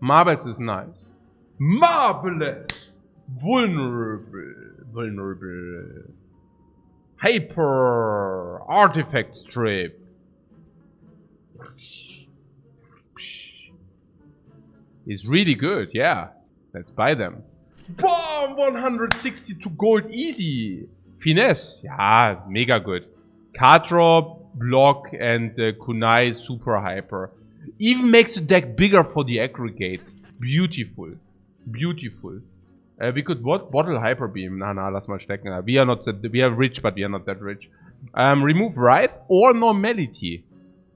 Marbles is nice. Marvelous! Vulnerable. Vulnerable. Hyper. Artifact strip. Is really good, yeah. Let's buy them. Boom! 162 gold easy. Finesse. Yeah, mega good. Card drop, block, and Kunai super hyper. Even makes the deck bigger for the aggregate. Beautiful. Beautiful. We could what? Bottle hyper beam. Nah, lass mal stecken. We are not that, we are rich, but we are not that rich. Remove Wraith or Normality.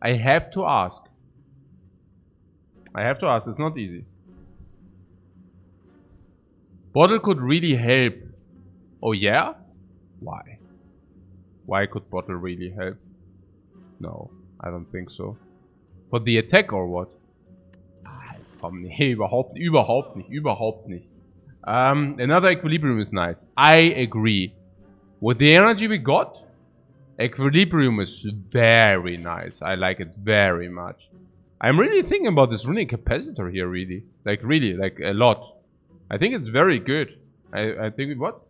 I have to ask. I have to ask. It's not easy. Bottle could really help. Oh yeah? Why? Why could Bottle really help? No, I don't think so. For the attack or what? Ah, jetzt komm, nee, überhaupt nicht. Another Equilibrium is nice. I agree. With the energy we got, Equilibrium is very nice. I like it very much. I'm really thinking about this runic capacitor here, really. Like a lot. I think it's very good. I think, what?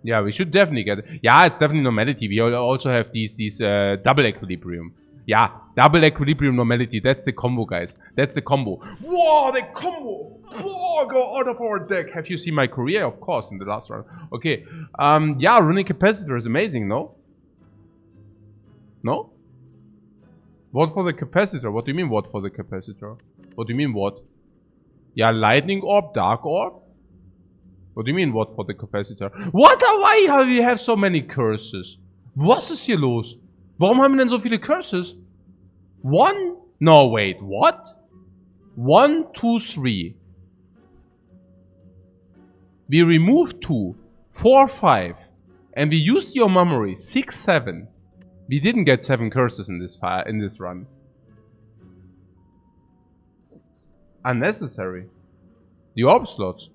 Yeah, we should definitely get it. Yeah, it's definitely Normality. We also have these double Equilibrium. Yeah, double Equilibrium Normality. That's the combo, guys. That's the combo. Whoa, the combo! Whoa, go out of our deck. Have you seen my career? Of course, in the last round. Okay. Yeah, runic capacitor is amazing, no? No? What for the capacitor? What do you mean, what for the capacitor? What do you mean, what? Yeah, lightning orb, dark orb? What do you mean, what for the capacitor? What? Why have you have so many curses? Was ist hier los? Warum haben wir denn so viele curses? 1? No, wait, what? 1, 2, 3. We removed 2, 4, 5. And we used your memory, 6, 7. We didn't get 7 curses in this run. Unnecessary. The orb slots.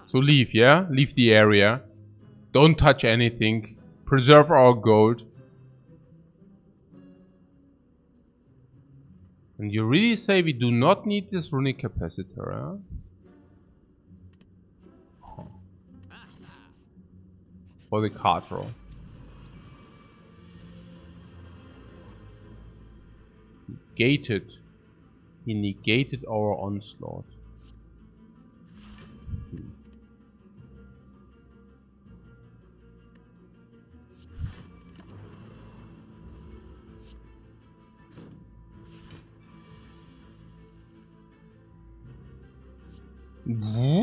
So leave, yeah? Leave the area. Don't touch anything. Preserve our gold. And you really say we do not need this runic capacitor, huh? For the card draw. Negated. He negated our onslaught.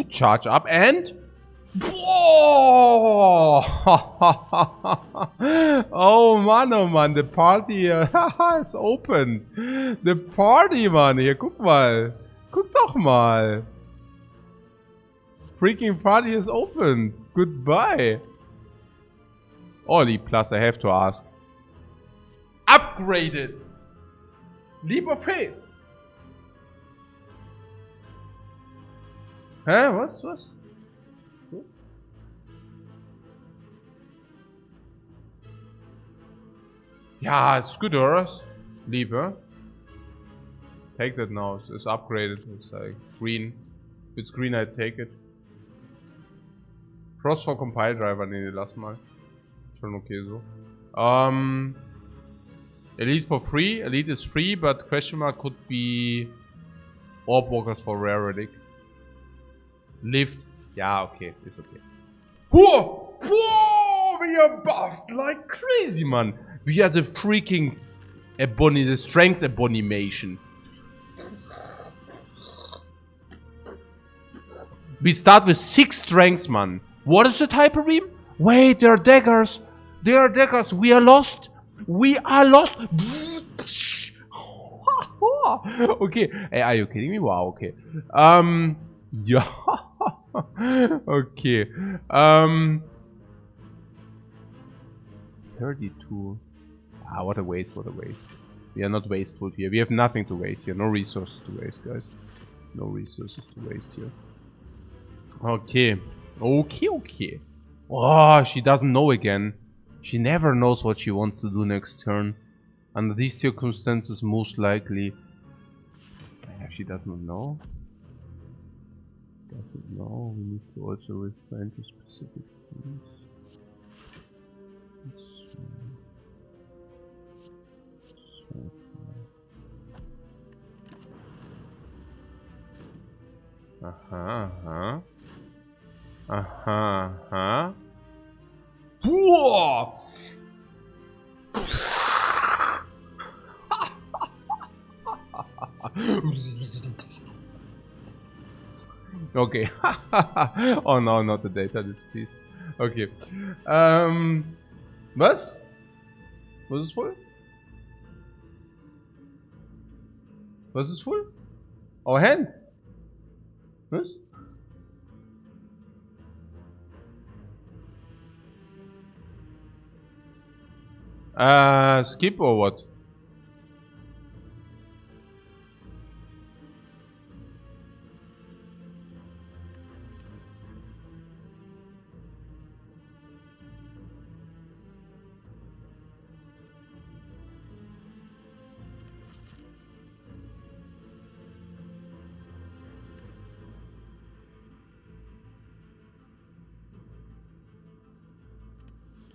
Charge up and... Whoa! Oh Mann, the party is open. The party, Mann, hier, guck mal. Guck doch mal. Freaking party is opened. Goodbye. Oli Plus, I have to ask. Upgraded. Leap of faith. Hä? Was? Ja, it's good, or Leap, huh? Take that now. It's upgraded. It's like green. If it's green, I take it. Cross for Compile Driver, nee, lass mal. Schon okay so. Elite for free. Elite is free, but question mark could be Orb Walkers for Rare Relic. Lift. Yeah, okay, it's okay. Whoa! Whoa! We are buffed like crazy, man. We are the freaking the strength abomination. We start with 6 strengths, man. What is the type of beam? Wait, they are daggers. They are daggers. We are lost. We are lost. Okay. Hey, are you kidding me? Wow, okay. Yeah. Okay. 32. Ah, what a waste, what a waste. We are not wasteful here. We have nothing to waste here. No resources to waste, guys. No resources to waste here. Okay. Okay. Oh, she doesn't know again. She never knows what she wants to do next turn. Under these circumstances, most likely. She doesn't know. Doesn't know. We need to also refrain to specific things. Whoa! Okay. Oh no, not the data displeased. Okay. Was? Was es voll? Was ist voll? Our hand? Was? Skip or what?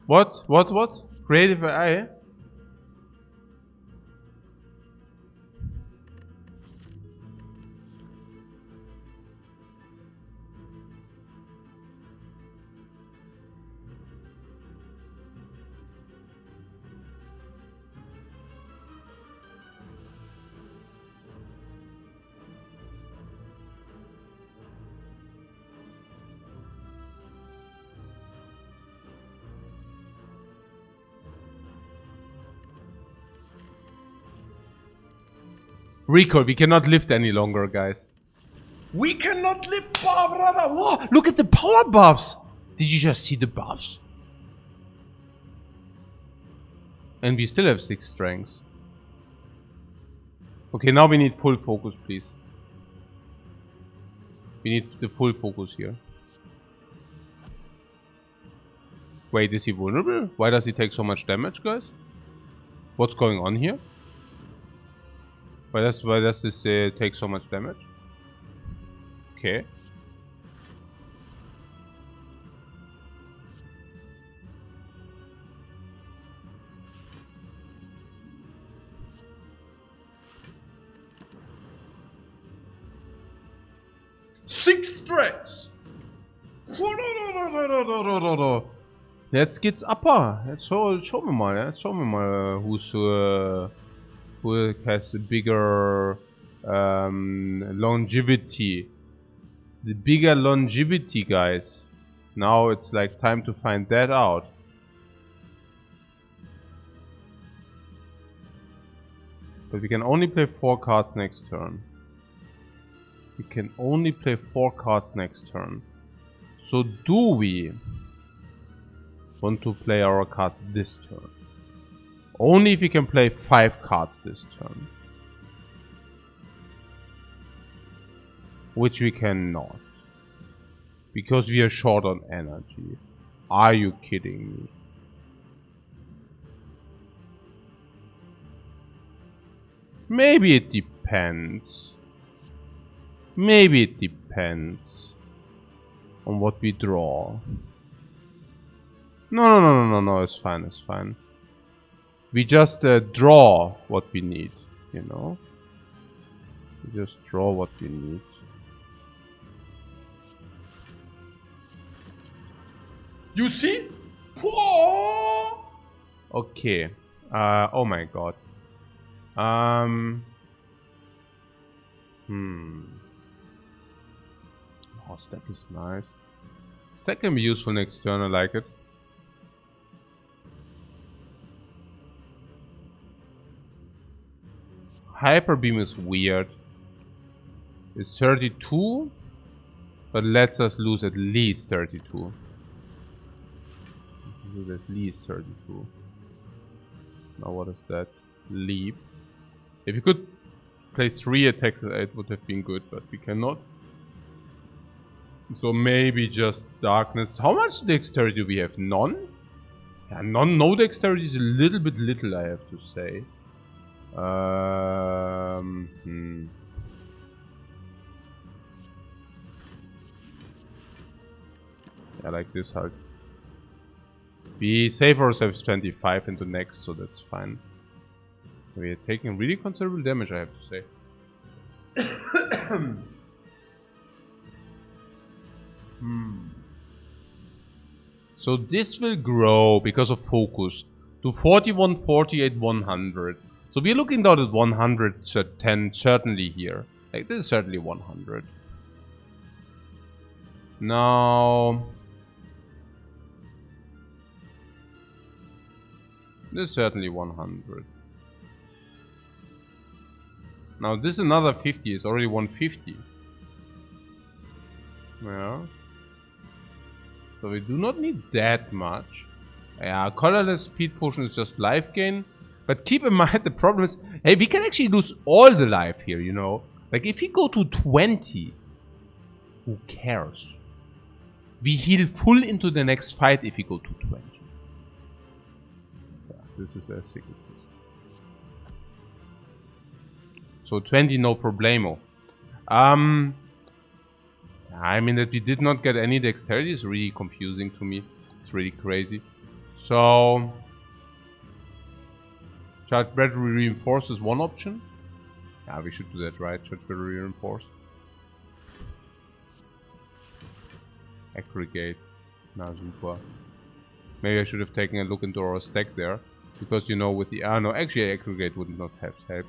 What? Creative AI? Recall, we cannot lift any longer, guys. We cannot lift, brother! Whoa, look at the power buffs! Did you just see the buffs? And we still have 6 strengths. Okay, now we need full focus, please. We need the full focus here. Wait, is he vulnerable? Why does he take so much damage, guys? What's going on here? Why does this take so much damage? Okay. Six strikes! Jetzt geht's upper. Jetzt schauen wir mal. Jetzt schauen wir mal, who has a bigger longevity. The bigger longevity, guys. Now it's like time to find that out. But we can only play 4 cards next turn. We can only play 4 cards next turn. So do we want to play our cards this turn? Only if we can play 5 cards this turn. Which we cannot. Because we are short on energy. Are you kidding me? Maybe it depends. Maybe it depends on what we draw. No, it's fine, it's fine. We just draw what we need, you know? We just draw what we need. You see? Okay. Oh my god. Oh, stack is nice. Stack can be useful next turn, I like it. Hyper Beam is weird. It's 32, but lets us lose at least 32. Lose at least 32. Now what is that? Leap. If you could place 3 attacks, it would have been good, but we cannot. So maybe just darkness. How much dexterity do we have? None? Yeah, no dexterity is a little bit little, I have to say. I like this Hulk. We save ourselves 25 into next, so that's fine. We are taking really considerable damage, I have to say. So this will grow because of focus to 41, 48, 100. So we're looking down at 110 certainly here. Like this is certainly 100. Now this is certainly 100. Now this is another 50, it's already 150. Yeah. So we do not need that much. Yeah, colorless speed potion is just life gain. But keep in mind the problem is, hey, we can actually lose all the life here, you know. Like if we go to 20, who cares? We heal full into the next fight if we go to 20. Yeah, this is a sick. So 20, no problemo. I mean that we did not get any dexterity is really confusing to me. It's really crazy. So Charge Battery Reinforce is one option. Yeah, we should do that, right? Charge Battery Reinforce. Aggregate. Now super. Maybe I should have taken a look into our stack there. Because you know with the no, actually aggregate would not have helped.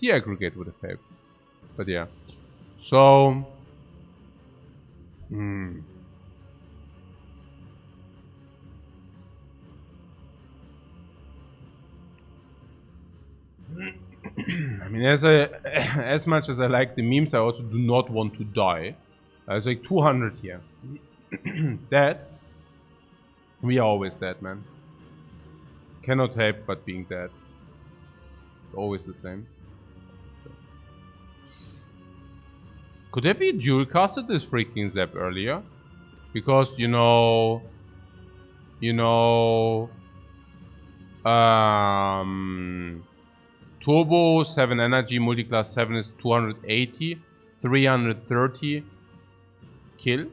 The aggregate would have helped. But yeah. So I mean, as much as I like the memes, I also do not want to die. It's like 200 here. Dead. We are always dead, man. Cannot help but being dead. Always the same. Could have we dual casted this freaking Zap earlier? Because Turbo 7 energy, multiclass 7 is 280, 330 kill.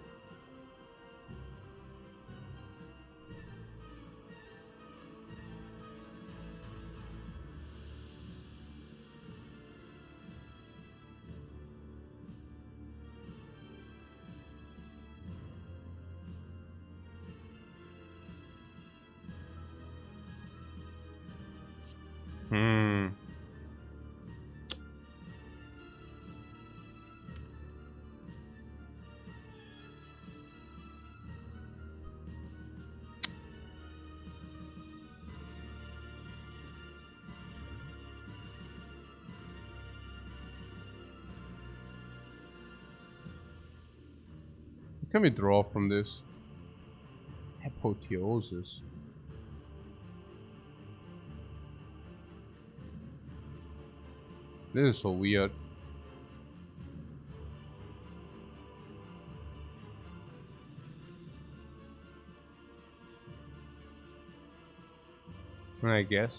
can we draw from this? Apotheosis. This is so weird. I guess.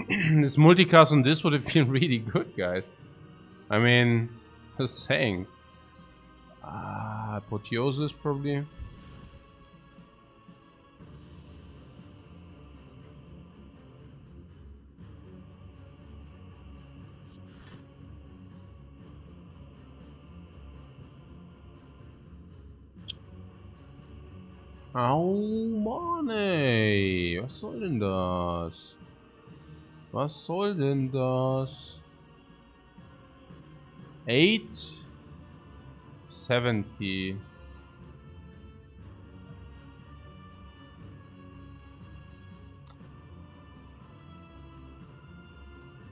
This multicast on this would have been really good, guys. I mean, just saying. Apotheosis probably. Oh Mann, ey. Was soll denn das? Was soll denn das? 870.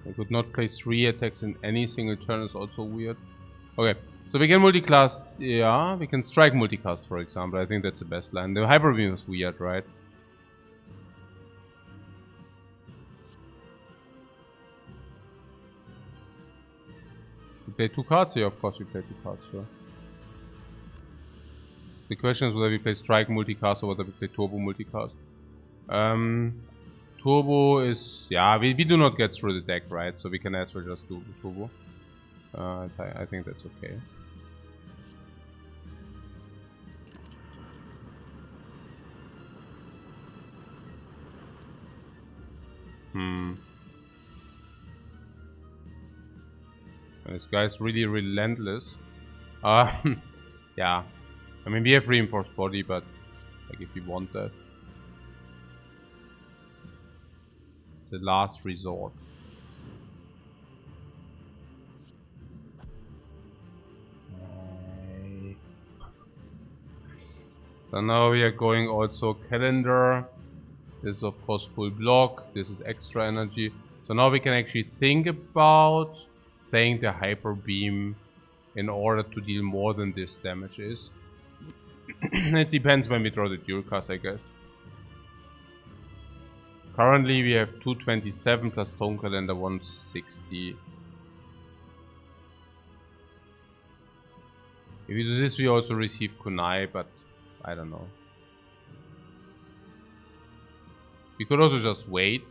I could not place 3 attacks in any single turn is also weird. Okay, so we can multiclass. Yeah, we can strike multicast, for example. I think that's the best line. The Hyper Beam is weird, right? We play 2 cards here, of course we play 2 cards here. The question is whether we play strike multicast or whether we play turbo multicast. Turbo is, yeah, we do not get through the deck, right? So we can as well just do turbo. I think that's okay. This guy's really relentless. Yeah. I mean, we have reinforced body, but like if you want that. The last resort. So now we are going also calendar. This is of course full block. This is extra energy. So now we can actually think about playing the Hyper Beam in order to deal more than this damage is. It depends when we draw the dual cast, I guess. Currently we have 227 plus Stone Calendar 160. If we do this, we also receive Kunai, but I don't know. We could also just wait.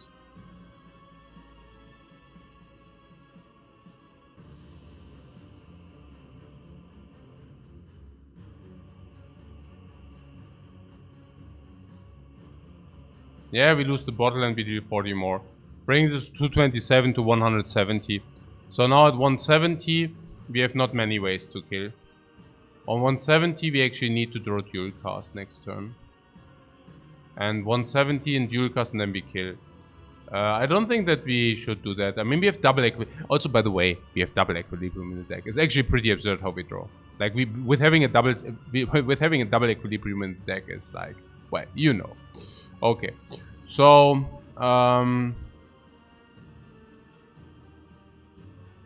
Yeah, we lose the bottle and we deal 40 more. Bring this 227 to 170. So now at 170, we have not many ways to kill. On 170, we actually need to draw dual cast next turn. And 170 in dual cast and then we kill. I don't think that we should do that. I mean, we have double equilibrium. Also, by the way, we have double equilibrium in the deck. It's actually pretty absurd how we draw. Like with having a double equilibrium in the deck is like, well, you know. Okay, so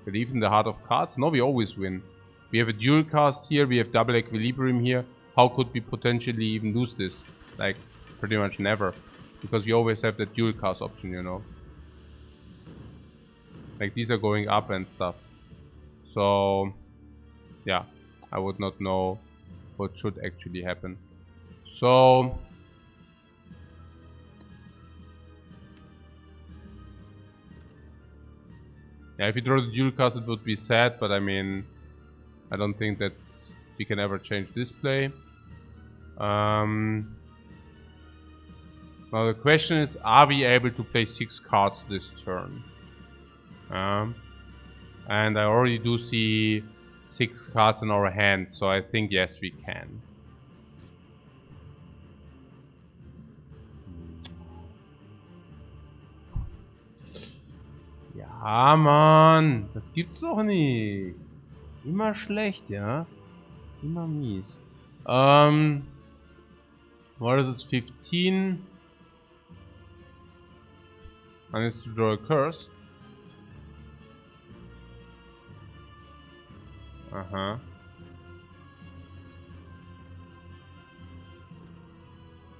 believe in the heart of cards. No, we always win. We have a dual cast here. We have double equilibrium here. How could we potentially even lose this? Like, pretty much never. Because you always have that dual cast option, you know. Like, these are going up and stuff. So, yeah. I would not know what should actually happen. So, yeah, if you draw the dual cast, it would be sad, but I mean, I don't think that we can ever change this play. Now the question is, are we able to play 6 cards this turn? And I already do see 6 cards in our hand, so I think yes, we can. Ja, Mann, das gibt's doch nicht. Immer schlecht, ja? Immer mies. What is this? 15. I need to draw a curse.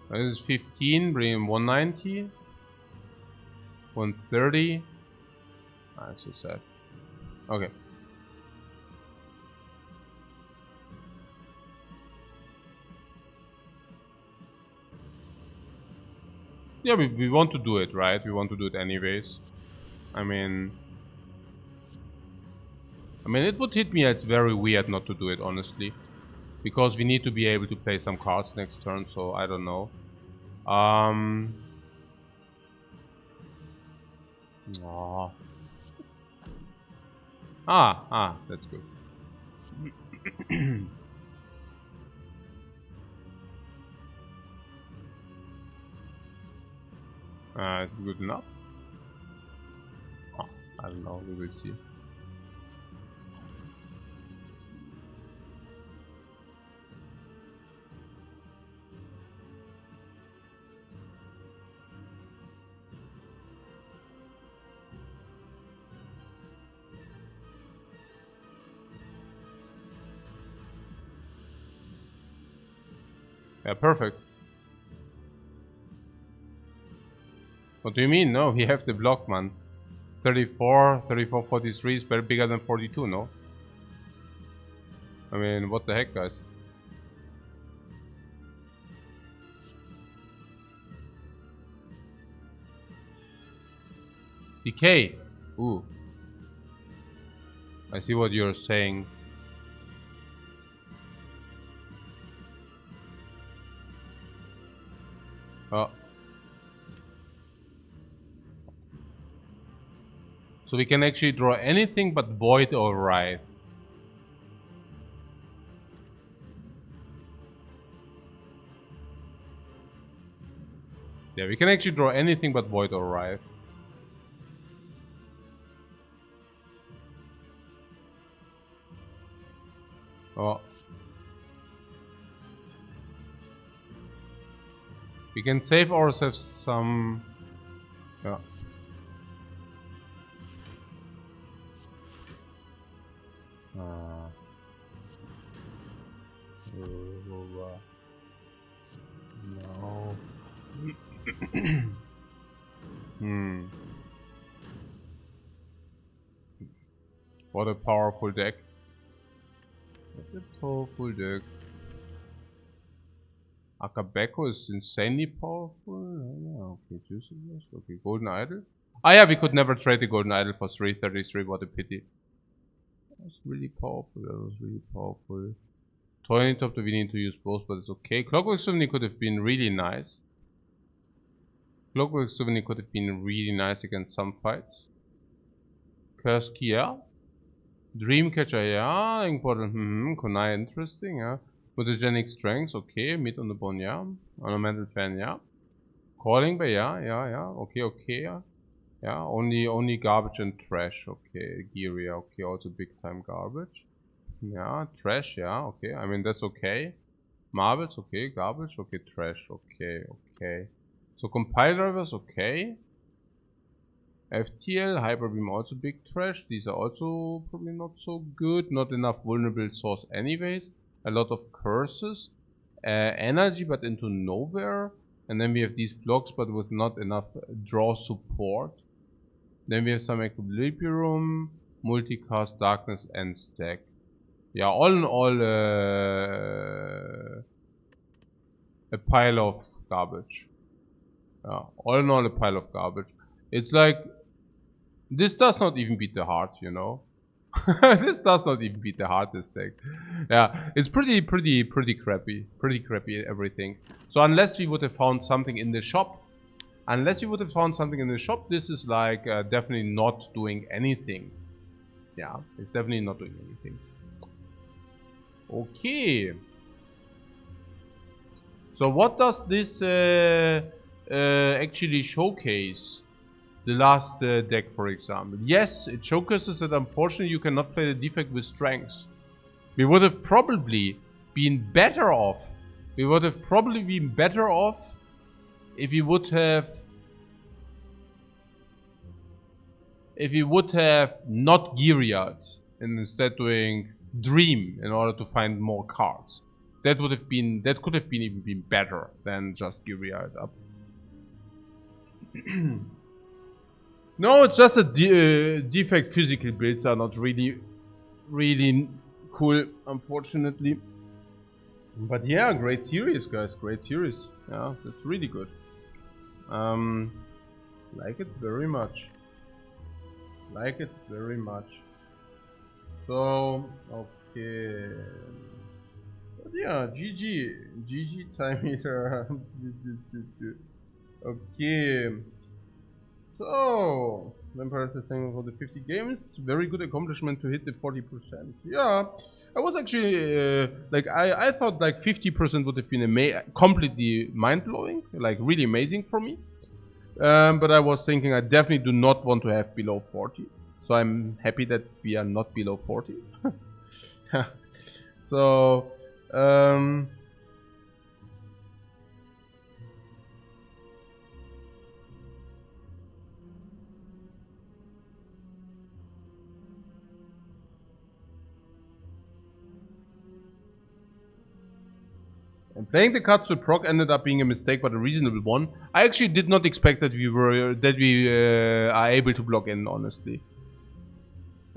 This is 15, bring in 190. 130. That's so sad. Okay. Yeah, we want to do it, right? We want to do it anyways. I mean, it would hit me. It's very weird not to do it, honestly. Because we need to be able to play some cards next turn, so I don't know. Aww. That's good. Is it good enough? Oh, I don't know, we will see. Yeah, perfect. What do you mean? No, we have the block, man. 34, 43 is better, bigger than 42, no? I mean, what the heck, guys? Decay. Ooh. I see what you're saying. Oh. So we can actually draw anything but Void or Wraith. Yeah, we can actually draw anything but Void or Wraith. Oh. We can save ourselves some... Yeah. No. What a powerful deck. What a powerful deck. Akabeko is insanely powerful. Okay, juiciness. Okay, Golden Idol. Ah, yeah, we could never trade the Golden Idol for 333. What a pity. That was really powerful. That was really powerful. Toiling Top, we need to use both, but it's okay. Clockwork Souvenir could have been really nice. Clockwork Souvenir could have been really nice against some fights. Curse Key, yeah. Dreamcatcher, yeah. Important. Konai, interesting, yeah. Mutagenic Strength, okay. Meat on the Bone, yeah. Ornamental Fan, yeah. Calling Bay, yeah. Okay, yeah. Yeah, only garbage and trash, okay. Gear, yeah, okay. Also big time garbage. Yeah, trash, yeah, okay. I mean, that's okay. Marbles, okay. Garbage, okay. Trash, okay. So compile drivers, okay. FTL, Hyper Beam, also big trash. These are also probably not so good. Not enough vulnerable source anyways. A lot of curses. Energy, but into nowhere. And then we have these blocks, but with not enough draw support. Then we have some Equilibrium, Multicast, Darkness, and Stack. Yeah, all in all, a pile of garbage. Yeah, all in all, a pile of garbage. It's like, this does not even beat the heart, you know? This does not even beat the heart, this deck. Yeah, it's pretty crappy. Pretty crappy, everything. So unless we would have found something in the shop, this is like definitely not doing anything. Yeah, it's definitely not doing anything. Okay. So what does this actually showcase? The last deck, for example. Yes, it showcases that unfortunately you cannot play the Defect with strengths. We would have probably been better off. We would have probably been better off if we would have not Gilead and instead doing Dream in order to find more cards. That could have been even been better than just Gilead up. No, it's just a defect. Physical builds are not really cool, unfortunately. But yeah, great series, guys. Great series. Yeah, that's really good. Like it very much. Like it very much. So, okay. But yeah, GG time here. Okay. So, Vampires is saying for the 50 games, very good accomplishment to hit the 40%. Yeah, I was actually, like, I thought like 50% would have been completely mind-blowing, like really amazing for me. But I was thinking I definitely do not want to have below 40. So I'm happy that we are not below 40. So, and playing the cards to proc ended up being a mistake, but a reasonable one. I actually did not expect that we are able to block in, honestly.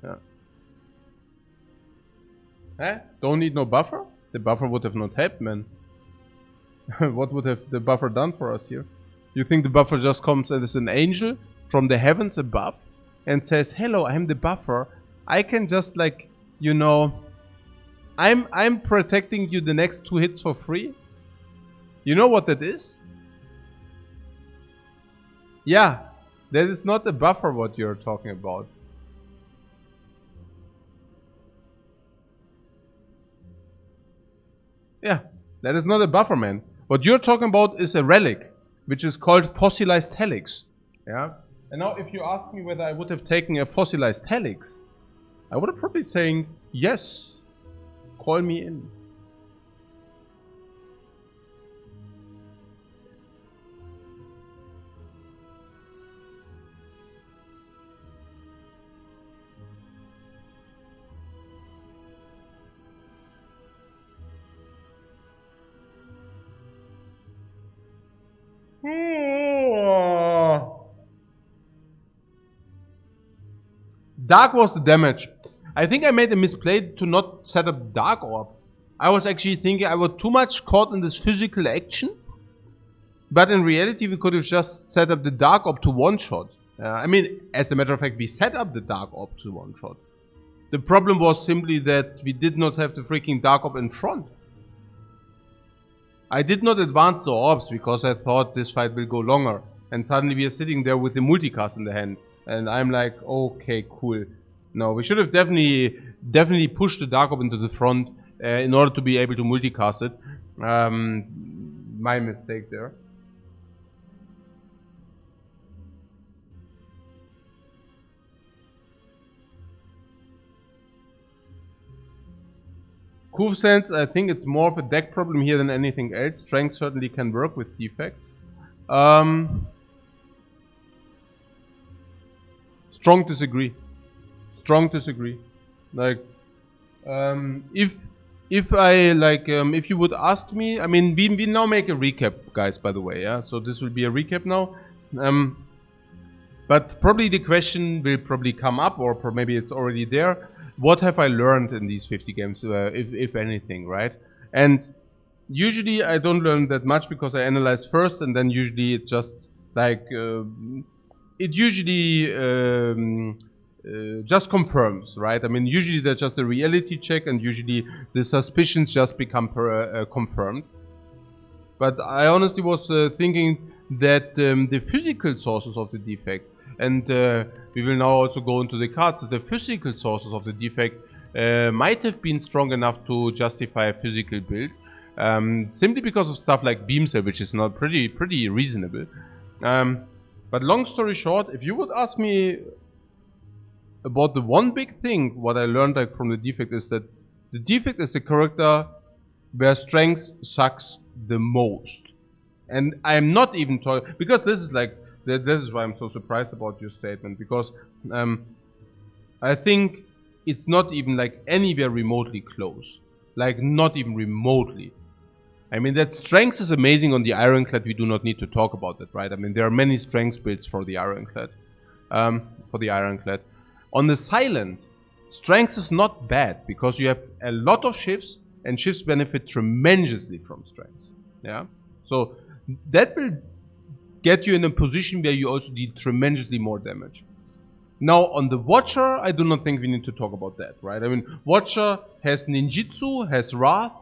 Yeah. Huh? Don't need no buffer? The buffer would have not helped, man. What would have the buffer done for us here? You think the buffer just comes as an angel from the heavens above and says, "Hello, I'm the buffer. I can just, like, you know, I'm protecting you the next 2 hits for free"? You know what that is? Yeah, that is not a buffer what you're talking about. Yeah, that is not a buffer, man. What you're talking about is a relic, which is called fossilized helix. Yeah. And now if you ask me whether I would have taken a fossilized helix, I would have probably saying yes. Call me in. Dark was the damage. I think I made a misplay to not set up Dark Orb. I was actually thinking I was too much caught in this physical action. But in reality, we could have just set up the Dark Orb to one-shot. I mean, as a matter of fact, we set up the Dark Orb to one-shot. The problem was simply that we did not have the freaking Dark Orb in front. I did not advance the orbs because I thought this fight will go longer. And suddenly we are sitting there with the multicast in the hand. And I'm like, okay, cool. No, we should have definitely pushed the Dark Orb into the front in order to be able to multicast it. My mistake there. Cool sense, I think it's more of a deck problem here than anything else. Strength certainly can work with Defect. Strong disagree. Strong disagree. Like, if you would ask me, I mean, we now make a recap, guys, by the way, yeah? So this will be a recap now. But probably the question will probably come up, or maybe it's already there. What have I learned in these 50 games, if anything, right? And usually I don't learn that much because I analyze first, and then usually it's just like, it usually just confirms, right? I mean, usually there's just a reality check, and usually the suspicions just become confirmed. But I honestly was thinking that the physical sources of the defect, and we will now also go into the cards, the physical sources of the defect might have been strong enough to justify a physical build, simply because of stuff like Beam Cell, which is not pretty reasonable. But long story short, if you would ask me about the one big thing, what I learned like from the defect is that the defect is a character where strength sucks the most. And I'm not even talking, because this is like, this is why I'm so surprised about your statement, because I think it's not even like anywhere remotely close. Like not even remotely. I mean, that strength is amazing on the Ironclad. We do not need to talk about that, right? I mean, there are many strength builds for the Ironclad. On the Silent, strength is not bad because you have a lot of shifts, and shifts benefit tremendously from strength. Yeah, so that will get you in a position where you also deal tremendously more damage. Now, on the Watcher, I do not think we need to talk about that, right? I mean, Watcher has Ninjutsu, has Wrath,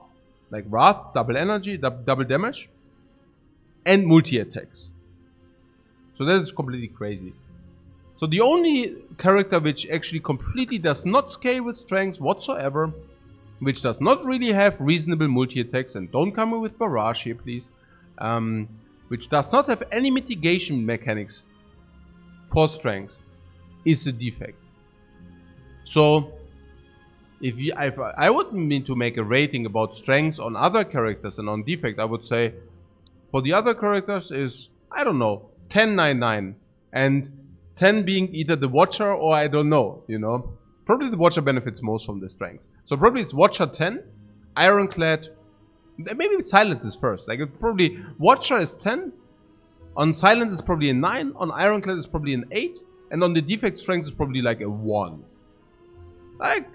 like Wrath, double energy, double damage, and multi-attacks. So that is completely crazy. So the only character which actually completely does not scale with strength whatsoever, which does not really have reasonable multi-attacks, and don't come with Barrage here, please, which does not have any mitigation mechanics for strength, is the Defect. So, if I would mean to make a rating about strengths on other characters and on Defect, I would say for the other characters is, I don't know, 10, 9, 9. And 10 being either the Watcher or I don't know, you know. Probably the Watcher benefits most from the strengths. So probably it's Watcher 10, Ironclad, maybe Silence is first. Like it probably, Watcher is 10, on Silence is probably a 9, on Ironclad is probably an 8, and on the Defect strength is probably like a 1. Like,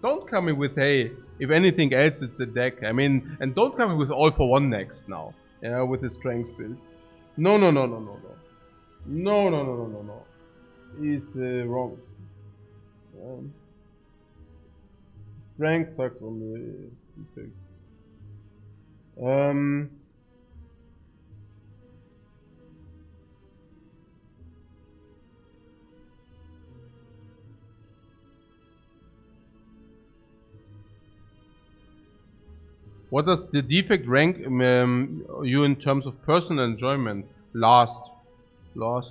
don't come in with, hey, if anything else, it's a deck. I mean, and don't come in with all for one next now. Yeah, with the strength build. No. No. It's wrong. Strength sucks on the Defect. What does the Defect rank you in terms of personal enjoyment? Last.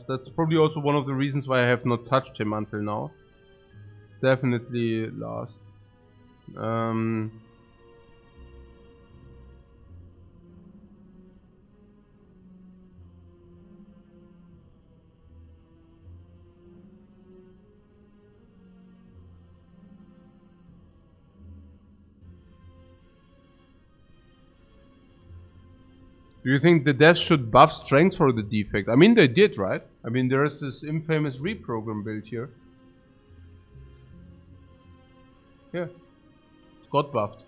That's probably also one of the reasons why I have not touched him until now. Definitely last. Do you think the devs should buff strength for the Defect? I mean, they did, right? I mean, there is this infamous reprogram build here. Yeah. It got buffed.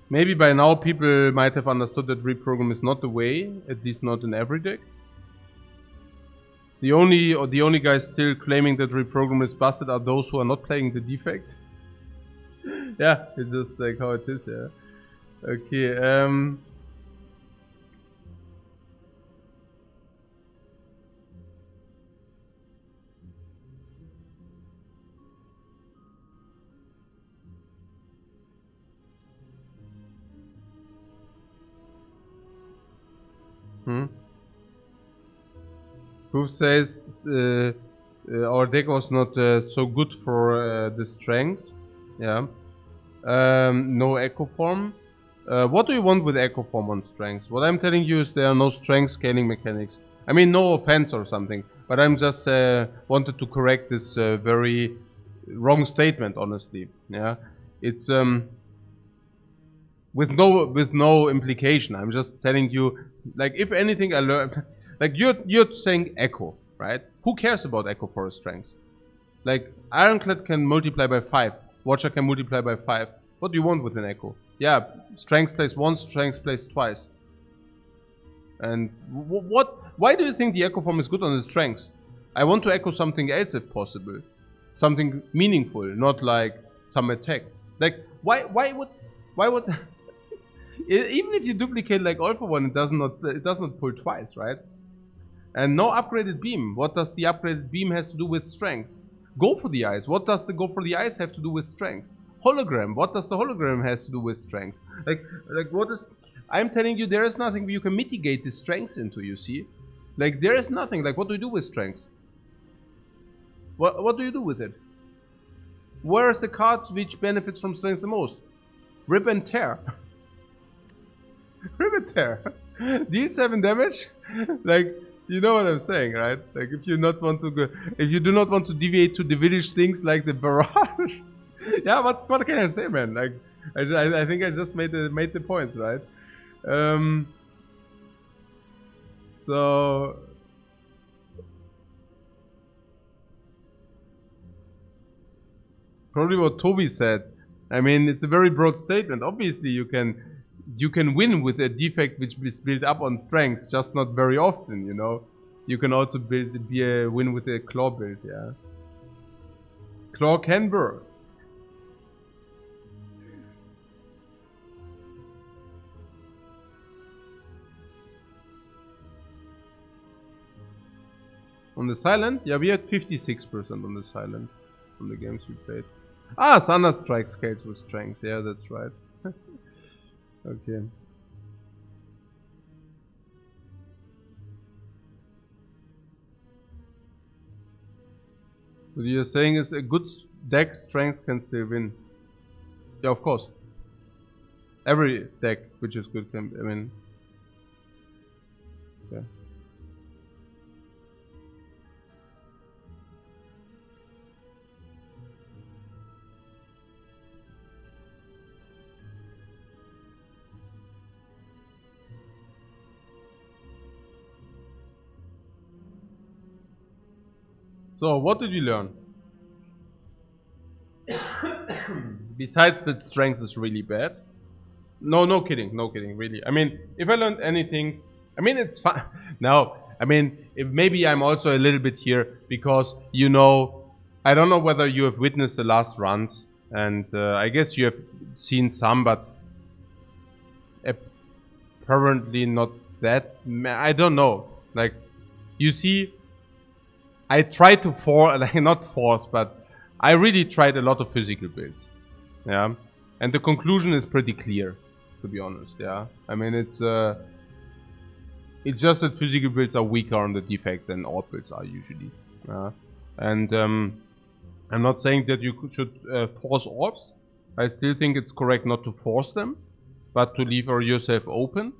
Maybe by now people might have understood that reprogram is not the way, at least not in every deck. The only guys still claiming that reprogram is busted are those who are not playing the Defect. Yeah, it's just like how it is, yeah. Okay, Proof says our deck was not so good for the strength. Yeah. No Echo Form. What do you want with Echo Form on strengths? What I'm telling you is there are no strength scaling mechanics. I mean, no offense or something, but I'm just wanted to correct this very wrong statement, honestly. Yeah, it's with no implication. I'm just telling you, like, if anything, I learned. Like you're saying Echo, right? Who cares about Echo for a strength? Like Ironclad can multiply by 5. Watcher can multiply by 5. What do you want with an Echo? Yeah, strength plays once, strength plays twice. And why do you think the Echo Form is good on the strengths? I want to echo something else if possible. Something meaningful, not like some attack. Like, why would even if you duplicate like all for one, it does not pull twice, right? And no upgraded beam. What does the upgraded beam has to do with strength? Go for the eyes. What does the go for the eyes have to do with strength? Hologram. What does the hologram has to do with strength? Like what is? I'm telling you, there is nothing you can mitigate the strength into. You see, like there is nothing. Like what do you do with strength? What do you do with it? Where is the card which benefits from strength the most? Rip and Tear. Rip and Tear. Deal 7 damage? Like, you know what I'm saying, right? Like, if you not want to go, if you do not want to deviate to the village things like the barrage. Yeah, what can I say, man? Like, I think I just made the point, right? So probably what Toby said. I mean, it's a very broad statement. Obviously, you can win with a defect which is built up on strength, just not very often. You know, you can also win with a claw build. Yeah, claw can burn. On the silent, yeah, we had 56% on the silent on the games we played. Ah, Thunder Strike scales with strength. Yeah, that's right. Okay. What you're saying is a good deck strength can still win. Yeah, of course. Every deck which is good can, I mean. Yeah. So, what did we learn? Besides that strength is really bad. No kidding, really. I mean, if I learned anything, I mean, it's fun. No, I mean, maybe I'm also a little bit here because, you know, I don't know whether you have witnessed the last runs, and I guess you have seen some, but apparently not that. I don't know. Like, you see, I tried to not force, but I really tried a lot of physical builds. Yeah. And the conclusion is pretty clear, to be honest. Yeah. I mean, it's just that physical builds are weaker on the defect than orb builds are usually. And I'm not saying that you should force orbs. I still think it's correct not to force them, but to leave yourself open.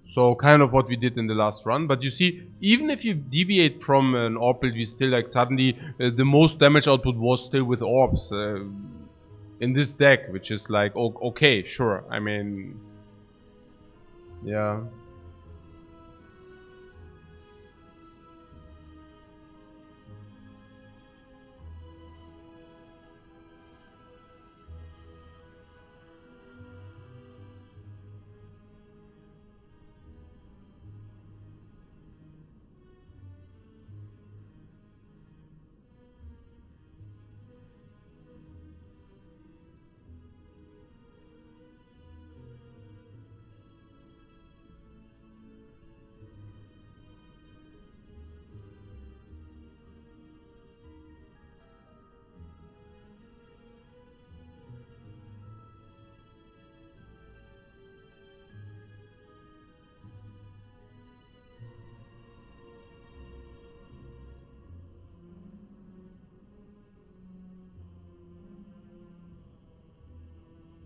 So kind of what we did in the last run. But you see, even if you deviate from an orb build, we still like suddenly the most damage output was still with orbs in this deck, which is like, okay, sure. I mean, yeah.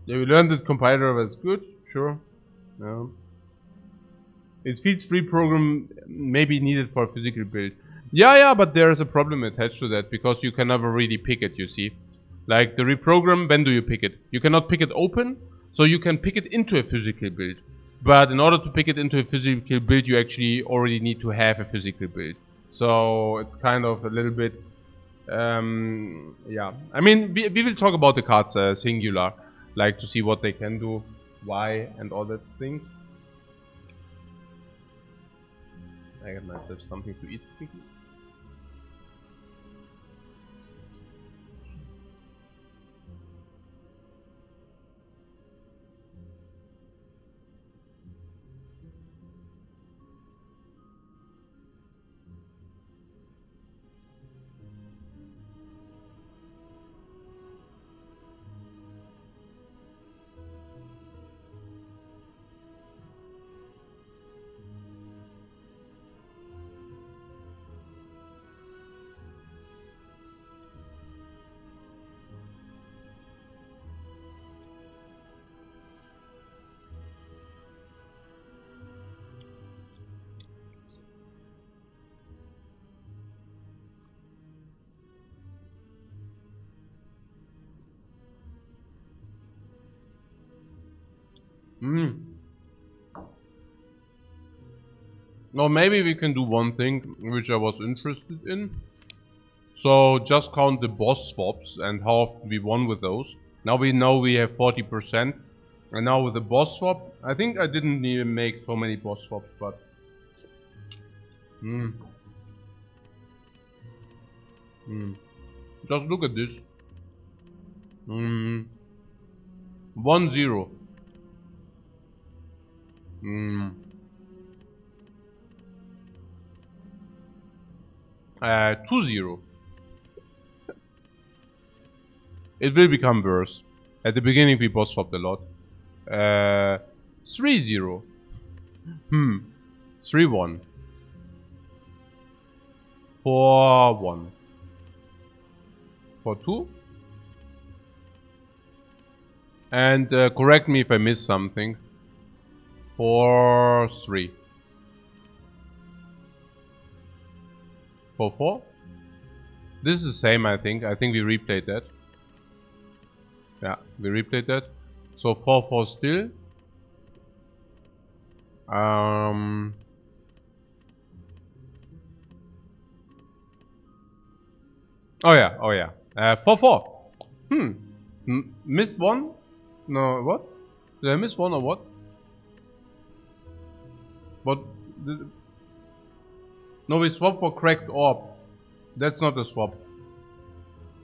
Yeah, we learned that compiler was good, sure. Yeah. It feeds reprogram maybe needed for a physical build. Yeah, but there is a problem attached to that because you can never really pick it, you see. Like the reprogram, when do you pick it? You cannot pick it open, so you can pick it into a physical build. But in order to pick it into a physical build, you actually already need to have a physical build. So it's kind of a little bit, yeah. I mean, we will talk about the cards singular, like to see what they can do, why, and all that things. I get myself something to eat quickly. Now maybe we can do one thing which I was interested in. So just count the boss swaps and how often we won with those. Now we know we have 40%. And now with the boss swap, I think I didn't even make so many boss swaps, but... Just look at this. 1-0. 2-0. It will become worse. At the beginning we boss swapped a lot. 3-0. 3-1. 4-1. 4-2. And correct me if I missed something. 4-3. 4-4. This is the same, I think. I think we replayed that. Yeah, we replayed that. So 4-4 still. Oh yeah. 4-4. Missed one? No, what? Did I miss one or what? What? No, we swapped for cracked orb. That's not a swap.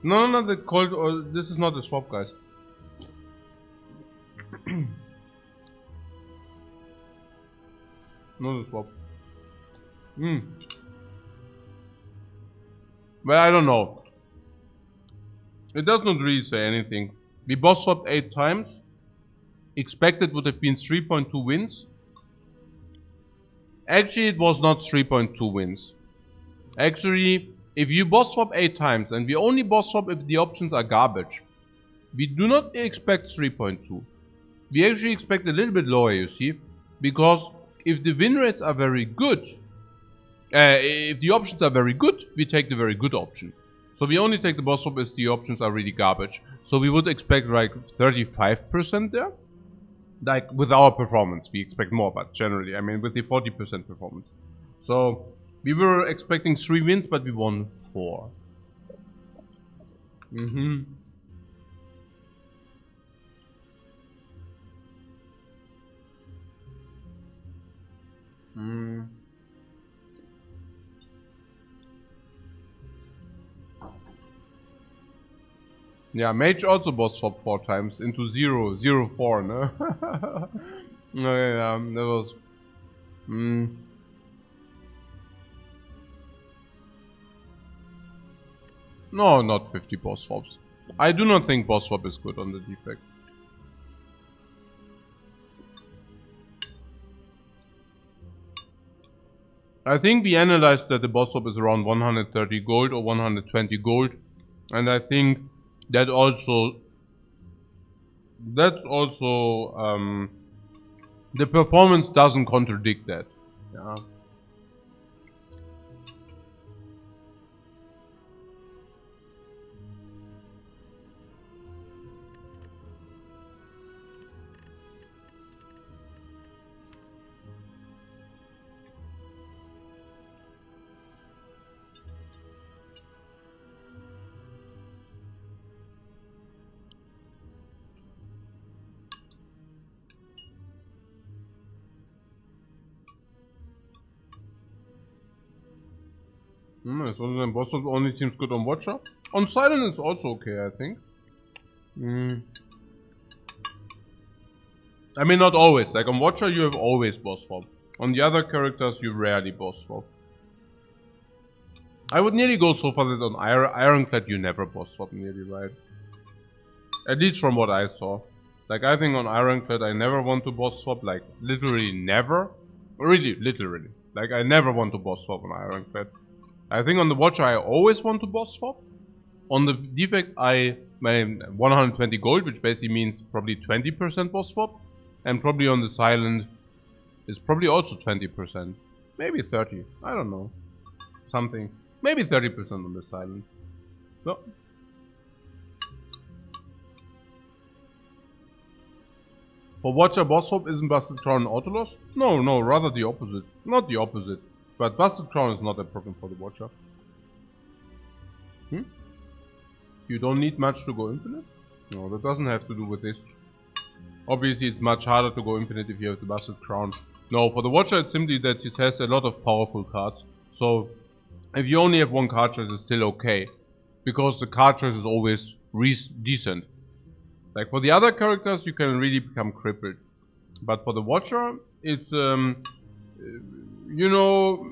No, the cold. This is not a swap, guys. Not a swap. Well, I don't know. It does not really say anything. We boss swapped 8 times. Expected would have been 3.2 wins. Actually, it was not 3.2 wins. Actually, if you boss swap 8 times and we only boss swap if the options are garbage, we do not expect 3.2. We actually expect a little bit lower, you see, because if the win rates are very good, if the options are very good, we take the very good option. So we only take the boss swap if the options are really garbage. So we would expect like 35% there. Like with our performance, we expect more, but generally, I mean with the 40% performance. So we were expecting 3 wins, but we won 4. Yeah, Mage also boss swapped 4 times into 0-0-4, no? Yeah, that was... No, not 50 boss swaps. I do not think boss swap is good on the Defect. I think we analyzed that the boss swap is around 130 gold or 120 gold. And I think that's also the performance doesn't contradict that. Yeah. So boss swap only seems good on Watcher. On Silent it's also okay, I think. I mean, not always. Like on Watcher you have always boss swap. On the other characters you rarely boss swap. I would nearly go so far that on Ironclad you never boss swap nearly, right? At least from what I saw. Like I think on Ironclad I never want to boss swap, like literally never. Really, literally. Like I never want to boss swap on Ironclad. I think on the Watcher I always want to boss swap. On the Defect my 120 gold, which basically means probably 20% boss swap. And probably on the Silent is probably also 20%. Maybe 30. I don't know. Something. Maybe 30% on the Silent. So. For Watcher, Boss Hope isn't Busted Crown an auto loss? No, rather the opposite. Not the opposite. But Busted Crown is not a problem for the Watcher. You don't need much to go infinite? No, that doesn't have to do with this. Obviously, it's much harder to go infinite if you have the Busted Crown. No, for the Watcher, it's simply that it has a lot of powerful cards. So, if you only have one card choice, it's still okay. Because the card choice is always decent. Like for the other characters, you can really become crippled. But for the Watcher, it's, you know,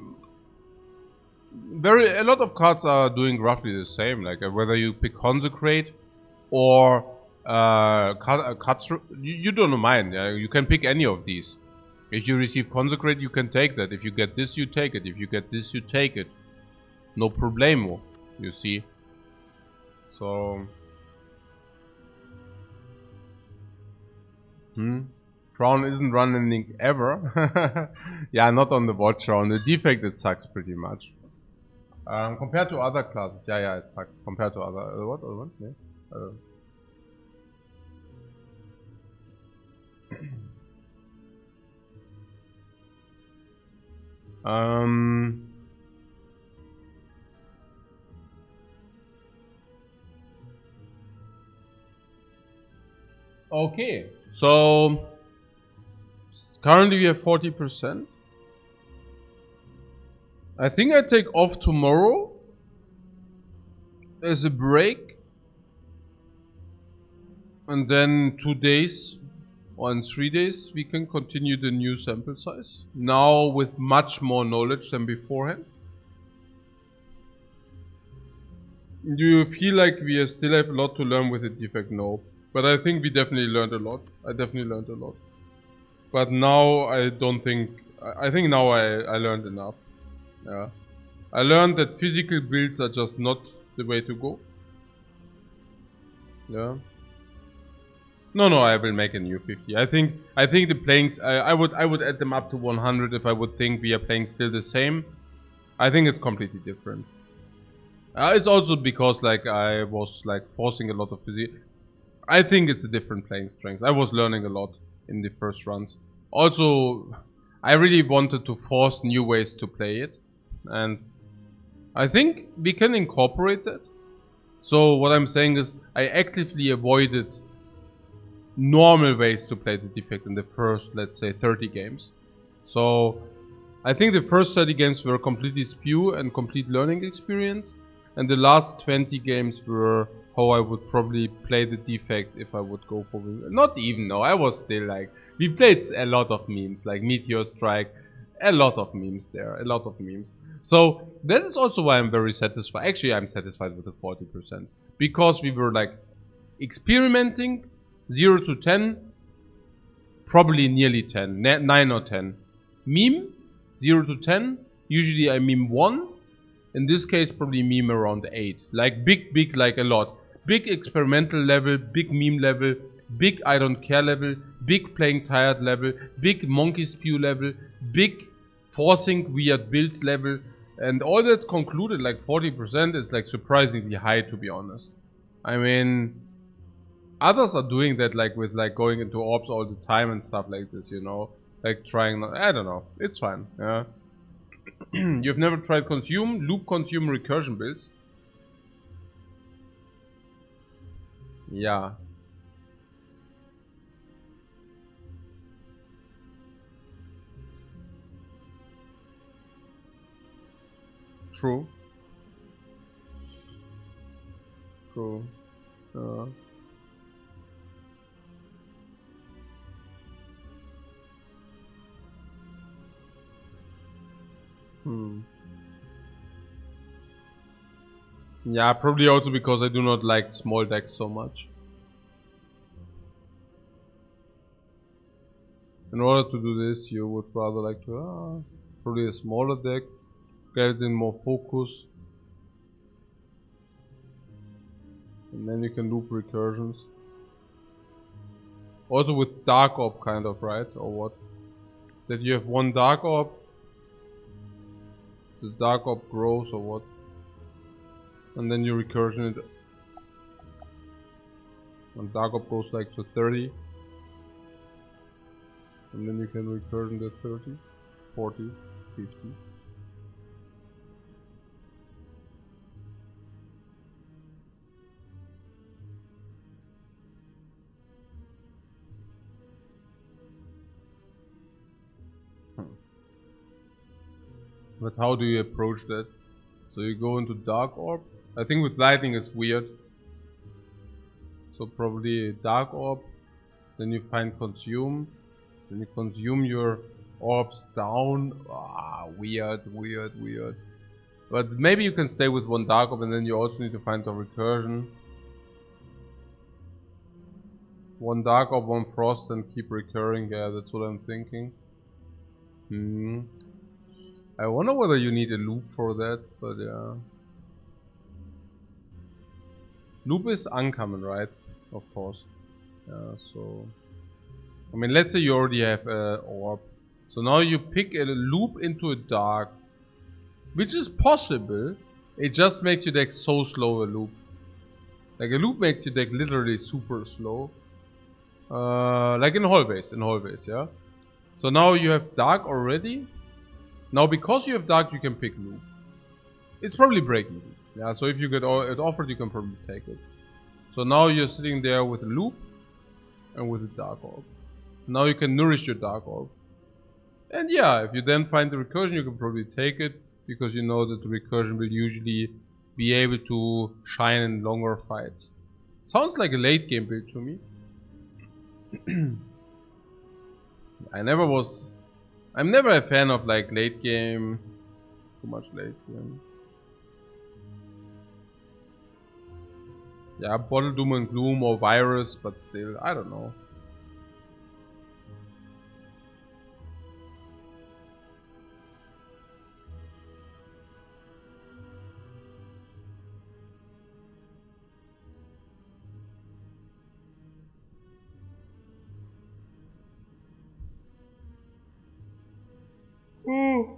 a lot of cards are doing roughly the same. Like whether you pick Consecrate or you don't mind. You can pick any of these. If you receive Consecrate, you can take that. If you get this, you take it. If you get this, you take it. No problemo, you see. So... Crown isn't running ever. Yeah, not on the Watcher. On the Defect it sucks pretty much. Compared to other classes. Yeah, it sucks. Compared to other... what? Yeah. Okay, so currently we have 40%. I think I take off tomorrow as a break, and then 2 days or 3 days we can continue the new sample size. Now with much more knowledge than beforehand. Do you feel like we still have a lot to learn with the Defect? No. But I think we definitely learned a lot. I definitely learned a lot. But now I don't think... I think now I learned enough. Yeah. I learned that physical builds are just not the way to go. Yeah. No, I will make a new 50. I think the playings... I would add them up to 100 if I would think we are playing still the same. I think it's completely different. It's also because like I was like forcing a lot of physics. I think it's a different playing strength. I was learning a lot in the first runs. Also, I really wanted to force new ways to play it. And I think we can incorporate that. So what I'm saying is I actively avoided normal ways to play the Defect in the first, let's say, 30 games. So I think the first 30 games were completely spew and complete learning experience. And the last 20 games were how I would probably play the Defect if I would go for... Not even, no, I was still like... We played a lot of memes, like Meteor Strike. A lot of memes there, a lot of memes. So that is also why I'm very satisfied. Actually, I'm satisfied with the 40%. Because we were like experimenting 0 to 10, probably nearly 10, 9 or 10. Meme, 0 to 10, usually I meme 1. In this case, probably meme around 8. Like big, like a lot. Big experimental level, big meme level, big I don't care level, big playing tired level, big monkey spew level, big forcing weird builds level. And all that concluded like 40% is like surprisingly high, to be honest. I mean, others are doing that like with like going into orbs all the time and stuff like this, you know. Like trying, I don't know, it's fine, yeah. You've never tried consume, loop consume recursion builds? Yeah. True. True. Yeah, probably also because I do not like small decks so much. In order to do this, you would rather like to probably a smaller deck, get it in more focus, and then you can loop recursions. Also with Dark Orb kind of, right? Or what? That you have one Dark Orb, the Dark Orb grows or what? And then you recursion it. And Dark Orb goes like to 30. And then you can recursion the 30, 40, 50. But how do you approach that? So you go into Dark Orb. I think with Lightning it's weird. So probably Dark Orb. Then you find Consume. Then you consume your orbs down. Ah, weird. But maybe you can stay with one Dark Orb and then you also need to find a recursion. One Dark Orb, one Frost and keep recurring. Yeah, that's what I'm thinking. I wonder whether you need a loop for that, but yeah. Loop is uncommon, right? Of course. Yeah, so... I mean, let's say you already have an orb. So now you pick a loop into a dark. Which is possible. It just makes your deck so slow, a loop. Like a loop makes your deck literally super slow. Like in hallways, yeah. So now you have dark already. Now because you have dark, you can pick loop. It's probably break even. Yeah, so if you get it offered, you can probably take it. So now you're sitting there with a loop and with a dark orb. Now you can nourish your dark orb. And yeah, if you then find the recursion, you can probably take it, because you know that the recursion will usually be able to shine in longer fights. Sounds like a late game build to me. I'm never a fan of like late game, too much late game. Yeah, Bottle Doom and Gloom or Virus, but still, I don't know. Oh.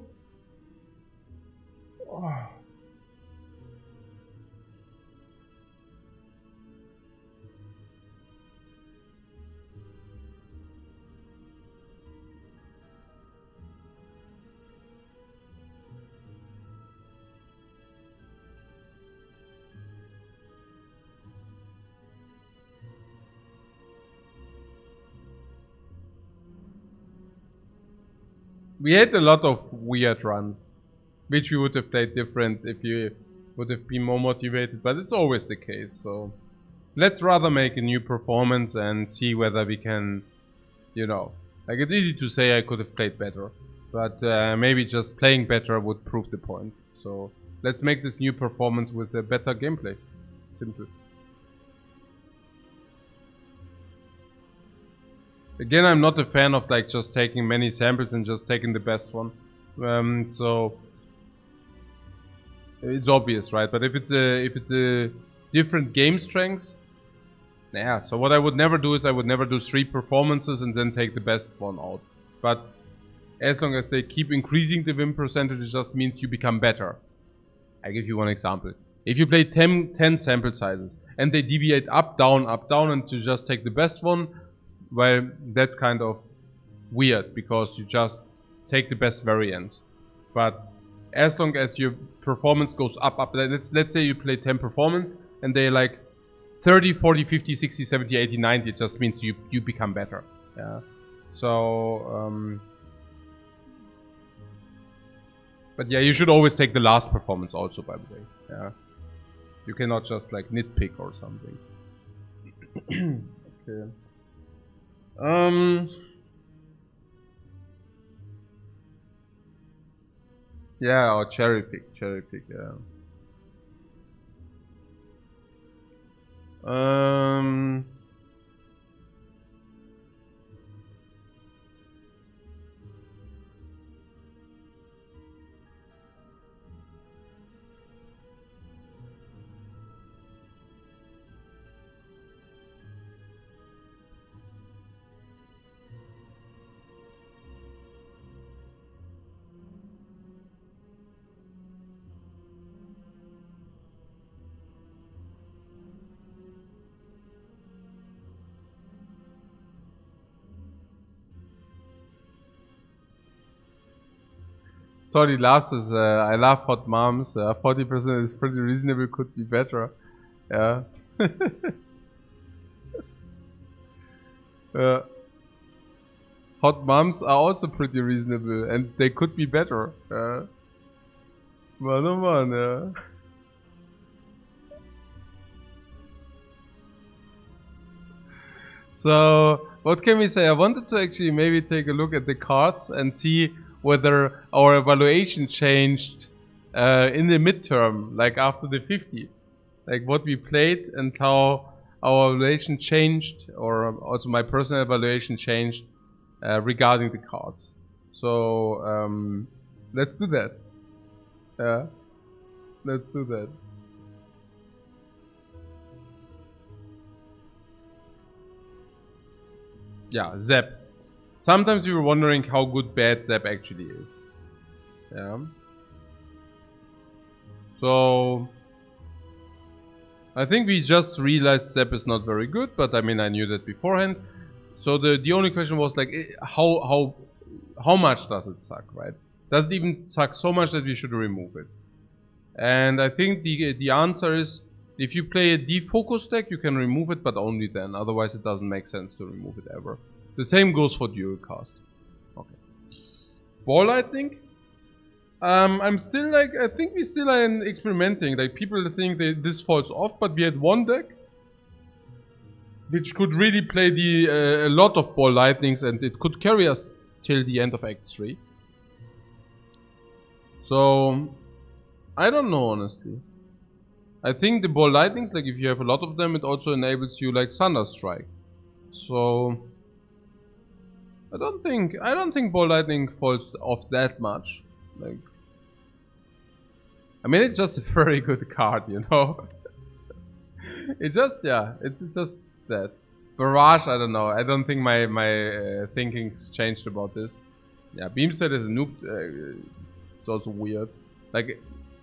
We had a lot of weird runs, which we would have played different if you would have been more motivated, but it's always the case, so let's rather make a new performance and see whether we can, you know, like it's easy to say I could have played better, but maybe just playing better would prove the point. So let's make this new performance with a better gameplay. Simple. Again, I'm not a fan of like just taking many samples and just taking the best one. So it's obvious, right? But if it's a different game strength, yeah. So what I would never do is I would never do 3 performances and then take the best one out. But as long as they keep increasing the win percentage, it just means you become better. I give you one example. If you play 10 sample sizes and they deviate up, down, and you just take the best one, well, that's kind of weird because you just take the best variants. But as long as your performance goes up, let's say you play 10 performance and they're like 30, 40, 50, 60, 70, 80, 90, it just means you become better. Yeah. So, but yeah, you should always take the last performance also, by the way. Yeah. You cannot just like nitpick or something. Okay. Yeah, or cherry pick, yeah. Sorry, laughs is, I laugh hot moms. 40% is pretty reasonable, could be better. Yeah. Hot moms are also pretty reasonable and they could be better. Man, oh man, yeah. So, what can we say? I wanted to actually maybe take a look at the cards and see whether our evaluation changed in the midterm, like after the 50. Like what we played and how our evaluation changed, or also my personal evaluation changed regarding the cards. So, let's do that. Yeah, let's do that. Yeah, Zep. Sometimes we were wondering how good bad Zep actually is. Yeah. So I think we just realized Zep is not very good, but I mean I knew that beforehand. So the only question was like how much does it suck, right? Does it even suck so much that we should remove it? And I think the answer is if you play a defocus deck, you can remove it, but only then. Otherwise, it doesn't make sense to remove it ever. The same goes for dual cast. Okay. Ball lightning. I'm still like, I think we still are experimenting. Like people think this falls off, but we had one deck which could really play a lot of ball lightnings, and it could carry us till the end of Act 3. So I don't know, honestly. I think the ball lightnings, like if you have a lot of them, it also enables you like Thunder Strike. So I don't think ball lightning falls off that much. Like, I mean, it's just a very good card, you know. It's just, yeah, it's just that. Barrage, I don't know. I don't think my thinking's changed about this. Yeah, Beam Set is a noob. It's also weird. Like,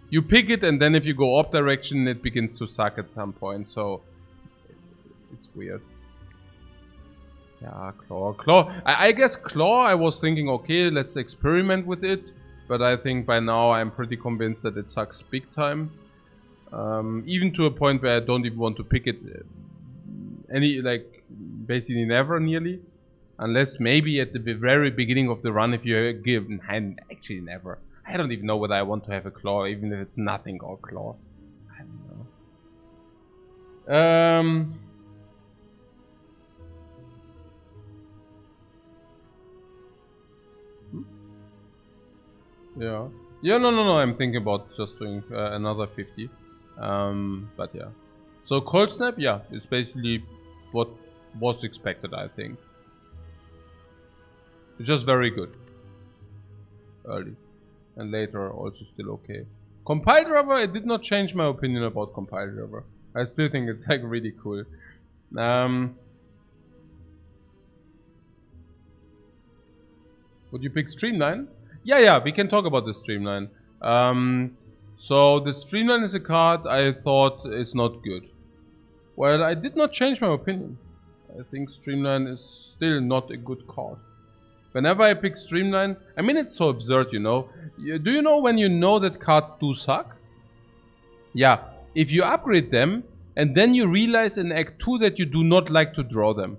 you pick it, and then if you go up direction, it begins to suck at some point. So it's weird. Yeah, Claw. I guess Claw. I was thinking, okay, let's experiment with it. But I think by now I'm pretty convinced that it sucks big time. Even to a point where I don't even want to pick it. Basically never, nearly. Unless maybe at the very beginning of the run, if you give, and actually never. I don't even know whether I want to have a Claw, even if it's nothing or Claw. I don't know. Yeah. Yeah, no, I'm thinking about just doing another 50. But yeah. So Cold Snap, yeah, it's basically what was expected, I think. It's just very good. Early. And later also still okay. Compile Driver, I did not change my opinion about Compile Driver. I still think it's like really cool. Would you pick Streamline? Yeah, we can talk about the Streamline. So the Streamline is a card I thought is not good. Well, I did not change my opinion. I think Streamline is still not a good card. Whenever I pick Streamline, I mean it's so absurd, you know. Do you know when you know that cards do suck? Yeah, if you upgrade them and then you realize in Act 2 that you do not like to draw them.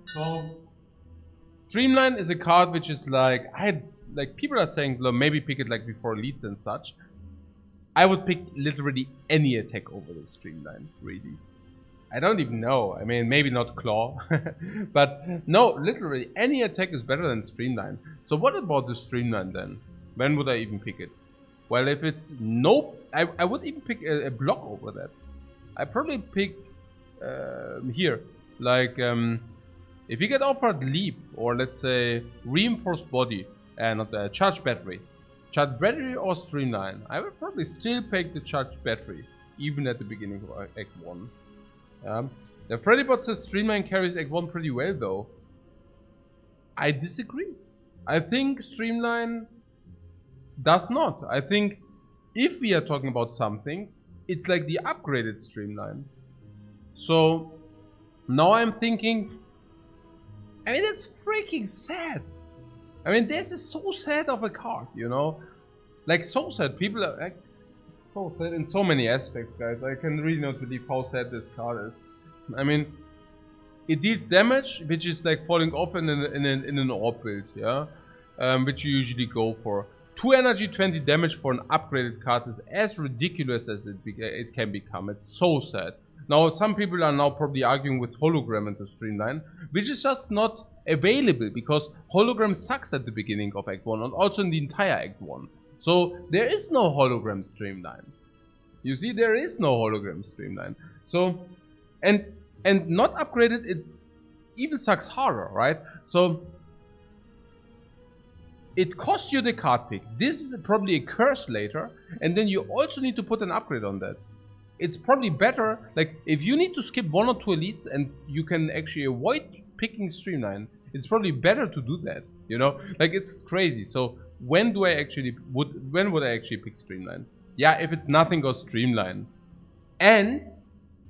So Streamline is a card which is like, people are saying, well, maybe pick it like before leads and such. I would pick literally any attack over the Streamline, really. I don't even know. I mean, maybe not Claw. But no, literally any attack is better than Streamline. So what about the Streamline then? When would I even pick it? Well, if it's nope, I would even pick a block over that. I probably pick here. Like, if you get offered Leap, or let's say Reinforced Body, and not Charged Battery. Charged Battery or Streamline, I would probably still pick the Charged Battery, even at the beginning of Act 1. The FreddyBot says Streamline carries Act 1 pretty well though. I disagree. I think Streamline does not. I think if we are talking about something, it's like the upgraded Streamline. So now I'm thinking, I mean, that's freaking sad. I mean, this is so sad of a card, you know? Like, so sad. People are like, so sad in so many aspects, guys. I can really not believe how sad this card is. I mean, it deals damage, which is like falling off in an orb build, yeah? Which you usually go for. 2 energy, 20 damage for an upgraded card is as ridiculous as it can become. It's so sad. Now, some people are now probably arguing with hologram into Streamline, which is just not available because hologram sucks at the beginning of Act 1 and also in the entire Act 1. So there is no hologram Streamline. You see, there is no hologram Streamline. So, and not upgraded, it even sucks harder, right? So it costs you the card pick. This is probably a curse later, and then you also need to put an upgrade on that. It's probably better, like, if you need to skip 1 or 2 elites and you can actually avoid picking Streamline, it's probably better to do that, you know? Like, it's crazy. So when would I actually pick Streamline? Yeah, if it's nothing or Streamline. And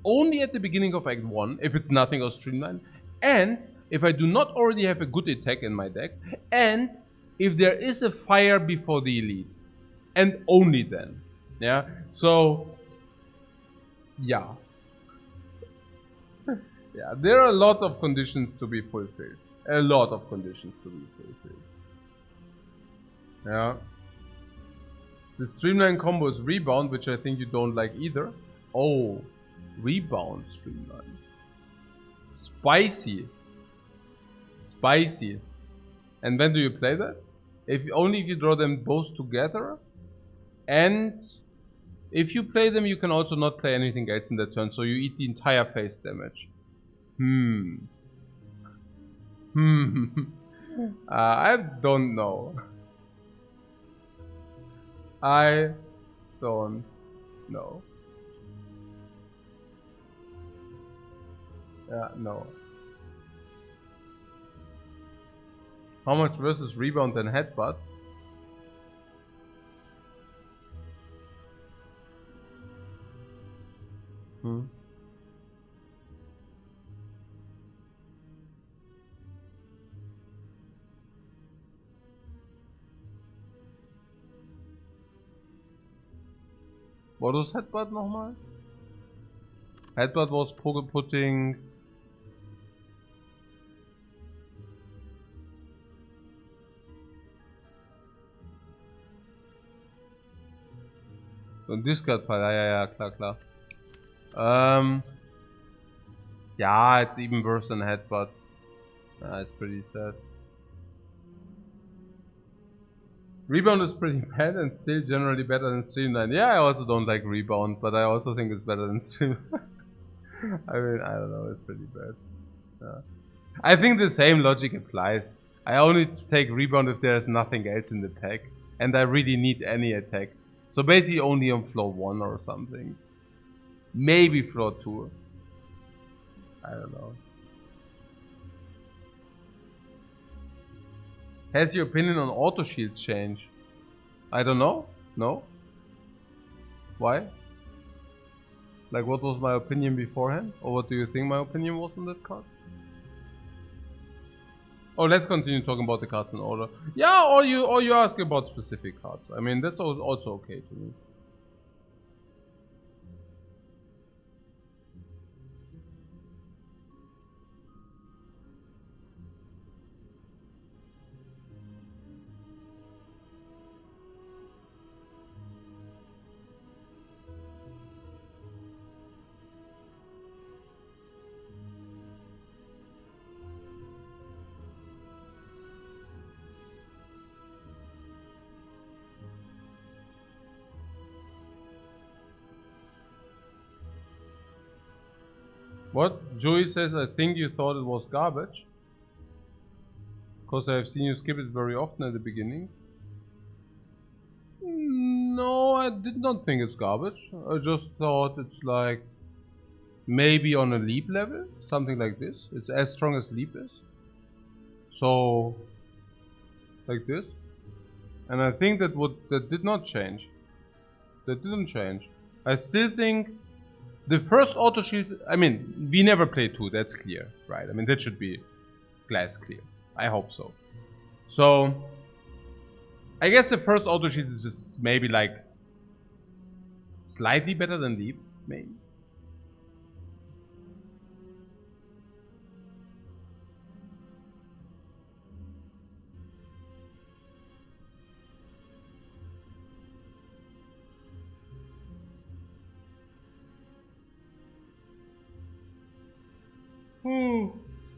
only at the beginning of Act 1, if it's nothing or Streamline. And if I do not already have a good attack in my deck. And if there is a fire before the elite. And only then. Yeah, so yeah. Yeah, there are a lot of conditions to be fulfilled. A lot of conditions to be fulfilled. Yeah. The Streamline combo is Rebound, which I think you don't like either. Oh, Rebound Streamline. Spicy. Spicy. And when do you play that? If you draw them both together. And if you play them, you can also not play anything else in that turn, so you eat the entire face damage. I don't know. I don't know. Yeah, no. How much versus Rebound and Headbutt? What was Headbutt nochmal? Headbutt was putting... So ein Discard-Pile, ja, klar. Yeah, it's even worse than Headbutt. It's pretty sad. Rebound is pretty bad and still generally better than Streamline. Yeah, I also don't like Rebound, but I also think it's better than Streamline. I mean, I don't know, it's pretty bad. Yeah. I think the same logic applies. I only take Rebound if there's nothing else in the pack, and I really need any attack. So basically only on floor 1 or something. Maybe floor 2. I don't know. Has your opinion on auto shields changed? I don't know. No? Why? Like, what was my opinion beforehand? Or what do you think my opinion was on that card? Oh, let's continue talking about the cards in order. Yeah, or you ask about specific cards. I mean, that's also okay to me. What? Joey says, I think you thought it was garbage. Because I have seen you skip it very often at the beginning. No, I did not think it's garbage. I just thought it's like... maybe on a leap level, something like this. It's as strong as leap is. So... like this. And I think that did not change. That didn't change. I still think... the first auto shields, I mean, we never play 2, that's clear, right? I mean, that should be glass clear. I hope so. So, I guess the first auto shield is just maybe like slightly better than Leap, maybe.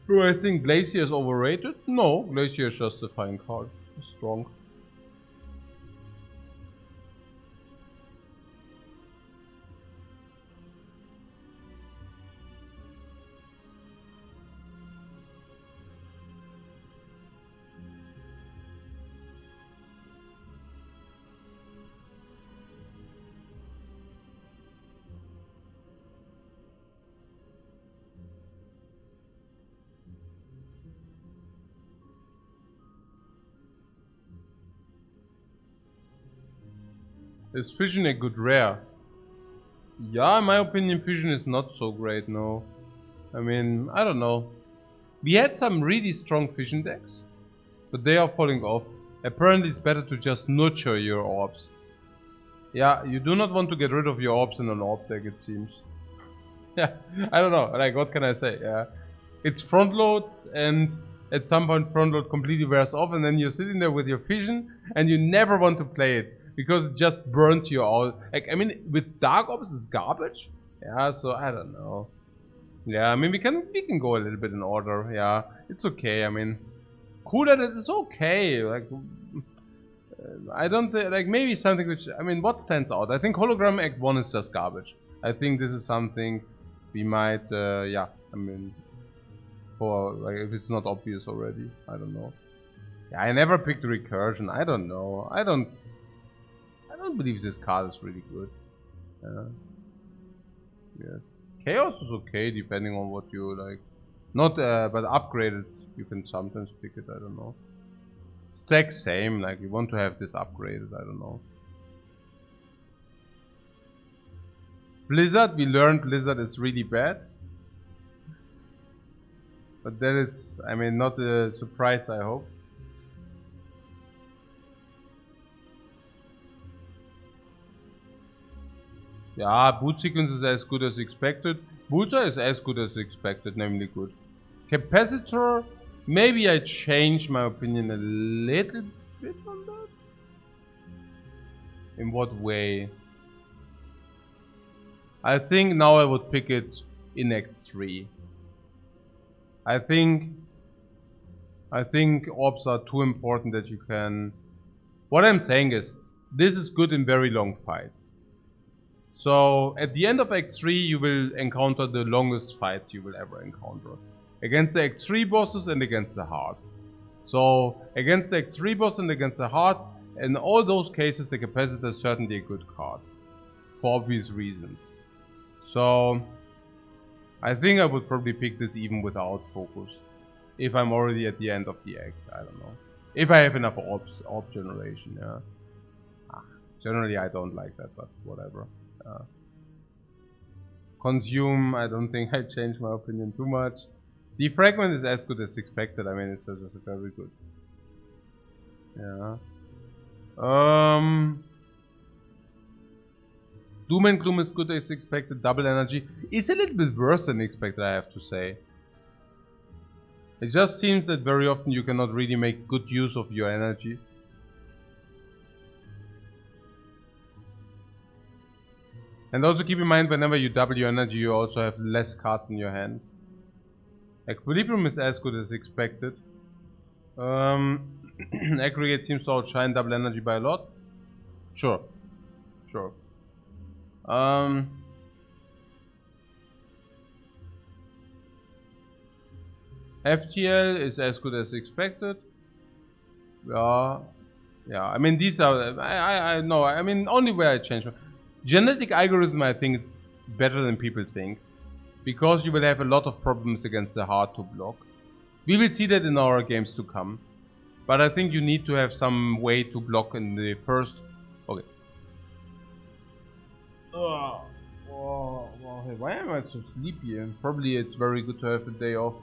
Do I think Glacier is overrated? No, Glacier is just a fine card. It's strong. Is Fission a good rare? Yeah, in my opinion, Fission is not so great, no. I mean, I don't know. We had some really strong Fission decks, but they are falling off. Apparently it's better to just nurture your orbs. Yeah, you do not want to get rid of your orbs in an orb deck, it seems. Yeah, I don't know, like what can I say, yeah. It's front load, and at some point front load completely wears off, and then you're sitting there with your Fission, and you never want to play it. Because it just burns you out. Like, I mean, with Dark Ops, it's garbage. Yeah, so I don't know. Yeah, I mean, we can go a little bit in order. Yeah, it's okay. I mean, cool that it is okay. Like, I don't like maybe something which I mean, what stands out? I think Hologram Act 1 is just garbage. I think this is something we might. Yeah, I mean, for like if it's not obvious already. I don't know. Yeah, I never picked Recursion. I don't know. I don't believe this card is really good. Yeah. Chaos is okay depending on what you like. Not but upgraded you can sometimes pick it, I don't know. Stack same, like you want to have this upgraded, I don't know. Blizzard, we learned Blizzard is really bad. But that is, I mean, not a surprise, I hope. Yeah, boot sequence is as good as expected. Bullseye is as good as expected, namely good. Capacitor, maybe I changed my opinion a little bit on that. In what way? I think now I would pick it in Act 3. I think orbs are too important that you can... What I'm saying is, this is good in very long fights. So at the end of Act 3 you will encounter the longest fights you will ever encounter. Against the Act 3 bosses and against the Heart. So against the Act 3 boss and against the Heart, in all those cases the Capacitor is certainly a good card. For obvious reasons. So I think I would probably pick this even without focus. If I'm already at the end of the act, I don't know. If I have enough orb generation, yeah. Generally I don't like that, but whatever. Consume, I don't think I changed my opinion too much. Defragment is as good as expected, I mean it's just very good. Yeah. Doom and Gloom is good as expected, double energy. It's a little bit worse than expected, I have to say. It just seems that very often you cannot really make good use of your energy. And also keep in mind, whenever you double your energy, you also have less cards in your hand. Equilibrium is as good as expected. Aggregate seems to outshine double energy by a lot. Sure. Sure. FTL is as good as expected. Yeah. I mean, these are... I know. I mean, only where I change. Genetic algorithm, I think it's better than people think. Because you will have a lot of problems against the Heart to block. We will see that in our games to come. But I think you need to have some way to block in the first... Okay. Why am I so sleepy? Probably it's very good to have a day off.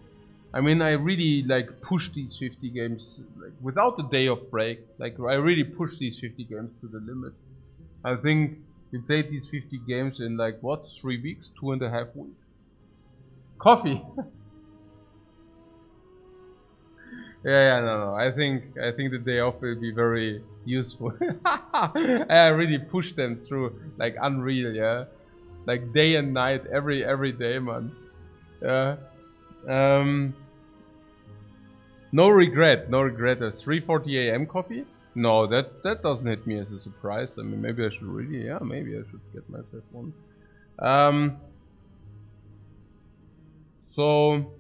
I mean, I really like pushed these 50 games like without a day of break. Like I really pushed these 50 games to the limit. I think we played these 50 games in like what, 3 weeks, 2.5 weeks. Coffee. No. I think the day off will be very useful. I really pushed them through like unreal, yeah. Like day and night, every day, man. Yeah. No regret. A 3:40 a.m. coffee? No, that doesn't hit me as a surprise. I mean, maybe I should really, yeah, maybe I should get myself one. So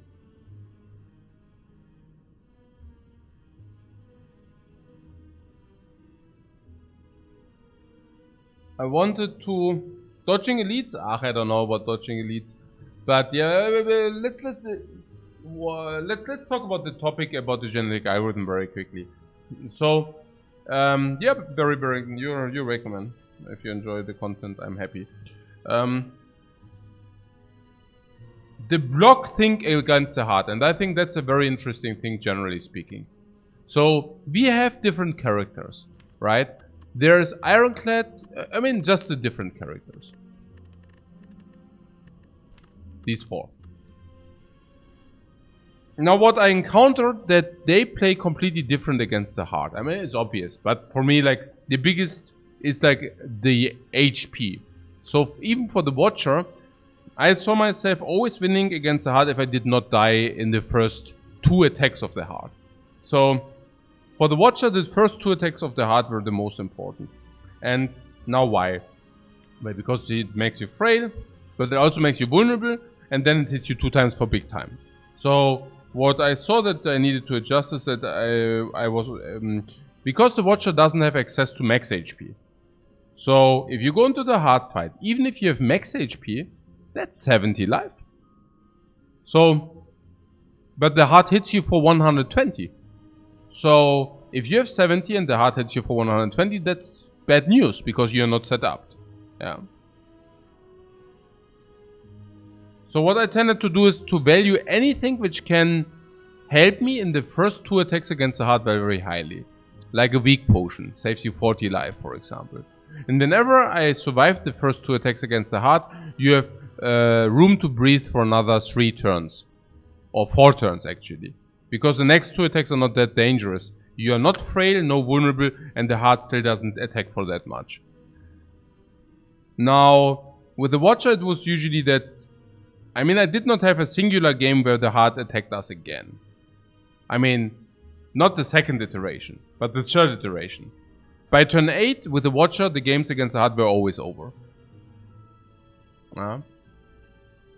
I wanted to dodging elites. I don't know about dodging elites, but yeah, let's talk about the topic about the genetic algorithm very quickly. So, yeah, very. You're welcome, if you enjoy the content, I'm happy. The block thing against the heart, and I think that's a very interesting thing, generally speaking. So we have different characters, right? There's Ironclad. I mean, just the different characters. These 4. Now, what I encountered that they play completely different against the heart. I mean, it's obvious, but for me, like the biggest is like the HP. So even for the Watcher, I saw myself always winning against the heart if I did not die in the first 2 attacks of the heart. So for the Watcher, the first 2 attacks of the heart were the most important. And now why? Well, because it makes you frail, but it also makes you vulnerable, and then it hits you 2 times for big time. So what I saw that I needed to adjust is that I was because the Watcher doesn't have access to max HP. So if you go into the hard fight, even if you have max HP, that's 70 life. So, but the heart hits you for 120. So if you have 70 and the heart hits you for 120, that's bad news because you're not set up. Yeah. So what I tended to do is to value anything which can help me in the first 2 attacks against the heart very highly. Like a weak potion, saves you 40 life, for example. And whenever I survive the first 2 attacks against the heart, you have room to breathe for another 3 turns. Or 4 turns, actually. Because the next 2 attacks are not that dangerous. You are not frail, no vulnerable, and the heart still doesn't attack for that much. Now, with the Watcher, it was usually that I mean, I did not have a singular game where the heart attacked us again. I mean, not the second iteration, but the third iteration. By turn 8, with the Watcher, the games against the heart were always over.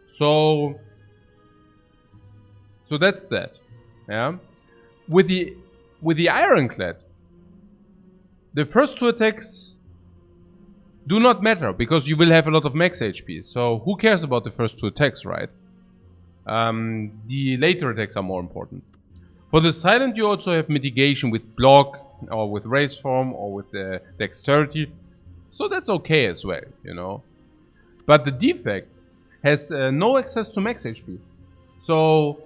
So that's that. Yeah. With the Ironclad, the first 2 attacks do not matter because you will have a lot of max HP. So who cares about the first 2 attacks, right? The later attacks are more important. For the Silent, you also have mitigation with block or with race form or with the dexterity. So that's okay as well, you know. But the Defect has no access to max HP. So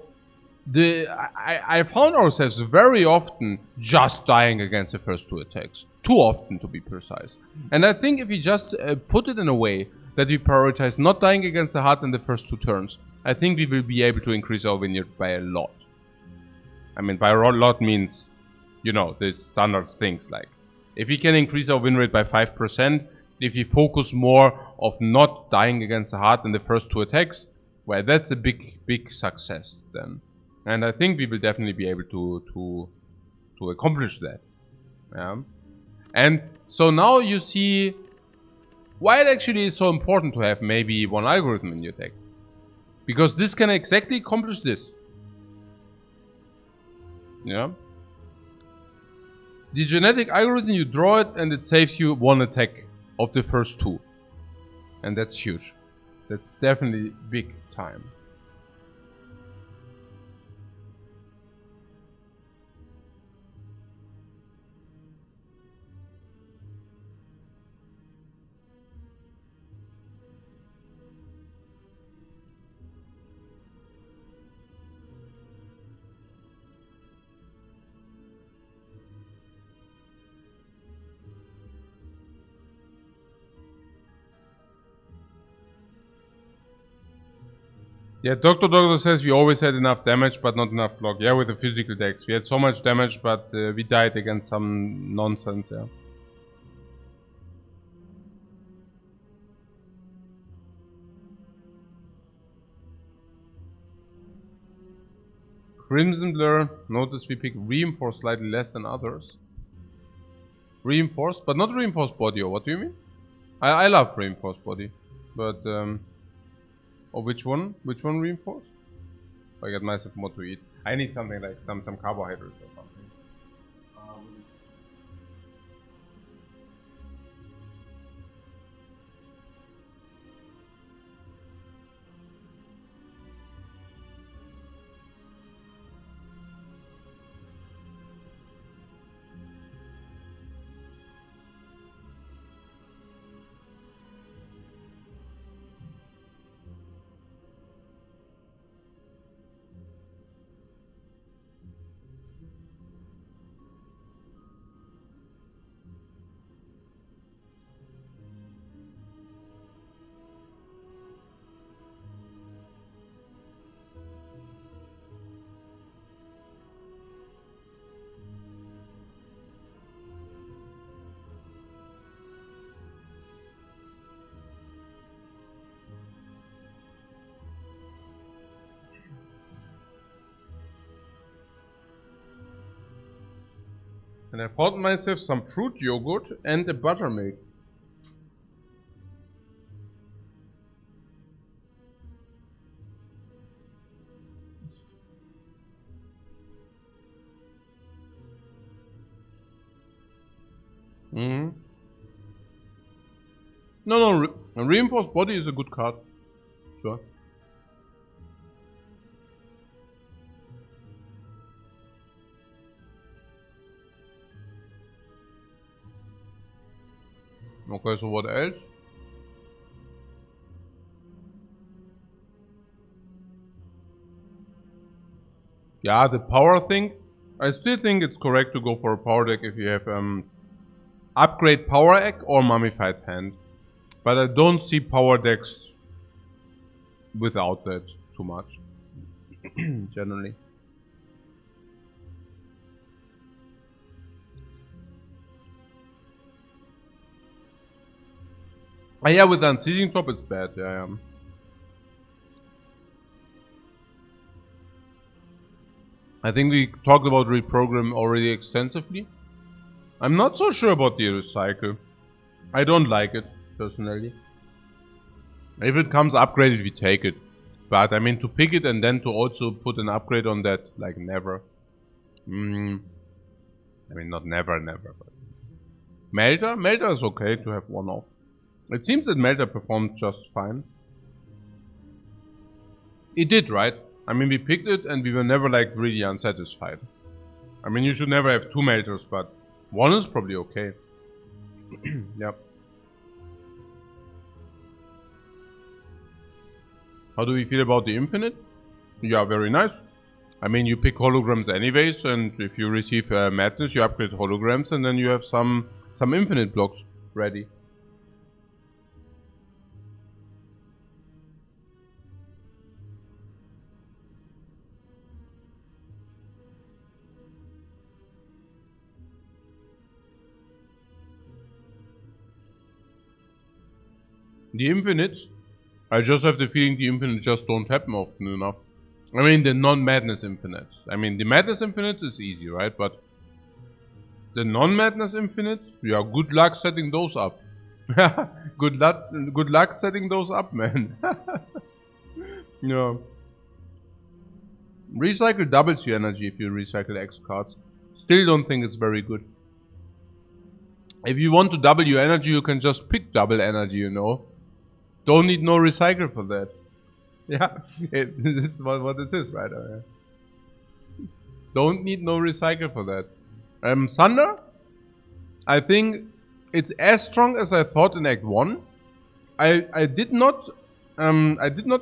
I found ourselves very often just dying against the first 2 attacks. Too often, to be precise. And I think if we just put it in a way that we prioritize not dying against the heart in the first 2 turns, I think we will be able to increase our win rate by a lot. I mean, by a lot means, you know, the standard things like if we can increase our win rate by 5%, if we focus more of not dying against the heart in the first 2 attacks, well, that's a big success then. And I think we will definitely be able to accomplish that. Yeah. And so now you see why it actually is so important to have maybe one algorithm in your deck. Because this can exactly accomplish this. Yeah. The genetic algorithm, you draw it and it saves you 1 attack of the first 2. And that's huge. That's definitely big time. Yeah, Doctor says we always had enough damage, but not enough block. Yeah, with the physical decks. We had so much damage, but we died against some nonsense, yeah. Crimson Blur. Notice we pick Reinforce slightly less than others. Reinforced, but not Reinforced Body, or what do you mean? I love Reinforced Body, but oh, which one? Which one Reinforced? I get myself more to eat. I need something like some carbohydrates or something. And I bought myself some fruit yogurt and a buttermilk. Mm-hmm. No, Reinforced Body is a good card. Sure. Okay, so what else? Yeah, the power thing. I still think it's correct to go for a power deck if you have upgrade power egg or mummified hand. But I don't see power decks without that too much. Generally. Yeah, with the unceasing top it's bad, yeah. I think we talked about reprogram already extensively. I'm not so sure about the recycle. I don't like it, personally. If it comes upgraded, we take it. But I mean, to pick it and then to also put an upgrade on that, like never. I mean, not never, but... Melter? Melter is okay to have one off. It seems that Melter performed just fine. It did, right? I mean, we picked it and we were never like really unsatisfied. I mean, you should never have two Melters, but one is probably okay. Yep. How do we feel about the Infinite? Yeah, very nice. I mean, you pick holograms anyways, and if you receive Madness, you upgrade holograms, and then you have some Infinite blocks ready. The Infinites, I just have the feeling the Infinites just don't happen often enough. I mean, the non-Madness Infinites. I mean, the Madness Infinites is easy, right? But the non-Madness Infinites, yeah, good luck setting those up. Good luck setting those up, man. Yeah. Recycle doubles your energy if you recycle X cards. Still don't think it's very good. If you want to double your energy, you can just pick double energy, you know. Don't need no recycle for that. Yeah, this is what it is, right? Don't need no recycle for that. Thunder, I think it's as strong as I thought in Act 1. I did not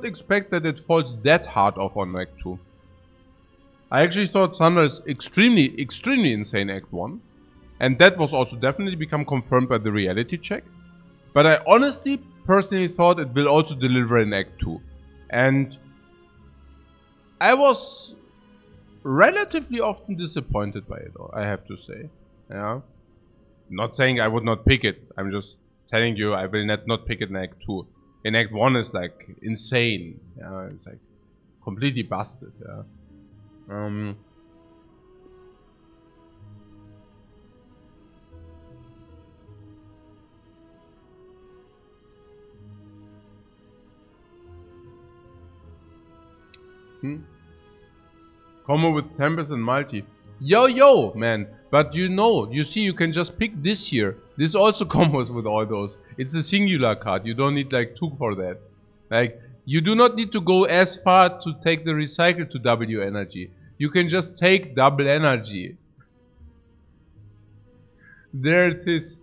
expect that it falls that hard off on Act 2. I actually thought Thunder is extremely insane Act 1. And that was also definitely become confirmed by the reality check. But I honestly, personally thought it will also deliver in Act 2. And I was relatively often disappointed by it, I have to say. Yeah. Not saying I would not pick it. I'm just telling you I will not pick it in Act 2. In Act 1 is like insane. Yeah, it's like completely busted. Yeah. Combo with Tempest and Multi. Yo, man. But you see, you can just pick this here. This also combos with all those. It's a singular card. You don't need like 2 for that. Like, you do not need to go as far to take the recycle to W energy. You can just take double energy. There it is.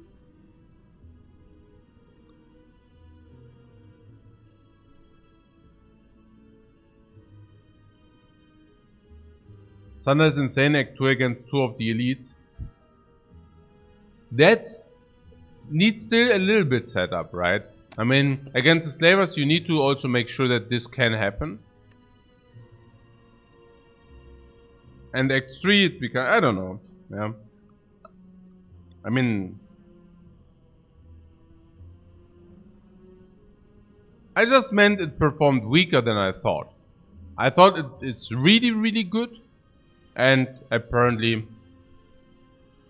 Thunder is insane, Act 2 against 2 of the elites. That needs still a little bit setup, right? I mean, against the slavers, you need to also make sure that this can happen. And Act 3, it becomes, I don't know. Yeah. I mean, I just meant it performed weaker than I thought. I thought it's really, really good. And apparently,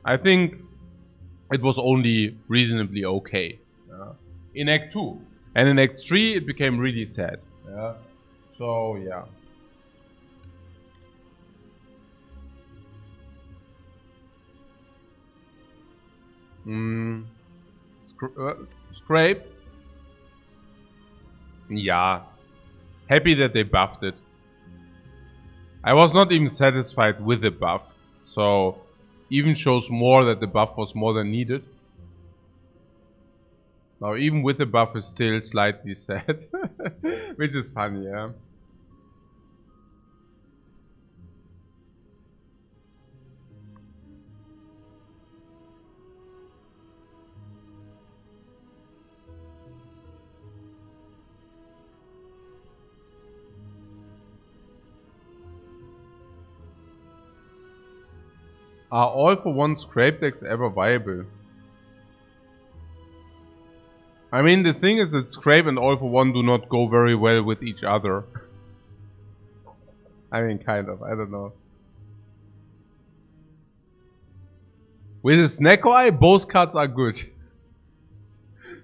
I think it was only reasonably okay in Act 2. And in Act 3, it became really sad. Yeah. So, yeah. Scrape. Yeah. Happy that they buffed it. I was not even satisfied with the buff. So, even shows more that the buff was more than needed. Now, even with the buff, it's still slightly sad. Which is funny, yeah. Are all for one scrape decks ever viable? I mean, the thing is that scrape and all for one do not go very well with each other. I mean, kind of, I don't know. With a Snacko Eye, both cards are good.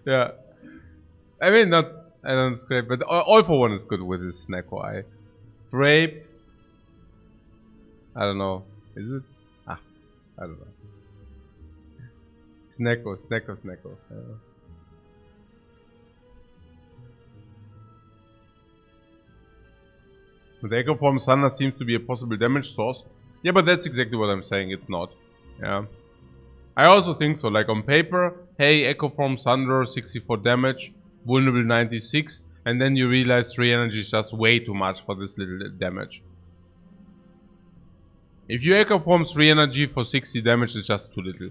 Yeah. I mean, I don't scrape, but all for one is good with his Snacko Eye. Scrape. I don't know. Is it? I don't know. Snacko. The Echo Form Thunder seems to be a possible damage source. Yeah, but that's exactly what I'm saying. It's not. Yeah. I also think so. Like on paper, hey, Echo Form Thunder, 64 damage, vulnerable 96, and then you realize 3 energy is just way too much for this little damage. If you Echo Form 3 energy for 60 damage, it's just too little.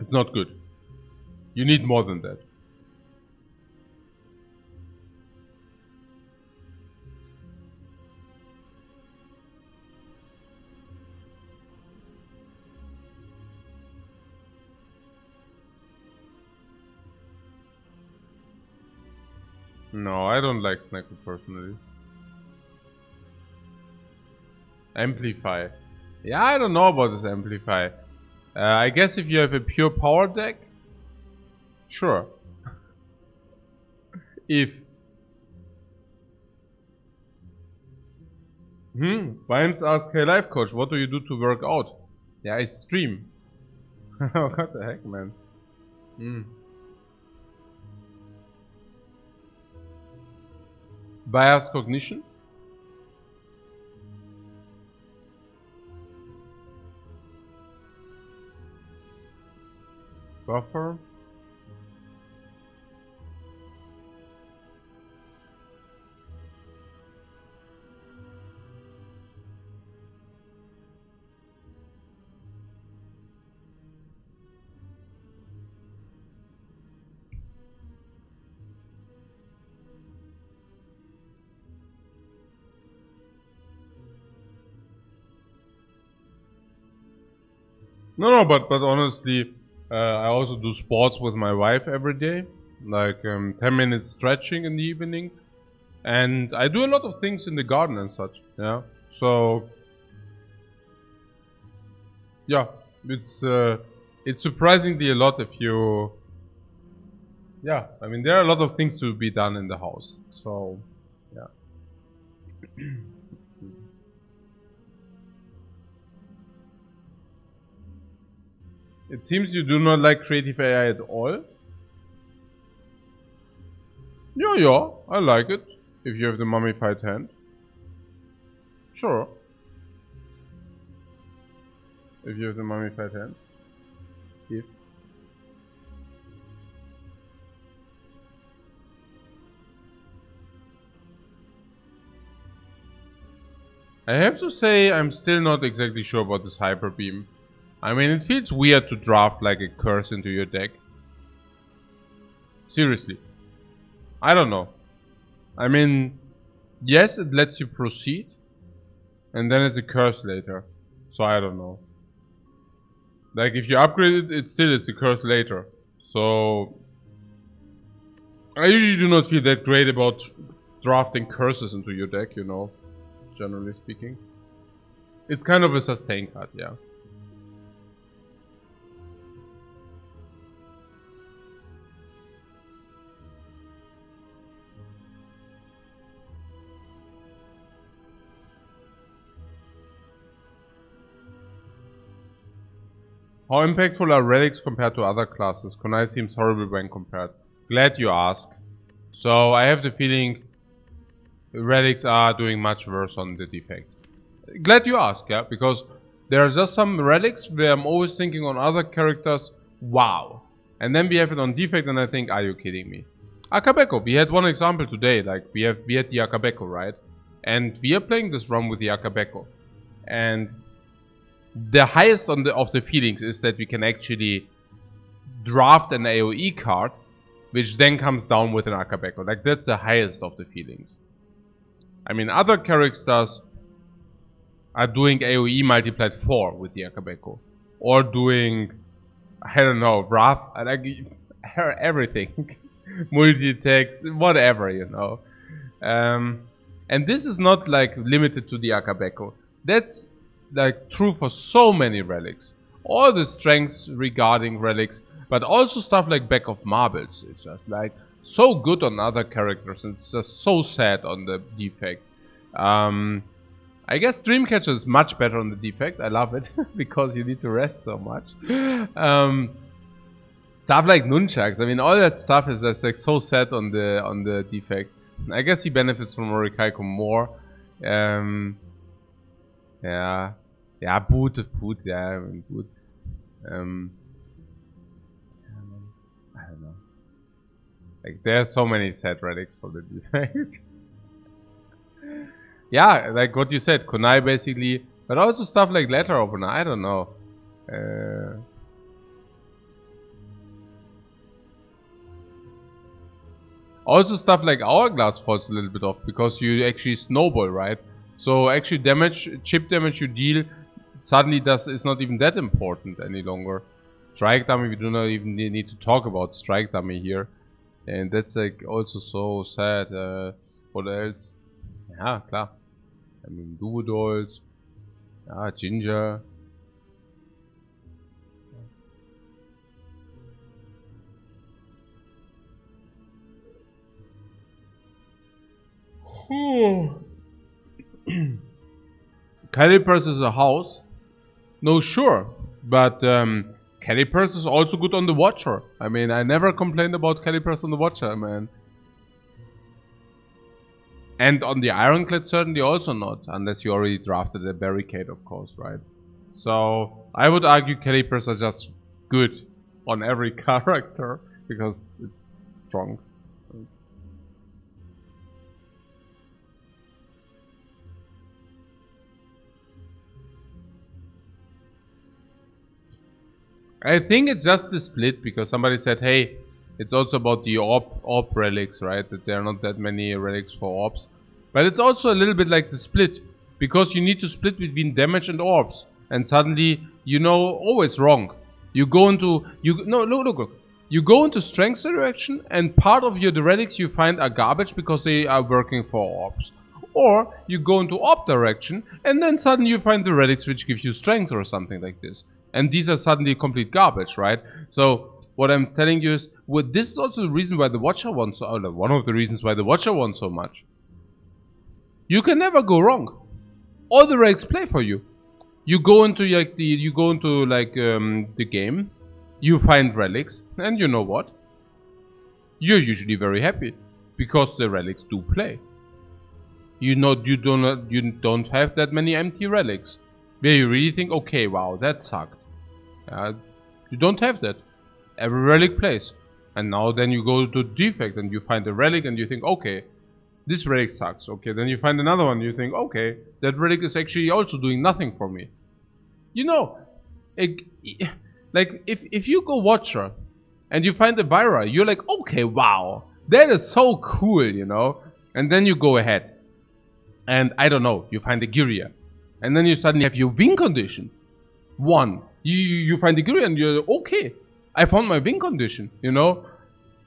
It's not good. You need more than that. No, I don't like Snacko personally. Amplify. Yeah, I don't know about this Amplify. I guess if you have a pure power deck, sure. If Vimes ask, hey Lifecoach, what do you do to work out? Yeah, I stream. What the heck, man? Bias cognition? Buffer? No, but honestly, I also do sports with my wife every day, like 10 minutes stretching in the evening, and I do a lot of things in the garden and such. Yeah, so yeah, it's surprisingly a lot if you. Yeah, I mean there are a lot of things to be done in the house. So yeah. It seems you do not like creative AI at all. Yeah, I like it. If you have the mummified hand. Sure. If you have the mummified hand. If. I have to say, I'm still not exactly sure about this hyper beam. I mean, it feels weird to draft like a curse into your deck. Seriously. I don't know. I mean, yes, it lets you proceed. And then it's a curse later. So I don't know. Like, if you upgrade it, it still is a curse later. So I usually do not feel that great about drafting curses into your deck, you know. Generally speaking. It's kind of a sustain card, yeah. How impactful are relics compared to other classes? Kunai seems horrible when compared. Glad you ask. So I have the feeling relics are doing much worse on the defect. Glad you ask, yeah, because there are just some relics where I'm always thinking on other characters, wow. And then we have it on defect and I think, are you kidding me? Akabeko, we had one example today, like we had the Akabeko, right? And we are playing this run with the Akabeko. And the highest of the feelings is that we can actually draft an AoE card, which then comes down with an Akabeko. Like, that's the highest of the feelings. I mean, other characters are doing AoE multiplied 4 with the Akabeko. Or doing, I don't know, Wrath, like, everything. Multi-attacks, whatever, you know. And this is not, like, limited to the Akabeko. That's like true for so many relics. All the strengths regarding relics, but also stuff like Back of Marbles. It's just like so good on other characters and it's just so sad on the defect. I guess Dreamcatcher is much better on the defect. I love it because you need to rest so much. Stuff like Nunchucks, I mean all that stuff is just like so sad on the defect. I guess he benefits from Orikaiko more. Yeah. Yeah, Boot, yeah, I mean, Boot. I don't know. Like, there are so many sad relics for the defect. Yeah, like what you said, Kunai basically, but also stuff like Letter Opener, I don't know. Also stuff like Hourglass falls a little bit off, because you actually snowball, right? So actually chip damage you deal suddenly is not even that important any longer. Strike dummy, we do not even need to talk about strike dummy here. And that's like also so sad. What else? Yeah, klar. I mean, Duodolls. Yeah, Ginger. Calipers is a house. No, sure. But Calipers is also good on the Watcher. I mean, I never complained about Calipers on the Watcher, man. And on the Ironclad certainly also not. Unless you already drafted a Barricade, of course, right? So, I would argue Calipers are just good on every character. Because it's strong. I think it's just the split because somebody said, hey, it's also about the orb relics, right? That there are not that many relics for orbs. But it's also a little bit like the split. Because you need to split between damage and orbs. and suddenly you know, always wrong. You go into look. You go into strength direction, and part of the relics you find are garbage because they are working for orbs. Or you go into orb direction, and then suddenly you find the relics which give you strength or something like this. And these are suddenly complete garbage, right? So what I'm telling you is, this is also the reason why the Watcher won so, one of the reasons why the Watcher won so much. You can never go wrong. All the relics play for you. You go into like the game, you find relics, and you know what? You're usually very happy because the relics do play. You don't have that many empty relics where you really think, okay, wow, that sucked. You don't have that. Every relic plays, and now then you go to Defect and you find a relic and you think, okay, this relic sucks. Okay, then you find another one. You think, okay, that relic is actually also doing nothing for me. You know, like if you go Watcher and you find a Vira, you're like, okay, wow, that is so cool, you know. And then you go ahead, and I don't know, you find a Gyria, and then you suddenly have your win condition. You find the Gyria and you're okay. I found my win condition, you know.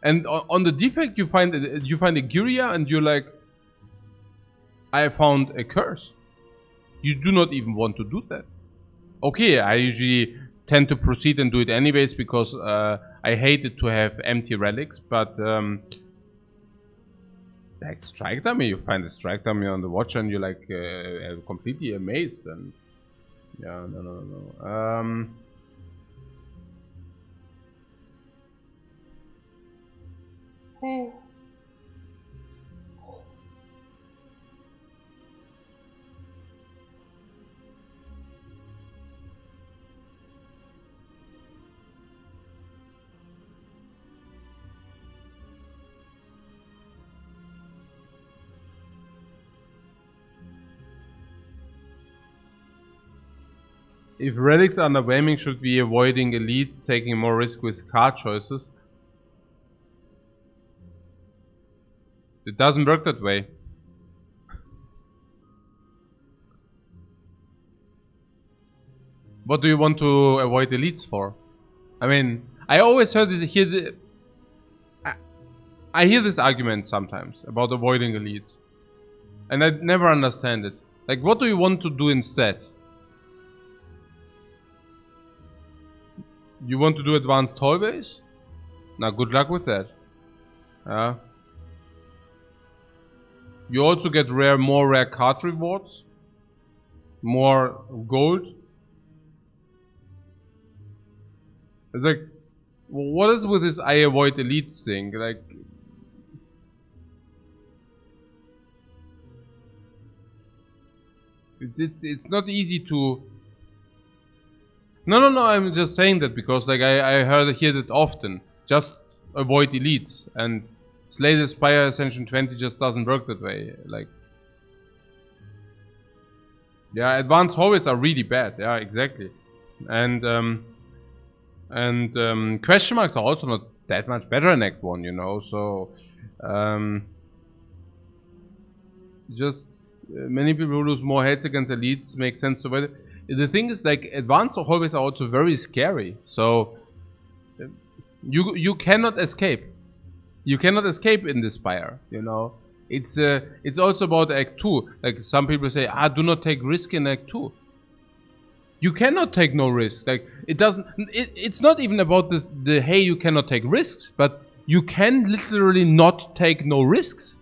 And on the Defect, you find a Gyria, and you're like, I found a curse. You do not even want to do that. Okay, I usually tend to proceed and do it anyways because I hated to have empty relics. But like Strike Dummy, you find a Strike Dummy on the Watcher, and you're like completely amazed. And yeah, no. If relics are underwhelming, should we avoiding elites, taking more risk with card choices? It doesn't work that way. What do you want to avoid elites for? I mean, I always I hear this argument sometimes about avoiding elites, and I never understand it. Like, what do you want to do instead? You want to do advanced hallways? Now, good luck with that. You also get more rare card rewards, more gold. It's like, what is with this I avoid elite thing? Like, it's not easy to. No. I'm just saying that because like I hear that often. Just avoid elites, and Slay the Spire Ascension 20 just doesn't work that way. Like, yeah, advanced hallways are really bad. Yeah, exactly. And question marks are also not that much better in Act 1, you know. So just many people lose more heads against elites. Makes sense to avoid it. The thing is, like, advanced hallways are also very scary. So you cannot escape. You cannot escape in this Spire, you know. It's also about Act 2. Like, some people say, do not take risk in Act 2. You cannot take no risk. Like, it's not even about the hey, you cannot take risks, but you can literally not take no risks.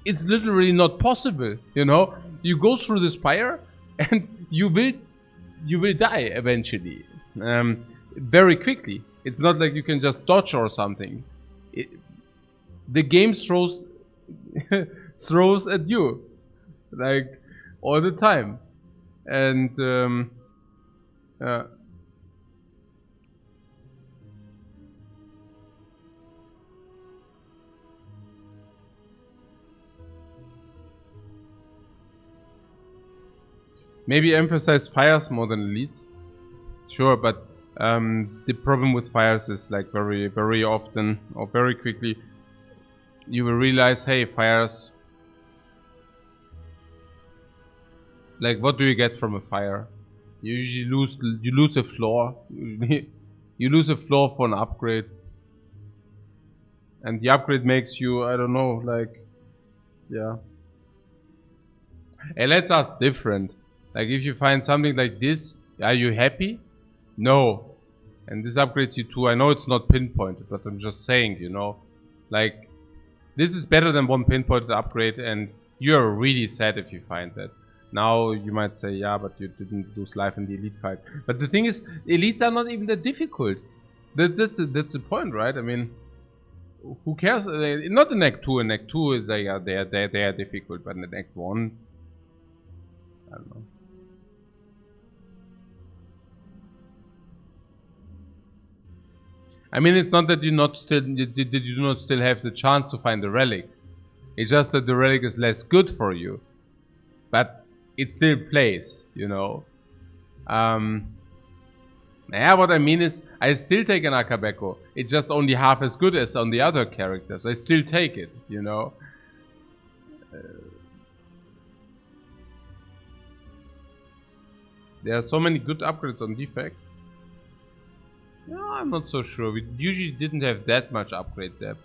It's literally not possible, you know. You go through the Spire, and you will die eventually, very quickly. It's not like you can just dodge or something. The game throws at you, like, all the time, and maybe emphasize fires more than elites. Sure, but the problem with fires is like very, very often or very quickly you will realize, hey, fires. Like, what do you get from a fire? You usually lose a floor. You lose a floor for an upgrade. And the upgrade makes you, I don't know, like, yeah. And let's ask different. Like, if you find something like this, are you happy? No. And this upgrades you too. I know it's not pinpointed, but I'm just saying, you know. Like, this is better than one pinpointed upgrade, and you're really sad if you find that. Now, you might say, yeah, but you didn't lose life in the elite fight. But the thing is, elites are not even that difficult. That's the point, right? I mean, who cares? Not in Act 2. In Act 2, they are difficult, but in Act 1, I don't know. I mean, it's not that you do not still have the chance to find the relic. It's just that the relic is less good for you, but it still plays, you know. Yeah, what I mean is, I still take an Akabeko. It's just only half as good as on the other characters. I still take it, you know. There are so many good upgrades on Defect. No, I'm not so sure. We usually didn't have that much upgrade depth.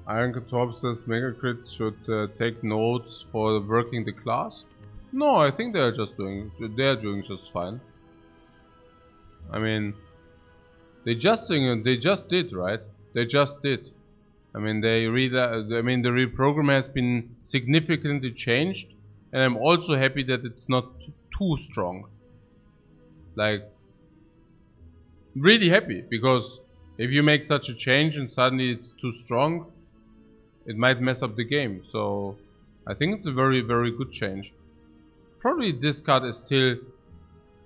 Iron Top says Mega Crit should take notes for working the class. No, I think they're doing just fine. I mean, they just did, right? They just did. I mean, the reprogram has been significantly changed, and I'm also happy that it's not too strong. Like, really happy, because if you make such a change and suddenly it's too strong, it might mess up the game. So I think it's a very, very good change. Probably this card is still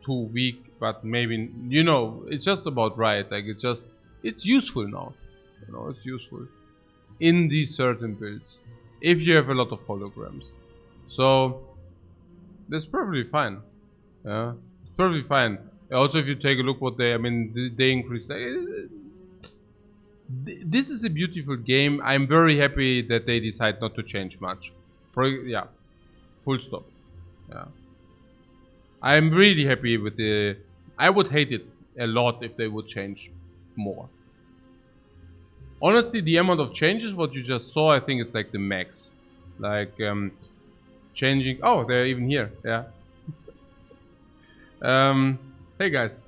too weak, but maybe, you know, it's just about right. Like, it's useful now. You know, it's useful in these certain builds if you have a lot of holograms. So that's perfectly fine. Yeah, it's perfectly fine. Also, if you take a look what they increased. This is a beautiful game. I'm very happy that they decide not to change much. Yeah, full stop. Yeah, I'm really happy with the. I would hate it a lot if they would change more. Honestly, the amount of changes what you just saw, I think it's like the max. Like changing. Oh, they're even here. Yeah. Hey guys.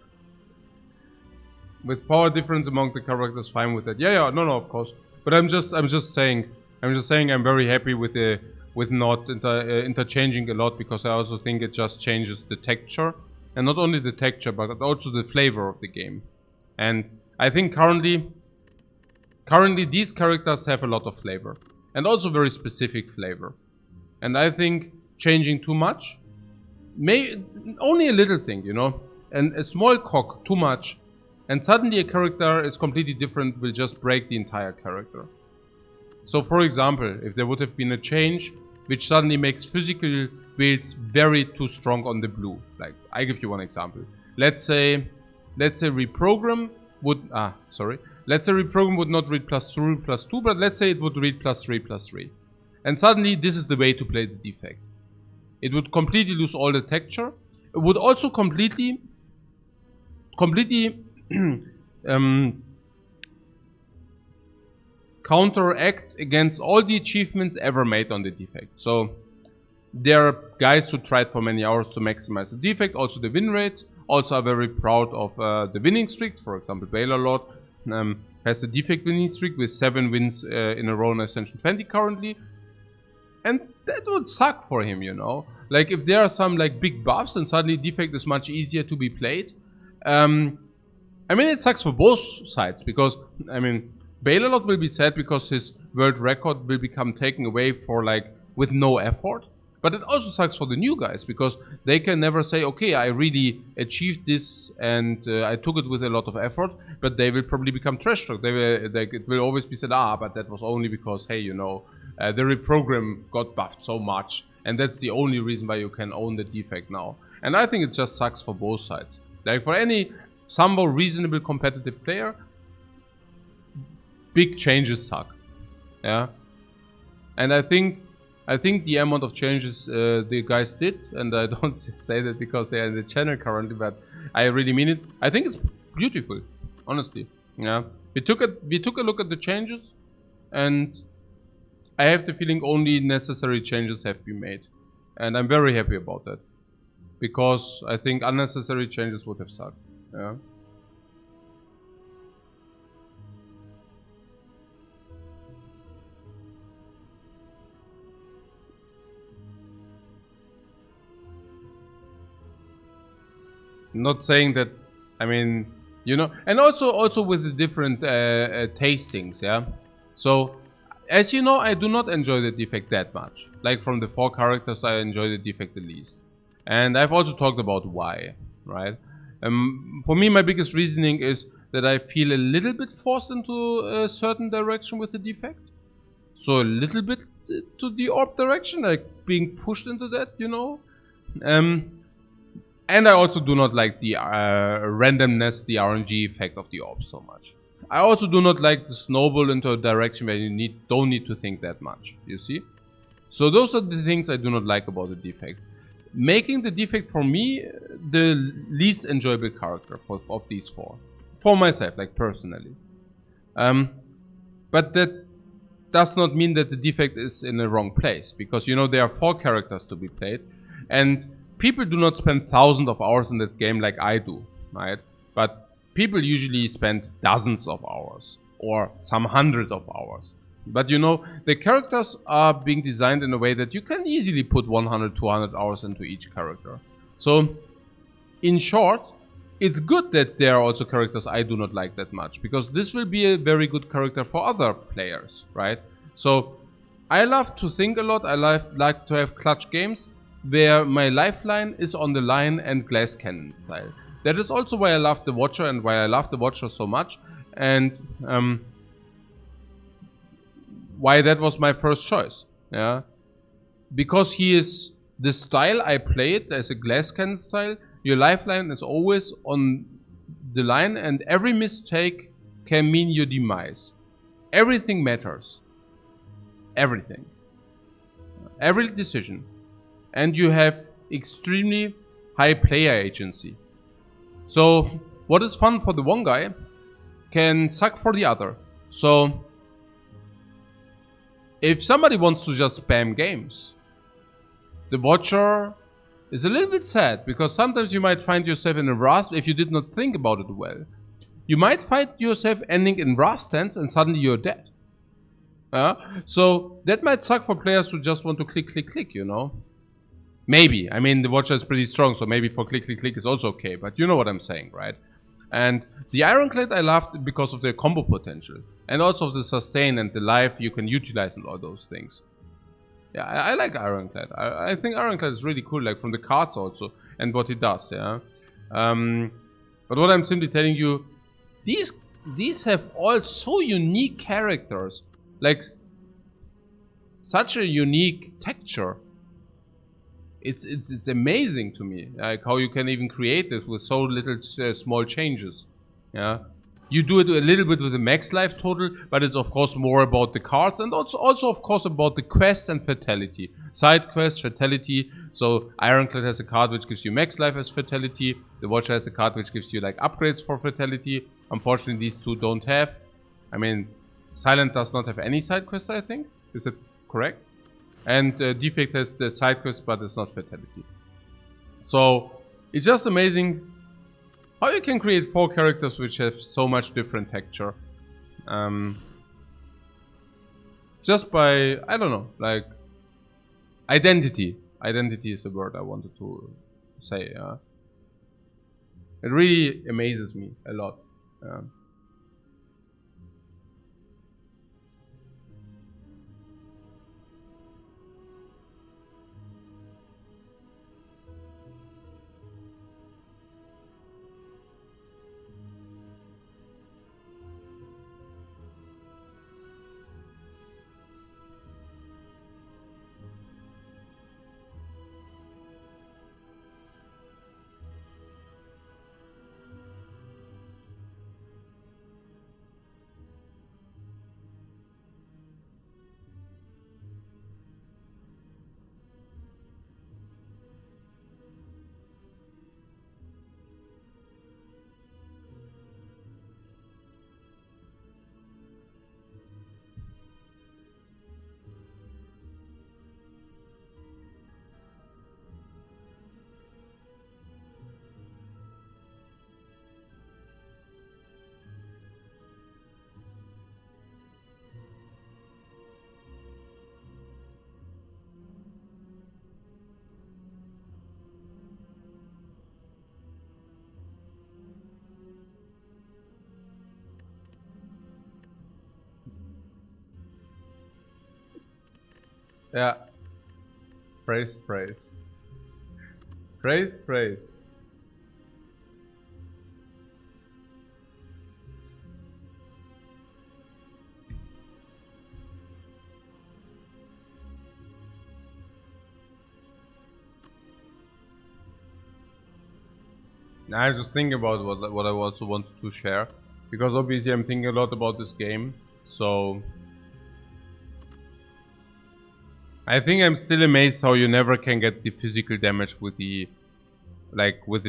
With power difference among the characters, fine with that. Yeah, no, of course. But I'm just saying I'm very happy with not interchanging a lot, because I also think it just changes the texture, and not only the texture but also the flavor of the game. And I think currently these characters have a lot of flavor, and also very specific flavor. And I think changing too much, only a little thing, you know, and a small cog too much, and suddenly a character is completely different, will just break the entire character. So for example, if there would have been a change which suddenly makes physical builds very too strong on the blue. Like, I give you one example. Let's say reprogram would reprogram would not read +2/+2, but let's say it would read +3/+3. And suddenly this is the way to play the defect. It would completely lose all the texture. It would also completely counteract against all the achievements ever made on the defect. So there are guys who tried for many hours to maximize the defect, also the win rates, also are very proud of the winning streaks. For example, Baylor Lord has a defect winning streak with 7 wins in a row in Ascension 20 currently. And that would suck for him, you know. Like, if there are some like big buffs and suddenly defect is much easier to be played. I mean, it sucks for both sides, because, I mean, Baylor Lord will be sad because his world record will become taken away for, like, with no effort. But it also sucks for the new guys, because they can never say, okay, I really achieved this and I took it with a lot of effort, but they will probably become trash talk. It will always be said, but that was only because, hey, you know, the reprogram got buffed so much, and that's the only reason why you can own the defect now. And I think it just sucks for both sides. Like, for any somehow reasonable competitive player, big changes suck. Yeah. And I think the amount of changes the guys did, and I don't say that because they are in the channel currently, but I really mean it. I think it's beautiful, honestly. Yeah, we took a look at the changes, and I have the feeling only necessary changes have been made, and I'm very happy about that, because I think unnecessary changes would have sucked. Yeah. Not saying that, I mean, you know, and also with the different tastings, yeah. So, as you know, I do not enjoy the defect that much. Like, from the 4 characters, I enjoy the defect the least, and I've also talked about why, right? For me, my biggest reasoning is that I feel a little bit forced into a certain direction with the defect. So a little bit to the orb direction, like being pushed into that, you know. And I also do not like the randomness, the RNG effect of the orb so much. I also do not like the snowball into a direction where you don't need to think that much, you see? So those are the things I do not like about the defect. Making the defect, for me, the least enjoyable character of these 4. For myself, like, personally. But that does not mean that the defect is in the wrong place, because, you know, there are 4 characters to be played, and people do not spend thousands of hours in that game like I do, right? But people usually spend dozens of hours, or some hundreds of hours. But, you know, the characters are being designed in a way that you can easily put 100, 200 hours into each character. So, in short, it's good that there are also characters I do not like that much, because this will be a very good character for other players, right? So, I love to think a lot. I like to have clutch games where my lifeline is on the line and glass cannon style. That is also why I love the Watcher, and why I love the Watcher so much, and why that was my first choice. Yeah, because he is the style I played as a glass cannon style. Your lifeline is always on the line, and every mistake can mean your demise. Everything matters. Everything. Every decision. And you have extremely high player agency. So, what is fun for the one guy can suck for the other. So, if somebody wants to just spam games, the Watcher is a little bit sad, because sometimes you might find yourself in a Rust if you did not think about it well. You might find yourself ending in Rust stance and suddenly you're dead. So that might suck for players who just want to click, click, click, you know. Maybe. I mean, the Watcher is pretty strong, so maybe for click, click, click is also okay. But you know what I'm saying, right? And the Ironclad I loved because of the combo potential. And also of the sustain and the life you can utilize and all those things. Yeah, I like Ironclad. I think Ironclad is really cool, like from the cards also. And what he does, yeah. But what I'm simply telling you, these have all so unique characters. Like, such a unique texture. It's amazing to me, like how you can even create it with so little small changes. Yeah, you do it a little bit with the max life total, but it's of course more about the cards, and also of course about the quest and fatality. Side quest, fatality. So Ironclad has a card which gives you max life as fatality. The Watcher has a card which gives you like upgrades for fatality. Unfortunately, these two don't have. I mean, Silent does not have any side quests, I think. Is it correct? And Defect has the side quest, but it's not fatality. So it's just amazing how you can create 4 characters which have so much different texture. Just by, I don't know, like identity. Identity is the word I wanted to say. It really amazes me a lot. Yeah. Praise, praise. Praise, praise. I was just thinking about what I also wanted to share, because obviously I'm thinking a lot about this game. So I think I'm still amazed how you never can get the physical damage with the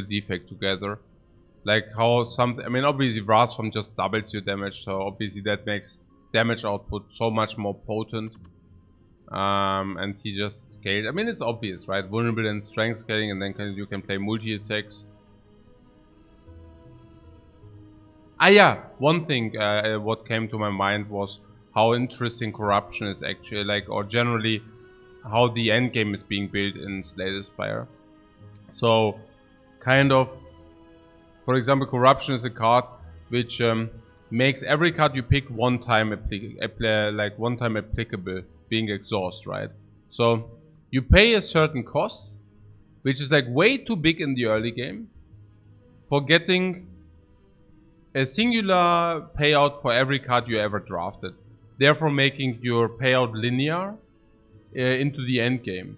defect together. Like how I mean, obviously Wrathform just doubles your damage, so obviously that makes damage output so much more potent. And he just scaled. I mean, it's obvious, right? Vulnerable and strength scaling, and then you can play multi attacks. Yeah, one thing what came to my mind was how interesting corruption is actually, like, or generally how the end game is being built in Spire. So, kind of, for example, corruption is a card which makes every card you pick one time applicable, being exhaust, right? So you pay a certain cost, which is like way too big in the early game, for getting a singular payout for every card you ever drafted, therefore making your payout linear into the end game.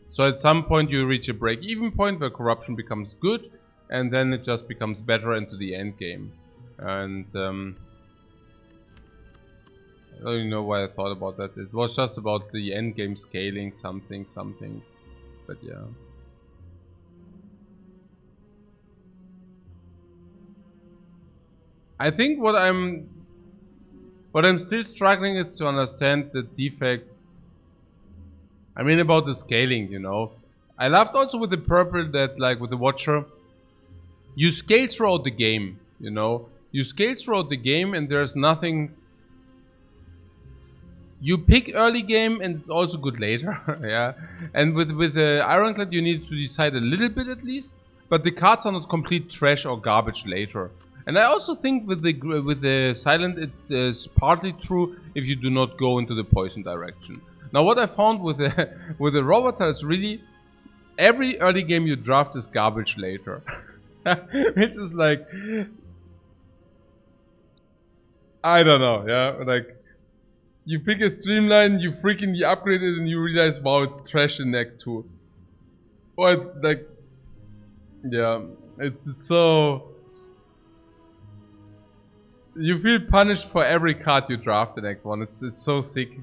So at some point you reach a break-even point where corruption becomes good, and then it just becomes better into the end game. And I don't even know why I thought about that. It was just about the end game scaling something, but yeah. I think what I'm still struggling is to understand the defect. I mean, about the scaling, you know. I loved also with the purple that, like, with the Watcher, you scale throughout the game, you know. You scale throughout the game and there's nothing. You pick early game and it's also good later, yeah. And with the Ironclad you need to decide a little bit at least, but the cards are not complete trash or garbage later. And I also think with the Silent it is partly true if you do not go into the poison direction. Now what I found with the Roboter is really every early game you draft is garbage later. Which is like, I don't know, yeah, like you pick a streamline, you freaking upgrade it, and you realize, wow, it's trash in Act 2. Or it's like, yeah, it's so. You feel punished for every card you draft in Act 1. It's so sick.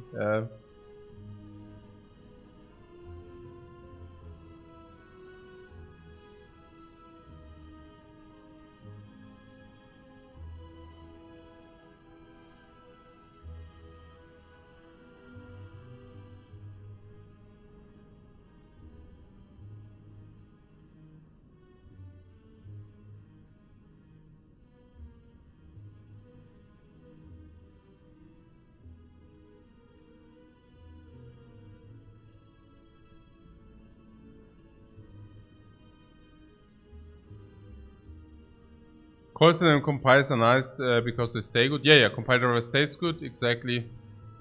Colson and Compile are nice because they stay good. Yeah, Compile driver stays good, exactly.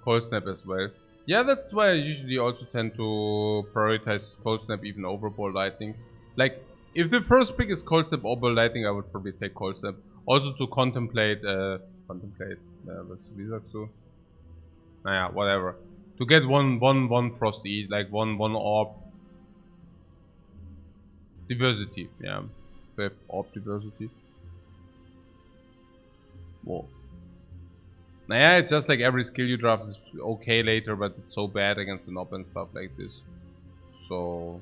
Cold Snap as well. Yeah, that's why I usually also tend to prioritize Cold Snap even over Ball Lightning. Like, if the first pick is Cold Snap or Ball Lightning, I would probably take Cold Snap. Also to contemplate, wie sagst du? Naja, whatever. To get one Frosty, like one Orb. Diversity, yeah. We have Orb Diversity. Whoa. Naja, it's just like every skill you draft is okay later, but it's so bad against the Nob and stuff like this. So,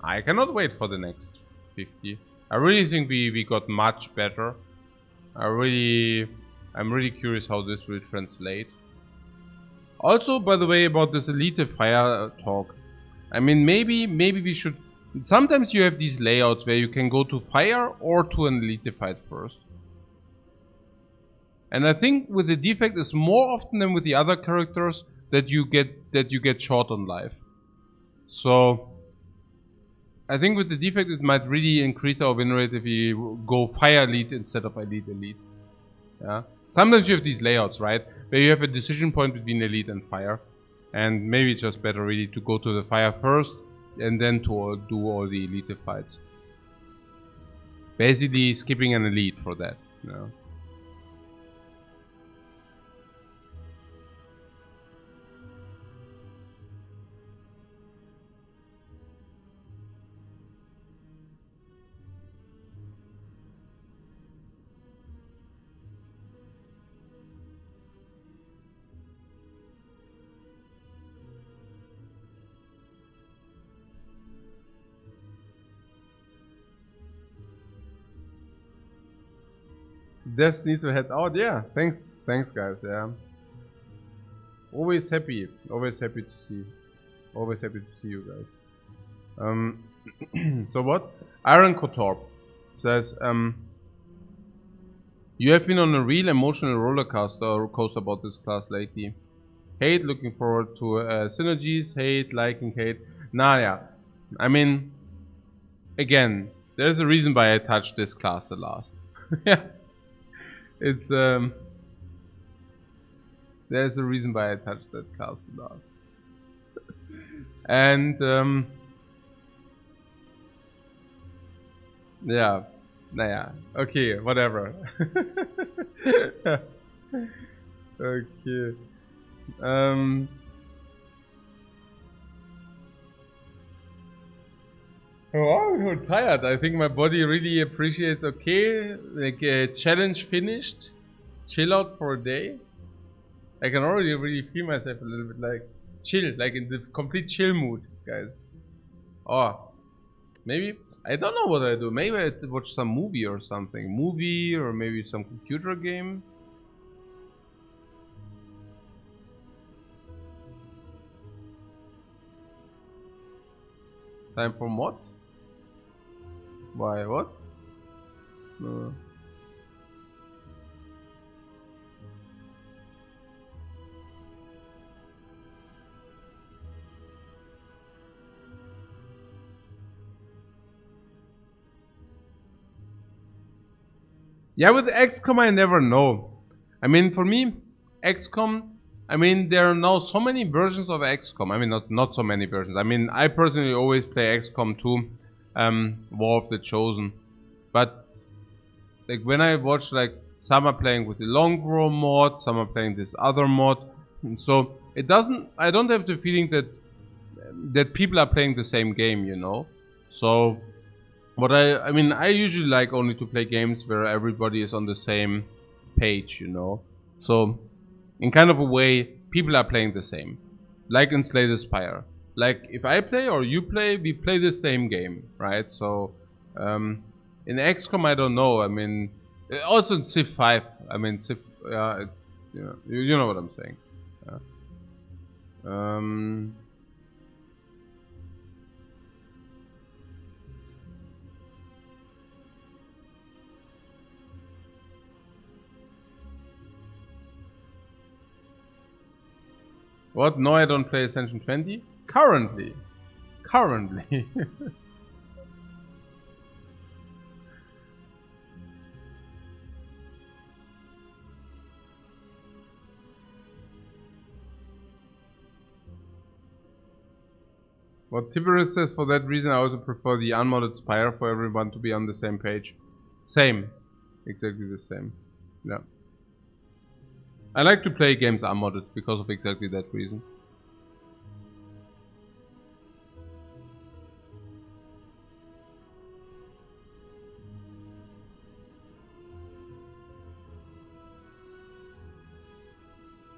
I cannot wait for the next 50. I really think we got much better. I'm really curious how this will translate. Also, by the way, about this Elite Fire talk. I mean, maybe we should. Sometimes you have these layouts where you can go to Fire or to an Elite fight first. And I think with the Defect is more often than with the other characters that you get short on life. So I think with the Defect it might really increase our win rate if we go Fire Elite instead of Elite. Yeah. Sometimes you have these layouts, right? where you have a decision point between elite and fire. And maybe it's just better really to go to the fire first and then to do all the elite fights. Basically skipping an elite for that, you know. Devs need to head out. Yeah, thanks guys. Yeah, always happy to see you guys. So what? Iron Kotorp says, you have been on a real emotional roller coaster about this class lately. Hate, looking forward to synergies. Hate, liking, hate. Nah, yeah. I mean, again, there's a reason why I touched this class the last. Yeah. It's there's a reason why I touched that class the last. And yeah, naja, okay, whatever. Okay. Oh, I'm so tired. I think my body really appreciates, okay, like challenge finished, chill out for a day. I can already really feel myself a little bit like chill, like in the complete chill mood, guys. Oh, maybe, I don't know what I do. Maybe I watch some movie or something. Movie or maybe some computer game. Time for mods? Why, what? Yeah, with XCOM I never know. I mean, for me, XCOM, I mean, there are now so many versions of XCOM. I mean, not so many versions. I mean, I personally always play XCOM 2, War of the Chosen. But, like, when I watch, like, some are playing with the Longbow mod, some are playing this other mod. So, it doesn't, I don't have the feeling that people are playing the same game, you know? So, what I mean, I usually like only to play games where everybody is on the same page, you know? So, in kind of a way, people are playing the same. Like in Slay the Spire. Like, if I play or you play, we play the same game, right? So, in XCOM, I don't know. I mean, also in Civ 5. I mean, Civ, you know what I'm saying. Yeah. What? No, I don't play Ascension 20? Currently. What Tiberius says, for that reason I also prefer the unmodded Spire for everyone to be on the same page. Same. Exactly the same. Yeah. I like to play games unmodded because of exactly that reason.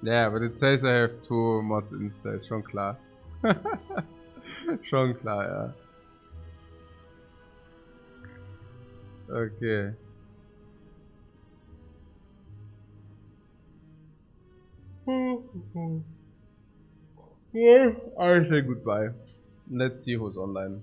Yeah, but it says I have 2 mods installed, schon klar. Schon klar, ja. Okay. I say goodbye. Let's see who's online.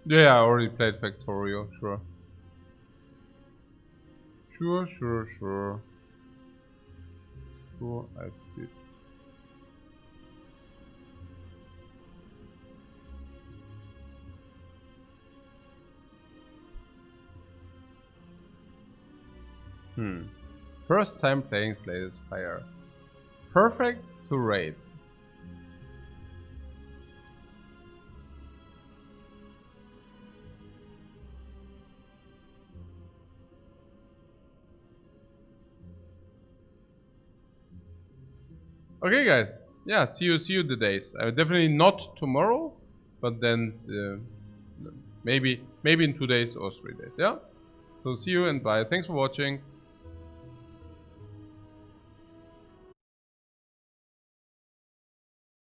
Yeah, I already played Factorio, sure. Sure, I did. First time playing Slated Spire. Perfect to raid. Okay, guys. Yeah, see you the days. Definitely not tomorrow, but then maybe in 2 days or 3 days. Yeah. So see you and bye. Thanks for watching.